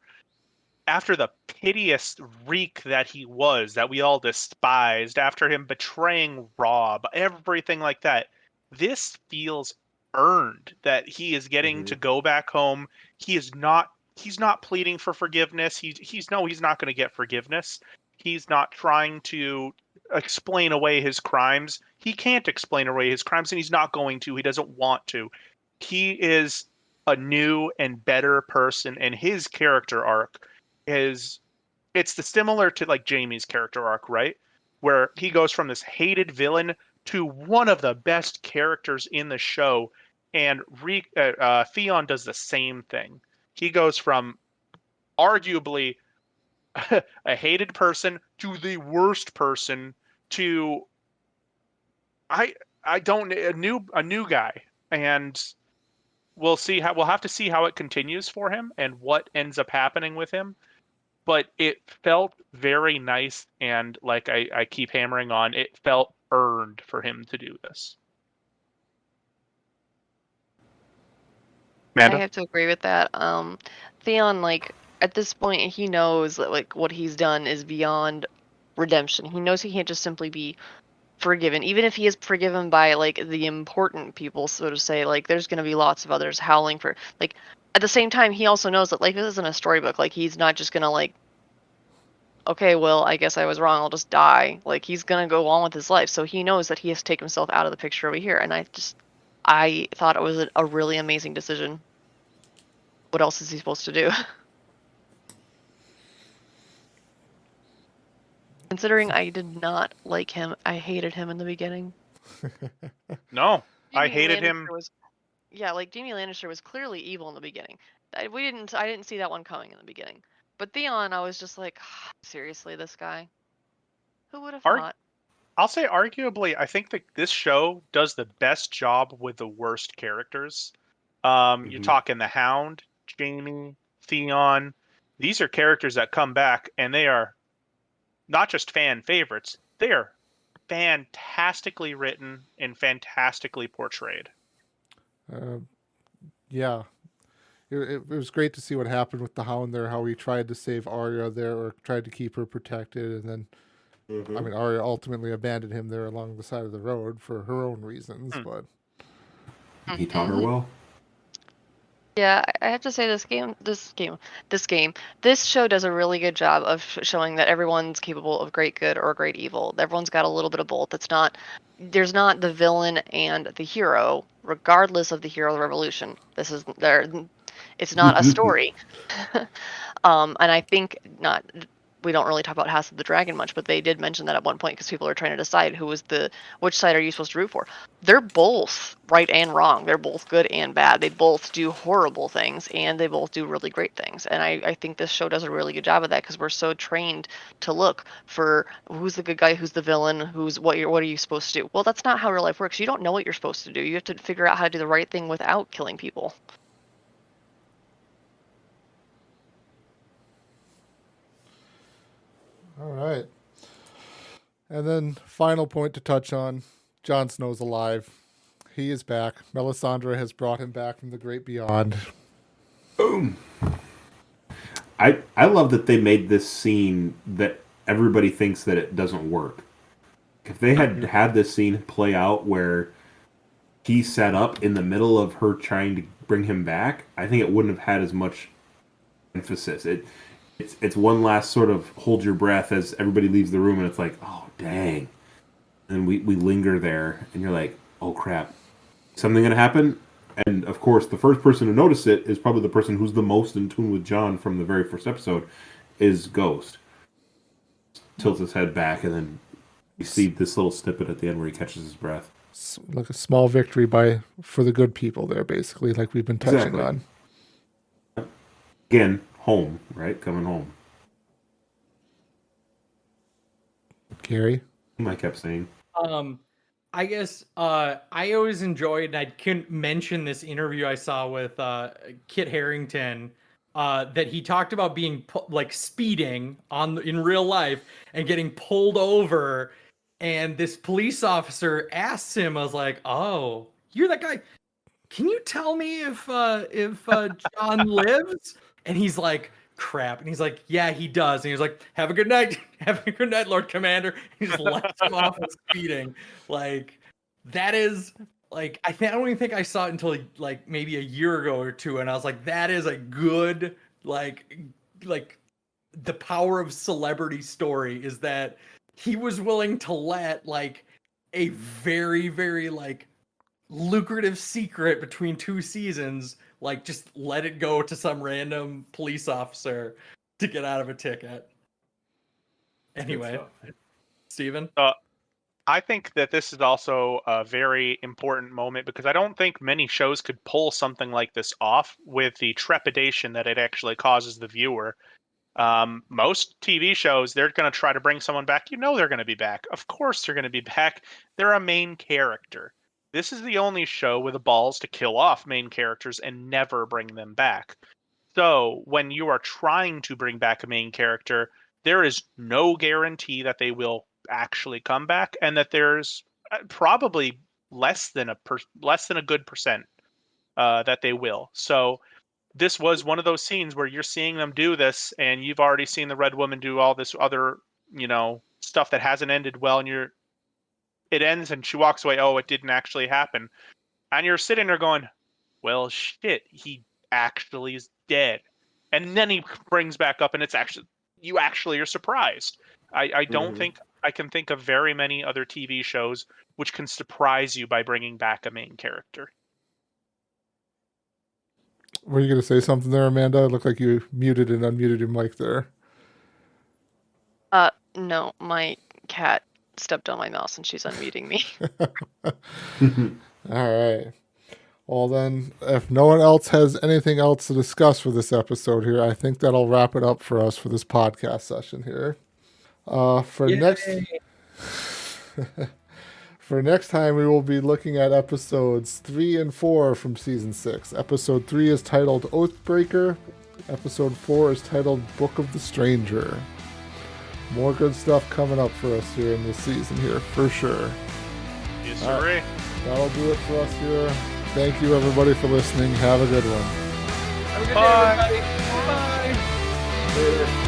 the piteous reek that he was, that we all despised, after him betraying Robb, everything like that. This feels earned, that he is getting to go back home. He's not pleading for forgiveness. He's not going to get forgiveness. He's not trying to explain away his crimes. He can't explain away his crimes, and he's not going to. He doesn't want to. He is a new and better person, and his character arc it's similar to like Jaime's character arc, right? Where he goes from this hated villain to one of the best characters in the show, and Theon does the same thing. He goes from arguably a hated person to the worst person to a new guy, and we'll have to see how it continues for him and what ends up happening with him. But it felt very nice, and like I keep hammering on, it felt earned for him to do this. Amanda? I have to agree with that. Theon, like, at this point, he knows that, like, what he's done is beyond redemption. He knows he can't just simply be forgiven. Even if he is forgiven by, like, the important people, so to say, like, there's going to be lots of others howling for, like, at the same time, he also knows that life isn't a storybook. Like, he's not just going to, like, okay, well, I guess I was wrong. I'll just die. Like, he's going to go on with his life. So he knows that he has to take himself out of the picture over here. And I thought it was a really amazing decision. What else is he supposed to do? Considering I did not like him, I hated him in the beginning. No, I Jaime hated Lannister him. like Jaime Lannister was clearly evil in the beginning. I didn't see that one coming in the beginning. But Theon, I was just like, seriously, this guy? Who would have thought? I'll say arguably, I think that this show does the best job with the worst characters. You're talking the Hound, Jaime, Theon. These are characters that come back, and they are not just fan favorites. They are fantastically written and fantastically portrayed. Yeah. It was great to see what happened with the Hound there, how he tried to save Arya there, or tried to keep her protected, and then I mean, Arya ultimately abandoned him there along the side of the road for her own reasons, but he taught her well. Yeah, I have to say this show does a really good job of showing that everyone's capable of great good or great evil. Everyone's got a little bit of both. There's not the villain and the hero, regardless of the hero revolution. It's not a story. And I think we don't really talk about House of the Dragon much, but they did mention that at one point because people are trying to decide which side are you supposed to root for. They're both right and wrong. They're both good and bad. They both do horrible things, and they both do really great things. And I think this show does a really good job of that because we're so trained to look for who's the good guy, who's the villain, what are you supposed to do. Well, that's not how real life works. You don't know what you're supposed to do. You have to figure out how to do the right thing without killing people. all right. And then final point to touch on, Jon Snow's alive. He is back. Melisandre has brought him back from the great beyond. Boom. I love that they made this scene that everybody thinks that it doesn't work. If they had this scene play out where he sat up in the middle of her trying to bring him back, I think it wouldn't have had as much emphasis. It's one last sort of hold your breath as everybody leaves the room, and it's like, oh, dang. And we linger there, and you're like, oh, crap. Something going to happen? And, of course, the first person to notice it is probably the person who's the most in tune with Jon from the very first episode, is Ghost. Tilts his head back and then You see this little snippet at the end where he catches his breath. Like a small victory for the good people there, basically, like we've been touching Exactly. on. Again, home, right? Coming home. Gary? I kept saying. I guess I always enjoyed, and I couldn't mention this interview I saw with Kit Harington, that he talked about being like speeding in real life and getting pulled over, and this police officer asks him, I was like, "Oh, you're that guy. Can you tell me if John lives?" And he's like, "Crap." And he's like, "Yeah, he does." And he's like, "Have a good night. Have a good night, Lord Commander." He just lets him off with speeding. Like, that is like, I don't even think I saw it until like maybe a year ago or two, and I was like, that is a good like the power of celebrity story is that he was willing to let like a very, very like lucrative secret between two seasons, like just let it go to some random police officer to get out of a ticket. Anyway, Steven? I think that this is also a very important moment because I don't think many shows could pull something like this off with the trepidation that it actually causes the viewer. Most TV shows, they're going to try to bring someone back. You know they're going to be back. Of course they're going to be back. They're a main character. This is the only show with the balls to kill off main characters and never bring them back. So when you are trying to bring back a main character, there is no guarantee that they will actually come back, and that there's probably less than a good percent that they will. So this was one of those scenes where you're seeing them do this, and you've already seen the Red Woman do all this other, stuff that hasn't ended well, and it ends and she walks away. Oh, it didn't actually happen, and you're sitting there going, "Well, shit, he actually is dead." And then he brings back up, and you actually are surprised. I don't think I can think of very many other TV shows which can surprise you by bringing back a main character. Were you going to say something there, Amanda? It looked like you muted and unmuted your mic there. No, my cat stepped on my mouse and she's unmuting me. All right. Well, then, if no one else has anything else to discuss for this episode here, I think that'll wrap it up for us for this podcast session here. For next time, we will be looking at episodes 3 and 4 from season 6. Episode 3 is titled Oathbreaker. Episode 4 is titled Book of the Stranger. More good stuff coming up for us here in this season here, for sure. Yes, sir. That'll do it for us here. Thank you, everybody, for listening. Have a good one. Have a good Bye. day, everybody. Bye. Later.